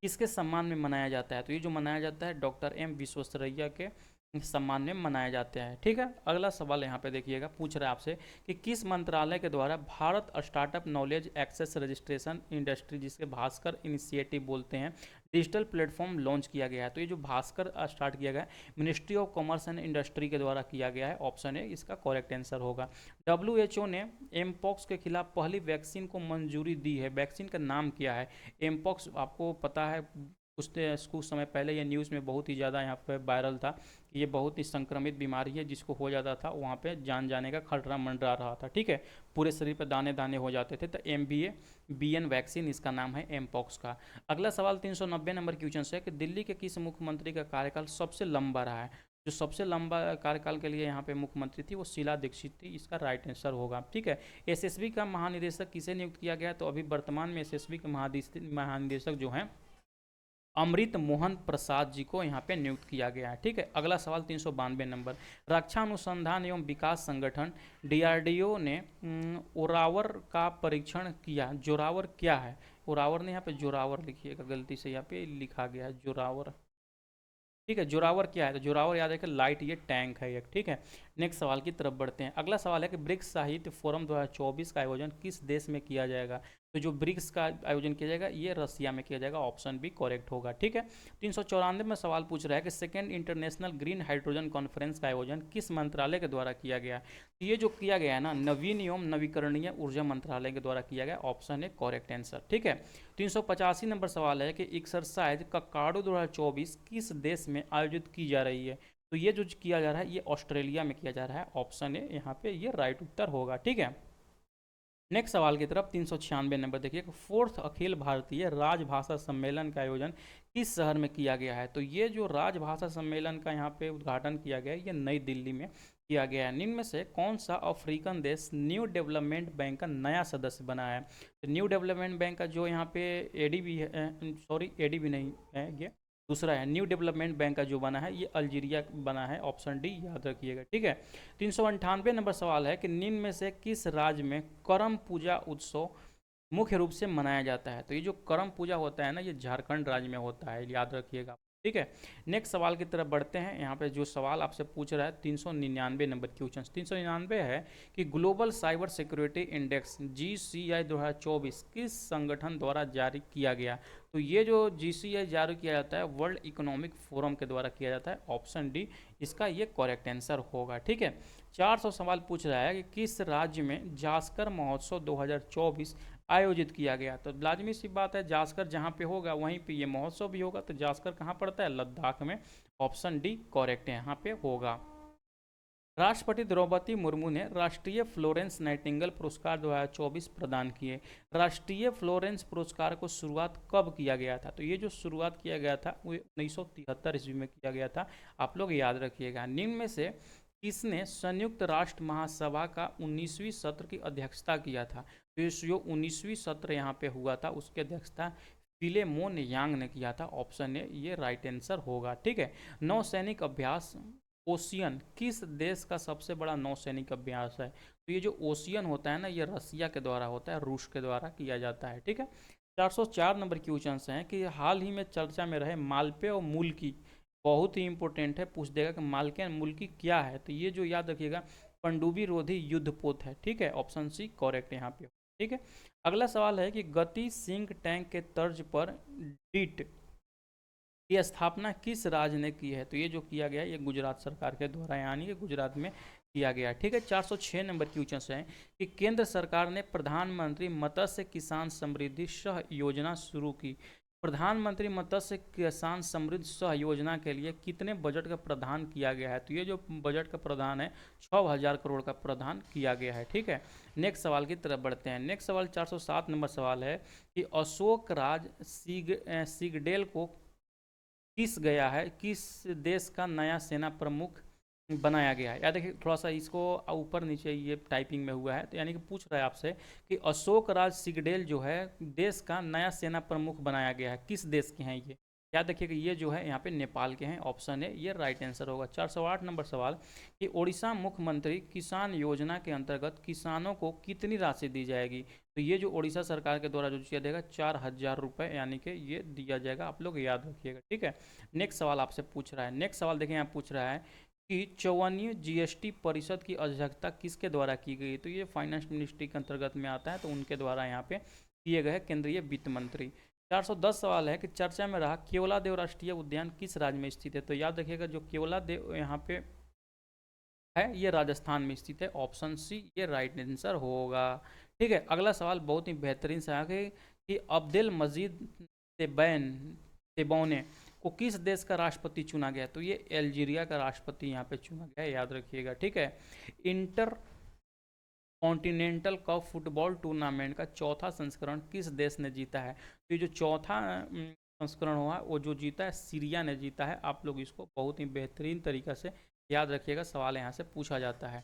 किसके सम्मान में मनाया जाता है? तो ये जो मनाया जाता है डॉक्टर एम विश्वेश्वरैया के सम्मान में मनाया जाता है। ठीक है, अगला सवाल यहाँ पे देखिएगा, पूछ रहा है आपसे कि किस मंत्रालय के द्वारा Bharat startup knowledge access registration industry, जिसके भास्कर इनिशिएटिव बोलते हैं, डिजिटल प्लेटफॉर्म लॉन्च किया गया है? तो ये जो भास्कर स्टार्ट किया गया है, ministry of commerce and industry के द्वारा किया गया है। ऑप्शन ए इसका करेक्ट आंसर होगा। WHO ने एमपॉक्स के खिलाफ पहली वैक्सीन को मंजूरी दी है, वैक्सीन का नाम क्या है? एमपॉक्स आपको पता है, कुछ समय पहले ये न्यूज़ में बहुत ही ज़्यादा यहाँ पे वायरल था कि ये बहुत ही संक्रमित बीमारी है, जिसको हो जाता था वहाँ पे जान जाने का खतरा मंडरा रहा था। ठीक है, पूरे शरीर पर दाने दाने हो जाते थे। तो MBN वैक्सीन इसका नाम है, एमपॉक्स का। अगला सवाल 390 नंबर क्वेश्चन है कि दिल्ली के किस मुख्यमंत्री का कार्यकाल सबसे लंबा रहा है? जो सबसे लंबा कार्यकाल के लिए यहाँ पे मुख्यमंत्री थी, वो शीला दीक्षित थी। इसका राइट आंसर होगा। ठीक है, SSB का महानिदेशक किसे नियुक्त किया गया? तो अभी वर्तमान में SSB के महानिदेशक जो हैं अमृत मोहन प्रसाद जी को यहाँ पे नियुक्त किया गया है। ठीक है, अगला सवाल 392 नंबर, रक्षा अनुसंधान एवं विकास संगठन DRDO ने ओरावर का परीक्षण किया। जोरावर क्या है? ओरावर ने यहाँ पे जोरावर लिखिएगा, गलती से यहाँ पे लिखा गया है जोरावर। ठीक है, जोरावर क्या है? तो जोरावर याद है कि लाइट ये टैंक है एक। ठीक है, नेक्स्ट सवाल की तरफ बढ़ते हैं। अगला सवाल है कि ब्रिक्स साहित्य फोरम 2024 का आयोजन किस देश में किया जाएगा? तो जो ब्रिक्स का आयोजन किया जाएगा, ये रसिया में किया जाएगा। ऑप्शन बी करेक्ट होगा। ठीक है, 394 में सवाल पूछ रहा है कि second international green hydrogen conference का आयोजन किस मंत्रालय के द्वारा किया गया? तो ये जो किया गया है ना, नवीन एवं नवीकरणीय ऊर्जा मंत्रालय के द्वारा किया गया। ऑप्शन है करेक्ट आंसर। ठीक है, 385 नंबर सवाल है कि एक्सरसाइज ककाडो 2024 किस देश में आयोजित की जा रही है? तो ये जो किया जा रहा है, ये ऑस्ट्रेलिया में किया जा रहा है। ऑप्शन है यहाँ पे ये राइट उत्तर होगा। ठीक है, नेक्स्ट सवाल की तरफ 396 नंबर देखिए, फोर्थ अखिल भारतीय राजभाषा सम्मेलन का आयोजन किस शहर में किया गया है? तो ये जो राजभाषा सम्मेलन का यहाँ पे उद्घाटन किया गया है, ये नई दिल्ली में किया गया है। निम्न में से कौन सा अफ्रीकन देश न्यू डेवलपमेंट बैंक का नया सदस्य बना है? तो न्यू डेवलपमेंट बैंक का जो यहाँ पे ADB है, सॉरी ADB नहीं है, ये दूसरा है न्यू डेवलपमेंट बैंक का जो बना है ये अल्जीरिया बना है, ऑप्शन डी याद रखिएगा, ठीक है। 398 नंबर सवाल है कि निम्न में से किस राज्य में करम पूजा उत्सव मुख्य रूप से मनाया जाता है। तो ये जो करम पूजा होता है ना, ये झारखंड राज्य में होता है, याद रखिएगा, ठीक है। नेक्स्ट सवाल की तरफ बढ़ते हैं। यहाँ पे जो सवाल आपसे पूछ रहा है 399 नंबर क्वेश्चन 399 है कि global cyber security index GCI 2024 किस संगठन द्वारा जारी किया गया। तो ये जो GCI जारी किया जाता है वर्ल्ड इकोनॉमिक फोरम के द्वारा किया जाता है, ऑप्शन डी इसका ये करेक्ट आंसर होगा, ठीक है। 400 सवाल पूछ रहा है कि किस राज्य में जास्कर महोत्सव 2024 आयोजित किया गया। तो लाजमी सी बात है, जास्कर जहाँ पे होगा वहीं पे ये महोत्सव भी होगा। तो जास्कर कहाँ पड़ता है, लद्दाख में, ऑप्शन डी करेक्ट है, यहाँ पे होगा। राष्ट्रपति द्रौपदी मुर्मू ने राष्ट्रीय फ्लोरेंस नाइटिंगेल पुरस्कार 2024 प्रदान किए। राष्ट्रीय फ्लोरेंस पुरस्कार को शुरुआत कब किया गया था। तो ये जो शुरुआत किया गया था वो 1973 ईस्वी में किया गया था, आप लोग याद रखिएगा। निम्न में से किसने संयुक्त राष्ट्र महासभा का 19वीं सत्र की अध्यक्षता किया था। तो ये जो 19वीं सत्र यहाँ पे हुआ था उसकी अध्यक्षता फिलेमोन यांग ने किया था, ऑप्शन ए ये राइट आंसर होगा, ठीक है। नौसैनिक अभ्यास ओशियन किस देश का सबसे बड़ा नौसैनिक अभ्यास है। तो ये जो ओशियन होता है ना, ये रसिया के द्वारा होता है, रूस के द्वारा किया जाता है, ठीक है। 404 नंबर क्वेश्चन हैं कि हाल ही में चर्चा में रहे मालपे और मुल्की, बहुत ही इंपॉर्टेंट है, पूछ देगा कि मालके और मुल्की क्या है। तो ये जो याद रखिएगा पनडुब्बी रोधी युद्धपोत है, ठीक है, ऑप्शन सी करेक्ट यहाँ पे, ठीक है। अगला सवाल है कि गति सिंक टैंक के तर्ज पर डिट की स्थापना किस राज्य ने की है। तो ये जो किया गया ये गुजरात सरकार के द्वारा, यानी कि गुजरात में किया गया, ठीक है। 406 नंबर क्वेश्चन है कि केंद्र सरकार ने प्रधानमंत्री मत्स्य किसान समृद्धि सह योजना शुरू की। प्रधानमंत्री मत्स्य किसान समृद्धि सह योजना के लिए कितने बजट का प्रावधान किया गया है। तो ये जो बजट का प्रावधान है 6000 करोड़ का प्रावधान किया गया है, ठीक है। नेक्स्ट सवाल की तरफ बढ़ते हैं। नेक्स्ट सवाल 407 नंबर सवाल है कि अशोक राज सिगडेल को किस गया है, किस देश का नया सेना प्रमुख बनाया गया है। या देखिए थोड़ा सा इसको ऊपर नीचे ये टाइपिंग में हुआ है, तो यानी कि पूछ रहा है आपसे कि अशोक राज सिगडेल जो है देश का नया सेना प्रमुख बनाया गया है, किस देश के हैं ये। याद रखिए कि ये जो है यहाँ पे नेपाल के हैं, ऑप्शन है ये राइट आंसर होगा। 408 नंबर सवाल कि ओडिशा मुख्यमंत्री किसान योजना के अंतर्गत किसानों को कितनी राशि दी जाएगी। तो ये जो ओडिशा सरकार के द्वारा जो दिया देगा 4000 रुपये, यानी कि ये दिया जाएगा, आप लोग याद रखिएगा, ठीक है। नेक्स्ट सवाल आपसे पूछ रहा है। नेक्स्ट सवाल देखिए यहाँ पूछ रहा है कि 54वीं GST परिषद की अध्यक्षता किसके द्वारा की गई। तो ये फाइनेंस मिनिस्ट्री के अंतर्गत में आता है, तो उनके द्वारा यहाँ पे किए गए केंद्रीय वित्त मंत्री। 410 सवाल है कि चर्चा में रहा केवलादेव राष्ट्रीय उद्यान किस राज्य में स्थित है। तो याद रखिएगा जो केवलादेव यहाँ पे है ये राजस्थान में स्थित है, ऑप्शन सी ये राइट आंसर होगा, ठीक है। अगला सवाल बहुत ही बेहतरीन सा है कि अब्देल मजीद तेबौने को किस देश का राष्ट्रपति चुना गया। तो ये अल्जीरिया का राष्ट्रपति यहाँ पे चुना गया है, याद रखिएगा, ठीक है। Inter continental cup football tournament का चौथा संस्करण किस देश ने जीता है। तो ये जो चौथा संस्करण हुआ वो जो जीता है सीरिया ने जीता है। आप लोग इसको बहुत ही बेहतरीन तरीक़ा से याद रखिएगा, सवाल यहाँ से पूछा जाता है।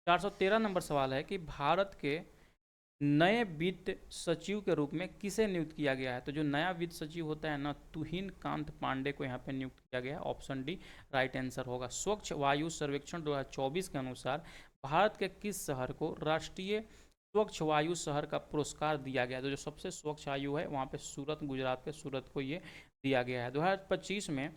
413 नंबर सवाल है कि भारत के नए वित्त सचिव के रूप में किसे नियुक्त किया गया है। तो जो नया वित्त सचिव होता है ना, तुहिन कांत पांडे को यहाँ पे नियुक्त किया गया है, ऑप्शन डी राइट आंसर होगा। स्वच्छ वायु सर्वेक्षण 2024 के अनुसार भारत के किस शहर को राष्ट्रीय स्वच्छ वायु शहर का पुरस्कार दिया गया। तो जो सबसे स्वच्छ वायु है वहाँ पे सूरत, गुजरात के सूरत को ये दिया गया है। 2025 में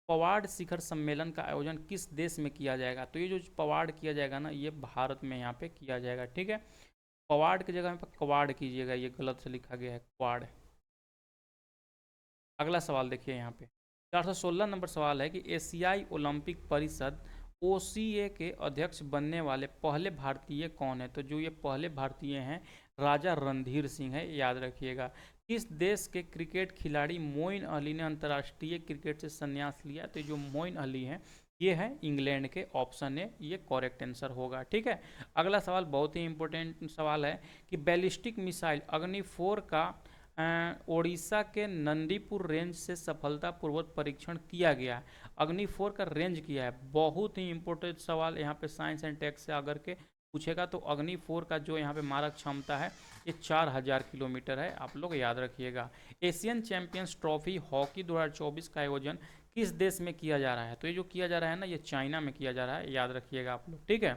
पवाड शिखर सम्मेलन का आयोजन किस देश में किया जाएगा। तो ये जो पवाड किया जाएगा ना, ये भारत में यहाँ पे किया जाएगा, ठीक है। पवाड की जगह पर कवाड़ कीजिएगा, ये गलत से लिखा गया है, क्वाड। अगला सवाल देखिए यहाँ पे 416 नंबर सवाल है कि एशियाई ओलंपिक परिषद OCA के अध्यक्ष बनने वाले पहले भारतीय कौन है। तो जो ये पहले भारतीय हैं राजा रणधीर सिंह है, याद रखिएगा। किस देश के क्रिकेट खिलाड़ी मोइन अली ने अंतर्राष्ट्रीय क्रिकेट से संन्यास लिया। तो जो मोइन अली हैं ये है इंग्लैंड के, ऑप्शन है ये करेक्ट आंसर होगा, ठीक है। अगला सवाल बहुत ही इंपॉर्टेंट सवाल है कि बैलिस्टिक मिसाइल अग्नि 4 का ओडिशा के नंदीपुर रेंज से सफलतापूर्वक परीक्षण किया गया। अग्नि 4 का रेंज किया है, बहुत ही इंपॉर्टेंट सवाल यहाँ पे साइंस एंड टेक से आकर के पूछेगा तो अग्नि 4 का जो यहाँ पे मारक क्षमता है ये 4000 किलोमीटर है, आप लोग याद रखिएगा। एशियन चैंपियंस ट्रॉफी हॉकी 2024 का आयोजन किस देश में किया जा रहा है? तो ये जो किया जा रहा है ना, ये चाइना में किया जा रहा है, याद रखिएगा आप लोग, ठीक है।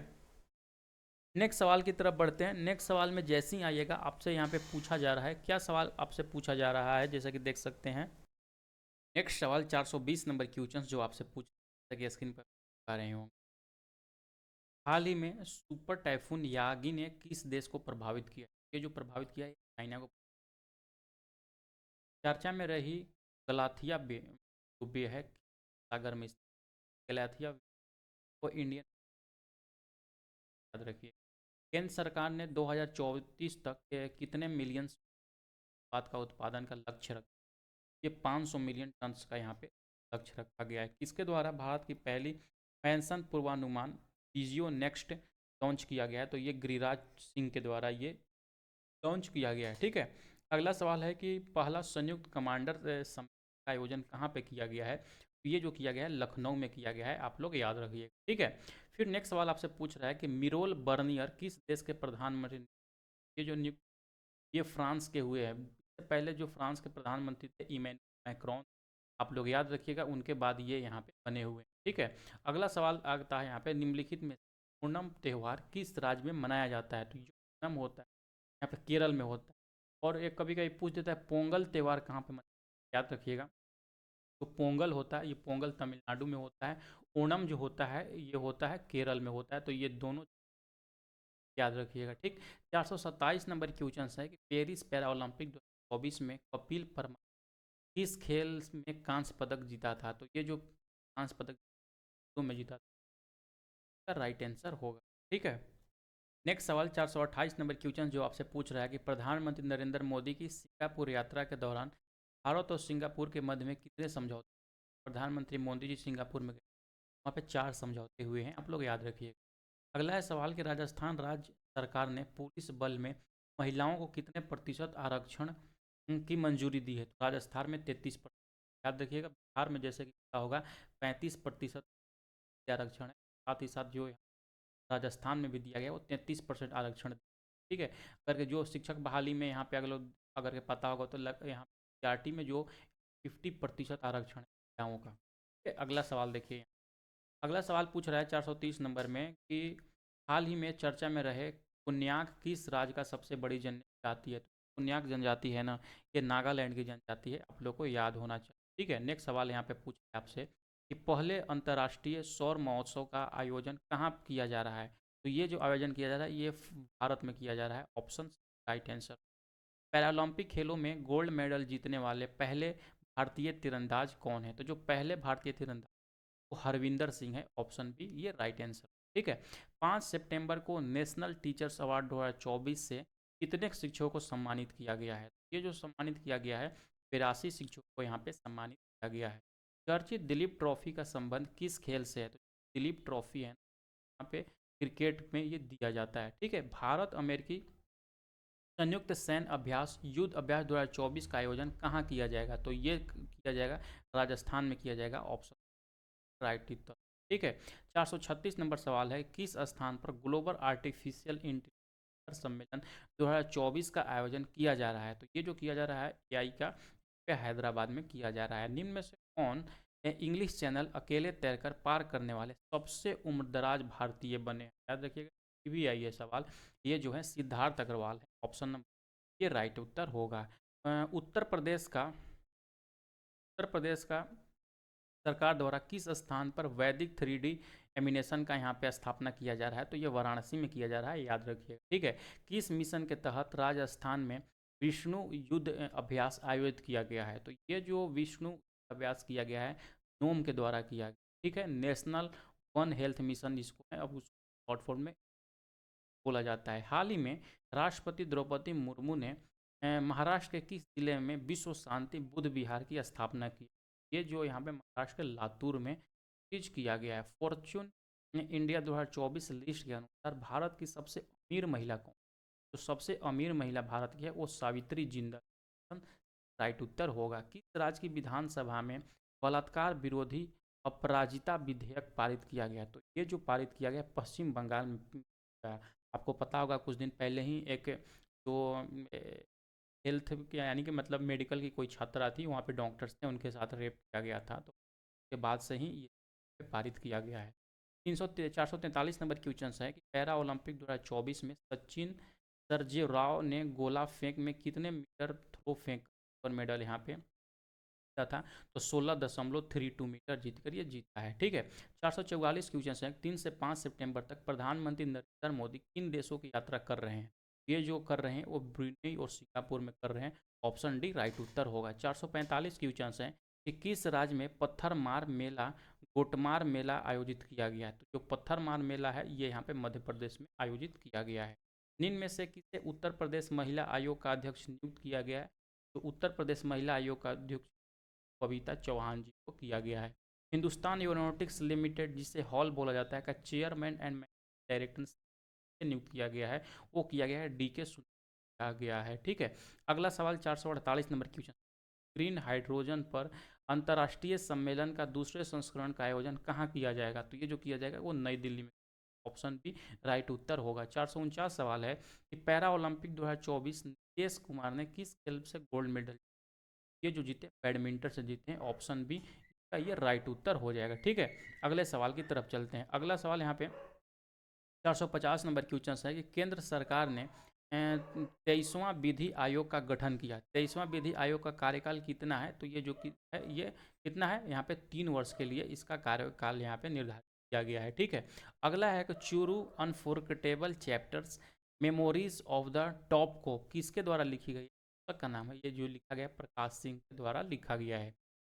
नेक्स्ट सवाल की तरफ बढ़ते हैं। नेक्स्ट सवाल में जैसे ही आइएगा आपसे यहाँ पे पूछा जा रहा है, क्या सवाल आपसे पूछा जा रहा है, जैसा कि देख सकते हैं। नेक्स्ट सवाल 420 नंबर क्वेश्चन जो आपसे पूछ स्क्रीन पर आ रहे होंगे। हाल ही में सुपर टाइफून यागी ने किस देश को प्रभावित किया? ये जो प्रभावित किया है चाइना को। चर्चा में रही गलाथिया बे, जो बे है सागर में गलाथिया को इंडियन, याद रखिए। केंद्र सरकार ने 2034 तक के कितने मिलियन उत्पाद का उत्पादन का लक्ष्य रखा? ये 500 मिलियन टन का यहाँ पे लक्ष्य रखा गया है। किसके द्वारा भारत की पहली पेंशन पूर्वानुमान पीजीओ नेक्स्ट लॉन्च किया गया है? तो ये गिरिराज सिंह के द्वारा ये लॉन्च किया गया है, ठीक है। अगला सवाल है कि पहला संयुक्त कमांडर सम्मेलन का आयोजन कहाँ पे किया गया है? तो ये जो किया गया है लखनऊ में किया गया है, आप लोग याद रखिए, ठीक है। फिर नेक्स्ट सवाल आपसे पूछ रहा है कि मिरोल बर्नियर किस देश के प्रधानमंत्री? ये जो ये फ्रांस के हुए हैं। पहले जो फ्रांस के प्रधानमंत्री थे इमैनुअल मैक्रोन, आप लोग याद रखिएगा, उनके बाद ये यहाँ पे बने हुए हैं, ठीक है। अगला सवाल आता है यहाँ पे, निम्नलिखित में ओणम त्यौहार किस राज्य में मनाया जाता है? तो जो ओणम होता है यहाँ पे केरल में होता है। और एक कभी कभी पूछ देता है पोंगल त्यौहार कहाँ पे मनाया, याद रखिएगा। तो पोंगल होता है, ये पोंगल तमिलनाडु में होता है। ओणम जो होता है ये होता है केरल में होता है। तो ये दोनों याद रखिएगा, ठीक। 427 नंबर क्वेश्चन है कि पेरिस पैरा ओलंपिक 2024 में कपिल परमार किस खेल में कांस्य पदक जीता था? तो ये जो कांस्य पदक तो में जीता था, राइट आंसर होगा, ठीक है। नेक्स्ट सवाल 428 नंबर क्वेश्चन जो आपसे पूछ रहा है कि प्रधानमंत्री नरेंद्र मोदी की सिंगापुर यात्रा के दौरान भारत और सिंगापुर के मध्य में कितने समझौते? प्रधानमंत्री मोदी जी सिंगापुर में गए, वहाँ पे 4 समझौते हुए हैं, आप लोग याद रखिए। अगला है सवाल कि राजस्थान राज्य सरकार ने पुलिस बल में महिलाओं को कितने प्रतिशत आरक्षण की मंजूरी दी है? तो राजस्थान में 33%, याद रखिएगा। बिहार में जैसे कि पता होगा 35% आरक्षण है, साथ ही साथ जो राजस्थान में भी दिया गया वो 33% आरक्षण, ठीक है। अगर जो शिक्षक बहाली में यहाँ पे अगर के पता होगा तो यहाँ पीआरटी में जो 50% आरक्षण है महिलाओं का, ठीक है। अगला सवाल देखिए, अगला सवाल पूछ रहा है 430 नंबर में कि हाल ही में चर्चा में रहे कुन्याक किस राज्य का सबसे बड़ी जनजाति है? तो कुन्याक जनजाति है ना, ये नागालैंड की जनजाति है, आप लोग को याद होना चाहिए, ठीक है। नेक्स्ट सवाल यहाँ पे पूछ रहा है आपसे कि पहले अंतर्राष्ट्रीय सौर महोत्सव का आयोजन कहाँ किया जा रहा है? तो ये जो आयोजन किया जा रहा है ये भारत में किया जा रहा है, ऑप्शन राइट आंसर। पैरालंपिक खेलों में गोल्ड मेडल जीतने वाले पहले भारतीय तीरंदाज कौन है? तो जो पहले भारतीय तीरंदाज वो हरविंदर सिंह है, ऑप्शन बी ये राइट आंसर, ठीक है। 5 सितंबर को नेशनल टीचर्स अवार्ड 2024 से कितने शिक्षकों को सम्मानित किया गया है? ये जो सम्मानित किया गया है 82 शिक्षकों को यहाँ पे सम्मानित किया गया है। चर्चित दिलीप ट्रॉफी का संबंध किस खेल से है? तो दिलीप ट्रॉफी है यहाँ पे क्रिकेट में ये दिया जाता है, ठीक है। भारत अमेरिकी संयुक्त सैन्य अभ्यास युद्ध अभ्यास 2024 का आयोजन कहाँ किया जाएगा? तो ये किया जाएगा राजस्थान में किया जाएगा, ऑप्शन राइट उत्तर, ठीक है। 436 नंबर सवाल है किस स्थान पर ग्लोबल आर्टिफिशियल इंटेलिजेंस सम्मेलन 2024 का आयोजन किया जा रहा है? तो ये जो किया जा रहा है एआई का हैदराबाद में किया जा रहा है। निम्न में से कौन इंग्लिश चैनल अकेले तैरकर पार करने वाले सबसे उम्रदराज भारतीय बने? याद रखिएगा, भी आई है सवाल। ये जो है सिद्धार्थ अग्रवाल है, ऑप्शन नंबर ये राइट उत्तर होगा। उत्तर प्रदेश का सरकार द्वारा किस स्थान पर वैदिक 3D एमिनेशन का यहाँ पे स्थापना किया जा रहा है? तो ये वाराणसी में किया जा रहा है, याद रखिए, ठीक है। किस मिशन के तहत राजस्थान में विष्णु युद्ध अभ्यास आयोजित किया गया है? तो ये जो विष्णु अभ्यास किया गया है नोम के द्वारा किया गया, ठीक है। नेशनल वन हेल्थ मिशन जिसको है अब उसको शॉर्ट फॉर्म में बोला जाता है। हाल ही में राष्ट्रपति द्रौपदी मुर्मू ने महाराष्ट्र के किस जिले में विश्व शांति बुद्ध विहार की स्थापना की? ये जो यहाँ पे महाराष्ट्र के लातूर में चीज किया गया है। फॉर्च्यून इंडिया 2024 लिस्ट के अनुसार भारत की सबसे अमीर महिला कौन? तो सबसे अमीर महिला भारत की है वो सावित्री जिंदल, राइट उत्तर होगा। किस राज्य की विधानसभा में बलात्कार विरोधी अपराजिता विधेयक पारित किया गया? तो ये जो पारित किया गया पश्चिम बंगाल में आपको पता होगा कुछ दिन पहले ही एक जो हेल्थ के यानी कि मतलब मेडिकल की कोई छात्रा थी, वहाँ पे डॉक्टर्स थे, उनके साथ रेप किया गया था, तो उसके बाद से ही ये पारित किया गया है। 443 नंबर क्वेश्चन है कि पैरा ओलंपिक 2024 में सचिन सर्जेराव ने गोला फेंक में कितने मीटर थ्रो फेंक पर मेडल यहाँ पे जीता था, तो 16.32 मीटर जीत कर ये जीता है। ठीक है, 444 क्वेश्चन है 3 से 5 सितंबर तक प्रधानमंत्री नरेंद्र मोदी किन देशों की यात्रा कर रहे हैं। ये जो कर रहे हैं वो ब्रुनेई और सिंगापुर में कर रहे हैं। ऑप्शन डी राइट उत्तर होगा। 445 क्वेश्चन है कि किस राज्य में पत्थर मार मेला गोटमार मेला आयोजित किया गया है। तो जो पत्थर मार मेला है ये यहाँ पे मध्य प्रदेश में आयोजित किया गया है। निम्न में से किसे उत्तर प्रदेश महिला आयोग का अध्यक्ष नियुक्त किया गया है। तो उत्तर प्रदेश महिला आयोग का अध्यक्ष बबीता चौहान जी को किया गया है। हिंदुस्तान एरोनॉटिक्स लिमिटेड जिसे हॉल बोला जाता है का चेयरमैन एंड डायरेक्टर नियुक्त किया गया है, वो किया गया है डी के किया गया है। ठीक है, अगला सवाल 448 नंबर क्वेश्चन, ग्रीन हाइड्रोजन पर अंतर्राष्ट्रीय सम्मेलन का दूसरे संस्करण का आयोजन कहाँ किया जाएगा। तो ये जो किया जाएगा वो नई दिल्ली में। ऑप्शन बी राइट उत्तर होगा। 449 सवाल है कि पैरा ओलंपिक 2024 नीतीश कुमार ने किस खेल से गोल्ड मेडल, ये जो जीते बैडमिंटन से जीते हैं। ऑप्शन बी का ये राइट उत्तर हो जाएगा। ठीक है, अगले सवाल की तरफ चलते हैं। अगला सवाल यहाँ पे 450 नंबर क्वेश्चन है कि केंद्र सरकार ने 23वां विधि आयोग का गठन किया। 23वां विधि आयोग का कार्यकाल कितना है। तो ये जो कि है ये कितना है, यहाँ पे 3 वर्ष के लिए इसका कार्यकाल यहाँ पे निर्धारित किया गया है। ठीक है, अगला है कि Churu unforgettable chapters memories of the top को किसके द्वारा लिखी गई का नाम है। ये जो लिखा गया प्रकाश सिंह के द्वारा लिखा गया है।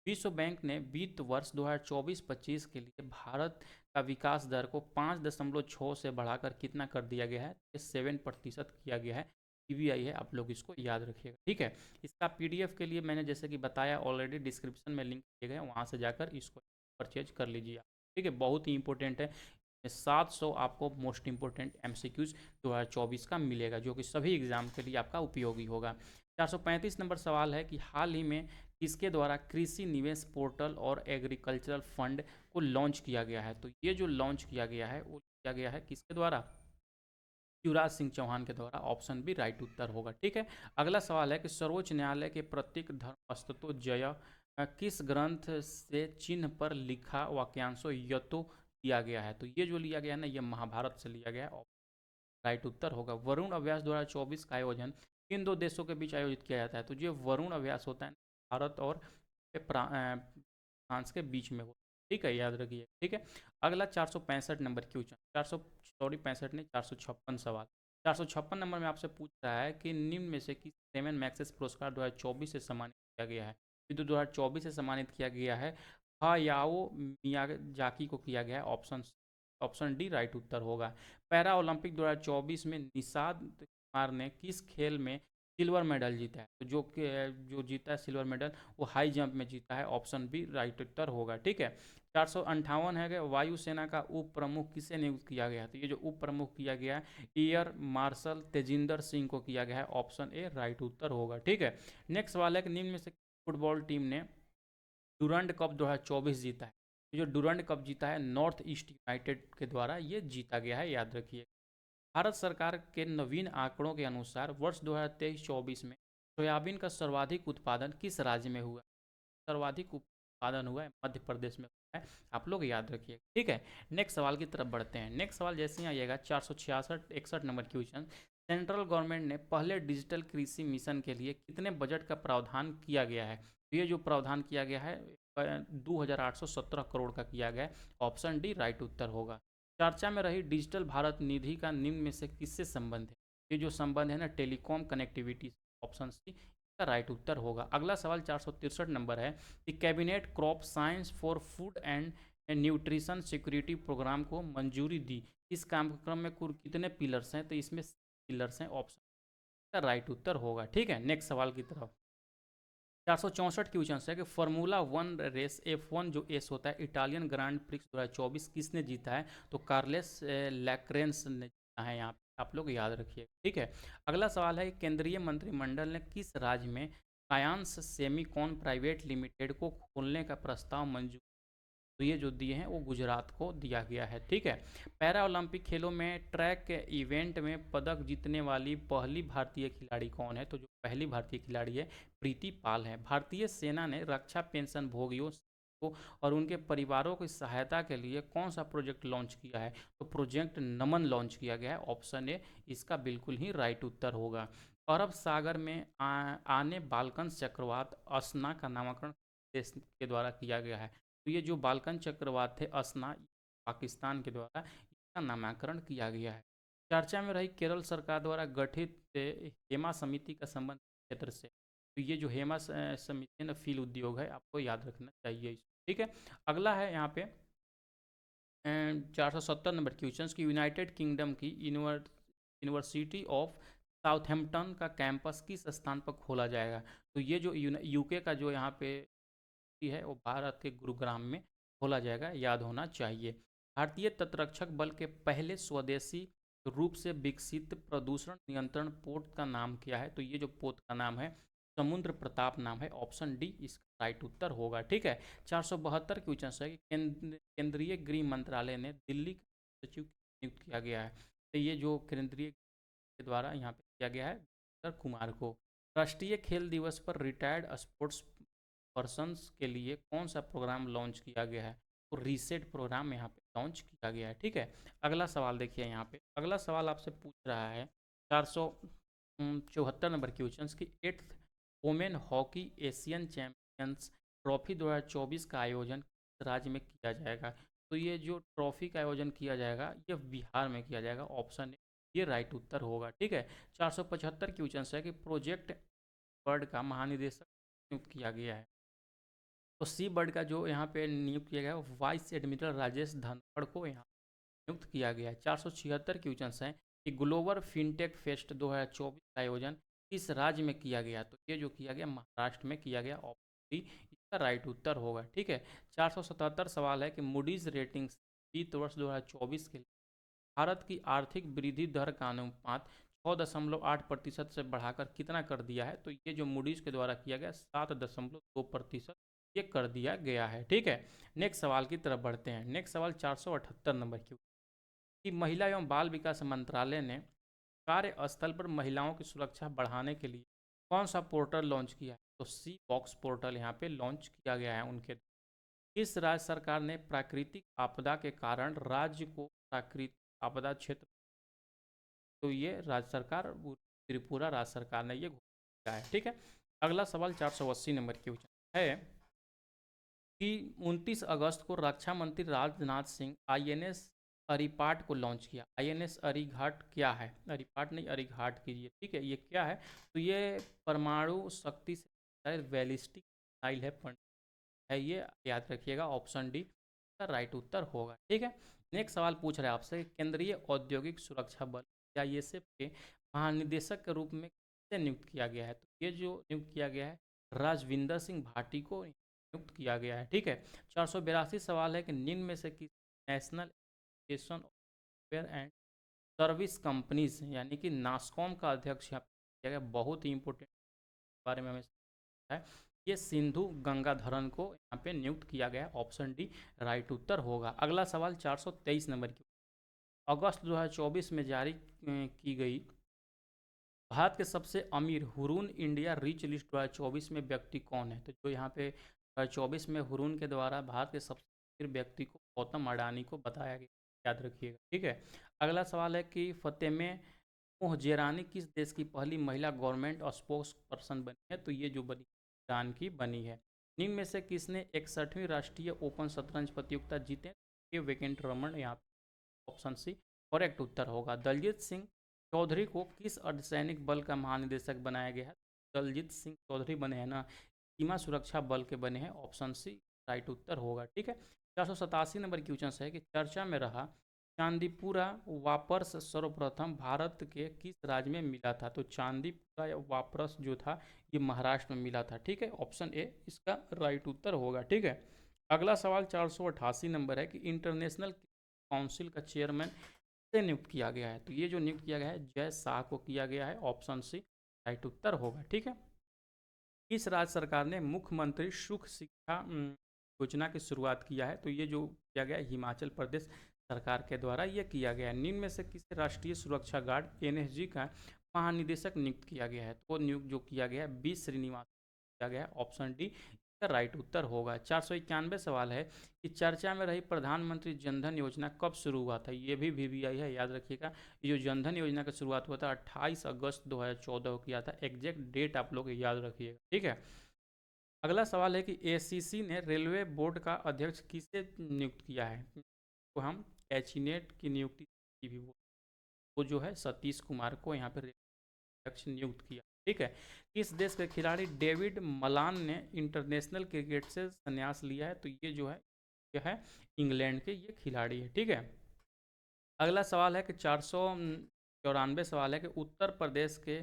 विश्व बैंक ने वित्त वर्ष 2024-25 के लिए भारत का विकास दर को 5.6 से बढ़ाकर कितना कर दिया गया है। 7% किया गया है। पीवीआई है, आप लोग इसको याद रखिएगा। ठीक है, इसका पीडीएफ के लिए मैंने जैसे कि बताया ऑलरेडी डिस्क्रिप्शन में लिंक दिए गए, वहाँ से जाकर इसको परचेज कर लीजिए। ठीक है, बहुत ही इंपॉर्टेंट है। 700 आपको मोस्ट इंपोर्टेंट एमसीक्यूज 2024 का मिलेगा, जो कि सभी एग्जाम के लिए आपका उपयोगी होगा। 435 नंबर सवाल है कि हाल ही में किसके द्वारा कृषि निवेश पोर्टल और एग्रीकल्चरल फंड को लॉन्च किया गया है। तो ये जो लॉन्च किया गया है वो किया गया है किसके द्वारा, शिवराज सिंह चौहान के द्वारा। ऑप्शन भी राइट उत्तर होगा। ठीक है, अगला सवाल है कि सर्वोच्च न्यायालय के प्रतीक धर्मस्तुतो जय किस ग्रंथ से चिन्ह पर लिखा वाक्यांशों यतो दिया गया है। तो ये जो लिया गया है ना, ये महाभारत से लिया गया है। राइट उत्तर होगा। वरुण अभ्यास 2024 का आयोजन किन दो देशों के बीच आयोजित किया जाता है। तो ये वरुण अभ्यास होता है भारत और फ्रांस के बीच में हो। ठीक है, याद रखिए। ठीक है, अगला 465 नंबर क्वेश्चन, 465 नहीं 456 सवाल। 456 नंबर में आपसे पूछ रहा है कि निम्न में से किस 7 मैक्सेस पुरस्कार 2024 से सम्मानित किया गया है। तो 2024 से सम्मानित किया गया है हायाओ मियाजाकी को किया गया है। ऑप्शन डी राइट उत्तर होगा। पैरा ओलंपिक 2024 में निषाद कुमार ने किस खेल में सिल्वर मेडल जीता है। तो जो जीता है सिल्वर मेडल वो हाई जंप में जीता है। ऑप्शन बी राइट उत्तर होगा। ठीक है, 458 है कि वायुसेना का उप प्रमुख किसे नियुक्त किया गया है। तो ये जो उप प्रमुख किया गया है एयर मार्शल तेजिंदर सिंह को किया गया है। ऑप्शन ए राइट उत्तर होगा। ठीक है, नेक्स्ट सवाल है कि निम्न में से फुटबॉल टीम ने डुरंड कप 2024 जीता है। जो डुरंड कप जीता है नॉर्थ ईस्ट यूनाइटेड के द्वारा ये जीता गया है, याद रखिए। भारत सरकार के नवीन आंकड़ों के अनुसार वर्ष 2023-24 में सोयाबीन का सर्वाधिक उत्पादन किस राज्य में हुआ। सर्वाधिक उत्पादन हुआ है मध्य प्रदेश में हुआ है, आप लोग याद रखिए। ठीक है, नेक्स्ट सवाल की तरफ बढ़ते हैं। नेक्स्ट सवाल जैसे ही आइएगा 466 नंबर क्वेश्चन, सेंट्रल गवर्नमेंट ने पहले डिजिटल कृषि मिशन के लिए कितने बजट का प्रावधान किया गया है। तो ये जो प्रावधान किया गया है 2817 करोड़ का किया गया है। ऑप्शन डी राइट उत्तर होगा। चर्चा में रही डिजिटल भारत निधि का निम्न में से किससे संबंध है। ये जो संबंध है ना टेलीकॉम कनेक्टिविटी। ऑप्शन सी का राइट उत्तर होगा। अगला सवाल 463 नंबर है कि cabinet crop science for food and nutrition security programme को मंजूरी दी। इस कार्यक्रम में कुल कितने पिलर्स हैं। तो इसमें पिलर्स हैं। ऑप्शन का राइट उत्तर होगा। ठीक है, नेक्स्ट सवाल की तरफ 464 क्वेश्चन है कि फार्मूला 1 रेस F1 जो एस होता है इटालियन ग्रांड प्रिक्स 2024 किसने जीता है। तो कार्लेस लैक्रेंस ने जीता है। यहाँ पे आप लोग याद रखिए। ठीक है, अगला सवाल है केंद्रीय मंत्रिमंडल ने किस राज्य में कायांस सेमीकॉन प्राइवेट लिमिटेड को खोलने का प्रस्ताव मंजूर। तो ये जो दिए हैं वो गुजरात को दिया गया है। ठीक है। पैरा ओलंपिक खेलों में ट्रैक के इवेंट में पदक जीतने वाली पहली भारतीय खिलाड़ी कौन है? तो जो पहली भारतीय खिलाड़ी है प्रीति पाल है। भारतीय सेना ने रक्षा पेंशन भोगियों को और उनके परिवारों की सहायता के लिए कौन सा प्रोजेक्ट लॉन्च किया है? तो प्रोजेक्ट नमन लॉन्च किया गया है। ऑप्शन ए इसका बिल्कुल ही राइट उत्तर होगा। अरब सागर में आने बाल्कन चक्रवात असना का नामकरण देश के द्वारा किया गया है? तो ये जो बाल्कन चक्रवात थे असना, पाकिस्तान के द्वारा इसका नामकरण किया गया है। चर्चा में रही केरल सरकार द्वारा गठित हेमा समिति का संबंध क्षेत्र से? तो ये जो हेमा समिति है ना, फील उद्योग है, आपको याद रखना चाहिए। ठीक है। अगला है यहाँ पे 470 नंबर क्वेश्चन की यूनाइटेड किंगडम की यूनिवर्सिटी ऑफ साउथहैम्पटन का कैंपस किस स्थान पर खोला जाएगा? तो ये जो यूके का जो यहाँ पे है वो भारत के गुरुग्राम में खोला जाएगा, याद होना चाहिए। भारतीय तटरक्षक बल के पहले स्वदेशी रूप से विकसित प्रदूषण नियंत्रण पोत का नाम क्या है? तो ये जो पोत का नाम है समुद्र प्रताप नाम है। ऑप्शन डी इसका राइट उत्तर होगा। ठीक है। 472 क्वेश्चन है कि केंद्रीय गृह मंत्रालय ने दिल्ली का सचिव नियुक्त किया गया है? तो ये जो केंद्रीय के द्वारा यहाँ पे किया गया है कुमार को। राष्ट्रीय खेल दिवस पर रिटायर्ड स्पोर्ट्स पर्सन्स के लिए कौन सा प्रोग्राम लॉन्च किया गया है? तो रीसेट प्रोग्राम यहाँ पे लॉन्च किया गया है। ठीक है। अगला सवाल देखिए यहाँ पे, अगला सवाल आपसे पूछ रहा है 474 नंबर क्वेश्चन की eighth women hockey Asian champions trophy 2024 का आयोजन किस राज्य में किया जाएगा? तो ये जो ट्रॉफी का आयोजन किया जाएगा ये बिहार में किया जाएगा। ऑप्शन ये राइट उत्तर होगा। ठीक है। 475 क्वेश्चन है कि प्रोजेक्ट बर्ड का महानिदेशक नियुक्त किया गया है? तो सी बर्ड का जो यहाँ पे नियुक्त किया गया है वाइस एडमिरल राजेश धनखड़ को यहाँ नियुक्त किया गया है। 476 क्वेश्चन हैं कि ग्लोबल फिनटेक फेस्ट 2024 का आयोजन किस राज्य में किया गया? तो ये जो किया गया महाराष्ट्र में किया गया। ऑप्शन डी इसका राइट उत्तर होगा। ठीक है। 477 सवाल है कि मूडीज रेटिंग्स वित्त वर्ष 2024 के लिए भारत की आर्थिक वृद्धि दर का अनुपात 6.8% से बढ़ाकर कितना कर दिया है? तो ये जो मूडीज के द्वारा किया गया 7.2% ये कर दिया गया है। ठीक है। नेक्स्ट सवाल की तरफ बढ़ते हैं। नेक्स्ट सवाल 478 नंबर की महिला एवं बाल विकास मंत्रालय ने कार्यस्थल पर महिलाओं की सुरक्षा बढ़ाने के लिए कौन सा पोर्टल लॉन्च किया है? तो सी बॉक्स पोर्टल यहाँ पे लॉन्च किया गया है उनके। किस राज्य सरकार ने प्राकृतिक आपदा के कारण राज्य को प्राकृतिक आपदा क्षेत्र? तो ये राज्य सरकार त्रिपुरा राज्य सरकार ने ये घोषित किया है। ठीक है। अगला सवाल 480 नंबर क्वेश्चन है कि 29 अगस्त को रक्षा मंत्री राजनाथ सिंह आईएनएस अरिपाट को लॉन्च किया। आईएनएस अरिघाट क्या है? अरिपाट नहीं, अरिघाट कीजिए। ठीक है। ये क्या है? तो ये परमाणु शक्ति से बैलिस्टिक मिसाइल है ये, याद रखिएगा। ऑप्शन डी का राइट उत्तर होगा। ठीक है। नेक्स्ट सवाल पूछ रहे हैं आपसे केंद्रीय औद्योगिक सुरक्षा बल सीआईएसएफ के महानिदेशक के रूप में किसे नियुक्त किया गया है? तो ये जो नियुक्त किया गया है राजविंदर सिंह भाटी को नियुक्त किया गया है। ठीक है। 482 सवाल है कि निम्न में से किस national association software and service companies यानी कि नास्कॉम का अध्यक्ष यहाँ किया गया? बहुत ही इंपॉर्टेंट बारे में हमें है। ये सिंधु गंगाधरन को यहाँ पे नियुक्त किया गया। ऑप्शन डी राइट उत्तर होगा। अगला सवाल 423 नंबर की, अगस्त 2024 में जारी की गई भारत के सबसे अमीर हुरून इंडिया रिच लिस्ट 2024 में व्यक्ति कौन है? तो जो यहाँ पे 2024 में हुरून के द्वारा भारत के सबसे अमीर व्यक्ति को गौतम अडानी को बताया गया, याद रखिएगा। ठीक है। अगला सवाल है कि फतेमे मोहजेरानी किस देश की पहली महिला गवर्नमेंट स्पोक्स पर्सन बनी है? तो ये जो बनी ईरान की बनी है। निम्न में से किसने 61वीं राष्ट्रीय ओपन शतरंज प्रतियोगिता जीते? ये वेकेंट रमन यहाँ। ऑप्शन सी करेक्ट उत्तर होगा। दलजीत सिंह चौधरी को किस अर्धसैनिक बल का महानिदेशक बनाया गया है? दलजीत सिंह चौधरी बने हैं ना, सीमा सुरक्षा बल के बने हैं। ऑप्शन सी राइट उत्तर होगा। ठीक है। 487 नंबर क्वेश्चन है कि चर्चा में रहा चांदीपुरा वापरस सर्वप्रथम भारत के किस राज्य में मिला था? तो चांदीपुरा वापरस जो था ये महाराष्ट्र में मिला था। ठीक है। ऑप्शन ए इसका राइट उत्तर होगा। ठीक है। अगला सवाल 488 नंबर है कि इंटरनेशनल काउंसिल का चेयरमैन से नियुक्त किया गया है? तो ये जो नियुक्त किया गया है जय शाह को किया गया है। ऑप्शन सी राइट उत्तर होगा। ठीक है। इस राज्य सरकार ने मुख्यमंत्री सुख शिक्षा योजना की शुरुआत किया है। तो ये जो किया गया है हिमाचल प्रदेश सरकार के द्वारा ये किया गया है। निम्न में से किसे राष्ट्रीय सुरक्षा गार्ड एनएसजी का महानिदेशक नियुक्त किया गया है? तो नियुक्त जो किया गया है बी श्रीनिवास किया गया है। ऑप्शन डी इसका राइट उत्तर होगा। 491 सवाल है कि चर्चा में रही प्रधानमंत्री जनधन योजना कब शुरू हुआ था? ये भी वीवीआई है, याद रखिएगा। ये जो जनधन योजना का शुरुआत हुआ था 28 अगस्त 2014 को किया था। एग्जैक्ट डेट आप लोग याद रखिएगा, ठीक है। अगला सवाल है कि एसीसी ने रेलवे बोर्ड का अध्यक्ष किसे नियुक्त किया है? तो हम एचीनेट की नियुक्ति की भी वो जो है सतीश कुमार को यहाँ पे अध्यक्ष नियुक्त किया, ठीक है। किस देश के खिलाड़ी डेविड मलान ने इंटरनेशनल क्रिकेट से संन्यास लिया है? तो ये जो है यह है इंग्लैंड के ये खिलाड़ी है, ठीक है। अगला सवाल है कि 494 सवाल है कि उत्तर प्रदेश के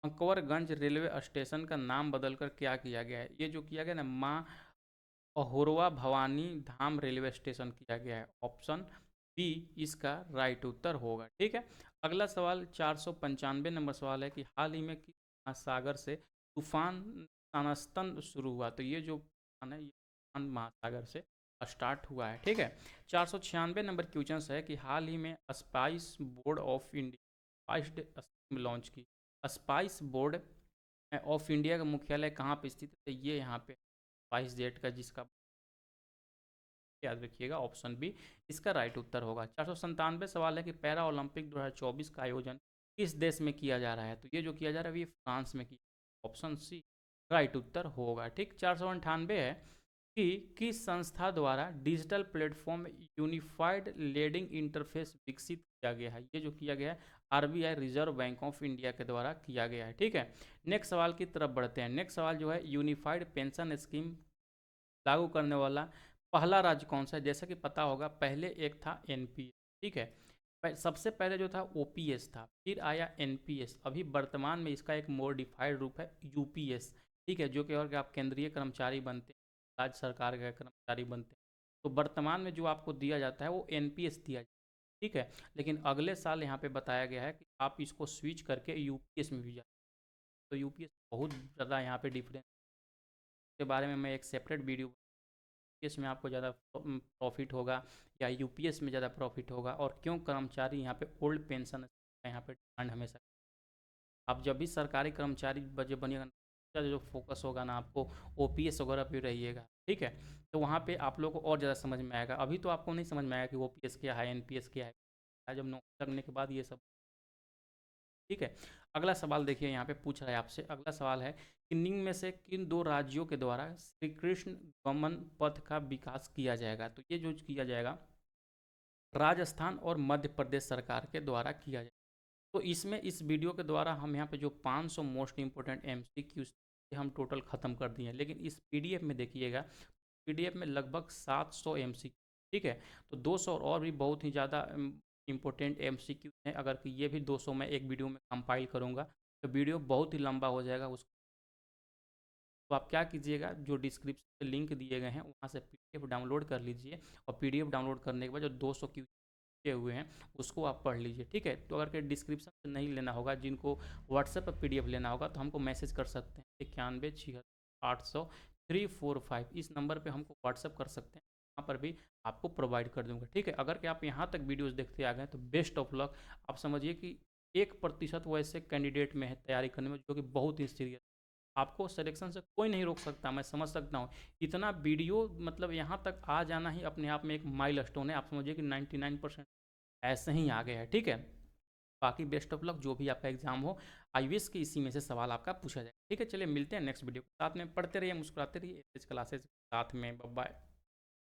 अंकवरगंज रेलवे स्टेशन का नाम बदलकर क्या किया गया है? ये जो किया गया ना माँ अहोरवा भवानी धाम रेलवे स्टेशन किया गया है। ऑप्शन बी इसका राइट उत्तर होगा, ठीक है। अगला सवाल 495 नंबर सवाल है कि हाल ही में किस महासागर से तूफान तानस्तन शुरू हुआ? तो ये जो तूफान है ये तूफान महासागर से स्टार्ट हुआ है, ठीक है। 496 नंबर क्वेश्चन है कि हाल ही में spice board of India scheme launch की। स्पाइस बोर्ड ऑफ इंडिया का मुख्यालय कहाँ पे स्थित है? ये यहाँ पे 22 का जिसका याद रखिएगा। ऑप्शन बी इसका राइट उत्तर होगा। 497 सवाल है कि पैरा ओलंपिक 2024 का आयोजन किस देश में किया जा रहा है? तो ये जो किया जा रहा है ये फ्रांस में किया। ऑप्शन सी राइट उत्तर होगा, ठीक। 498 है कि किस संस्था द्वारा digital platform unified lending interface विकसित किया गया है? ये जो किया गया है RBI Reserve Bank of India के द्वारा किया गया है, ठीक है। नेक्स्ट सवाल की तरफ बढ़ते हैं। नेक्स्ट सवाल जो है यूनिफाइड पेंशन स्कीम लागू करने वाला पहला राज्य कौन सा है? जैसा कि पता होगा पहले एक था एनपीएस, ठीक है। सबसे पहले जो था ओपीएस था, फिर आया एनपीएस, अभी वर्तमान में इसका एक मॉडिफाइड रूप है यूपीएस, ठीक है। जो कि और आप केंद्रीय कर्मचारी बनते हैं, राज्य सरकार के कर्मचारी बनते हैं, तो वर्तमान में जो आपको दिया जाता है वो एनपीएस दिया जाता है, ठीक है। लेकिन अगले साल यहाँ पे बताया गया है कि आप इसको स्विच करके यूपीएस में भी जाए। तो यूपीएस बहुत ज़्यादा यहाँ पे डिफरेंस के बारे में मैं एक सेपरेट वीडियो यूपीएस में आपको ज़्यादा प्रॉफिट होगा या यूपीएस में ज़्यादा प्रॉफिट होगा, और क्यों कर्मचारी यहाँ पे ओल्ड पेंशन यहाँ पे डिमांड हमेशा। आप जब भी सरकारी कर्मचारी बनिएगा जो फोकस होगा ना आपको ओपीएस वगैरह पे रहिएगा, ठीक है। तो वहाँ पे आप लोग को और ज़्यादा समझ में आएगा। अभी तो आपको नहीं समझ में आएगा कि ओपीएस क्या है, एनपीएस क्या है, जब नौकरी लगने के बाद ये सब, ठीक है। अगला सवाल देखिए यहाँ पे पूछ रहा है आपसे। अगला सवाल है कि निम्न में से किन दो राज्यों के द्वारा श्री कृष्ण गमन पथ का विकास किया जाएगा? तो ये जो किया जाएगा राजस्थान और मध्य प्रदेश सरकार के द्वारा किया जाएगा। तो इसमें इस वीडियो के द्वारा हम यहाँ पे जो 500 मोस्ट इंपोर्टेंट एमसीक्यूज हम टोटल ख़त्म कर दिए हैं, लेकिन इस पीडीएफ में देखिएगा पीडीएफ में लगभग 700 एमसीक्यू, ठीक है। तो 200 और भी बहुत ही ज़्यादा इंपॉर्टेंट एमसीक्यू हैं। अगर ये भी 200 मैं एक वीडियो में कंपाइल करूँगा तो वीडियो बहुत ही लंबा हो जाएगा। उसको तो आप क्या कीजिएगा, जो डिस्क्रिप्शन में लिंक दिए गए हैं वहाँ से पीडीएफ डाउनलोड कर लीजिए, और पीडीएफ डाउनलोड करने के बाद जो 200 क्यू हुए हैं उसको आप पढ़ लीजिए, ठीक है। तो अगर के डिस्क्रिप्शन से नहीं लेना होगा, जिनको व्हाट्सएप पर पीडीएफ लेना होगा तो हमको मैसेज कर सकते हैं 91 76 800 345, इस नंबर पे हमको व्हाट्सएप कर सकते हैं। वहाँ पर भी आपको प्रोवाइड कर दूंगा, ठीक है। अगर कि आप यहाँ तक वीडियोस देखते आ गए तो बेस्ट ऑफ लक। आप समझिए कि 1% वैसे कैंडिडेट में है तैयारी करने में जो कि बहुत ही सीरियस, आपको सिलेक्शन से कोई नहीं रोक सकता। मैं समझ सकता हूँ इतना वीडियो, मतलब यहाँ तक आ जाना ही अपने आप में एक माइलस्टोन है। आप समझिए कि 99% ऐसे ही आ गया है, ठीक है। बाकी बेस्ट ऑफ लक, जो भी आपका एग्जाम हो आई विश कि इसी में से सवाल आपका पूछा जाए, ठीक है। चलिए मिलते हैं नेक्स्ट वीडियो, साथ में पढ़ते रहिए, मुस्कुराते रहिए, क्लासेस साथ में। बाय।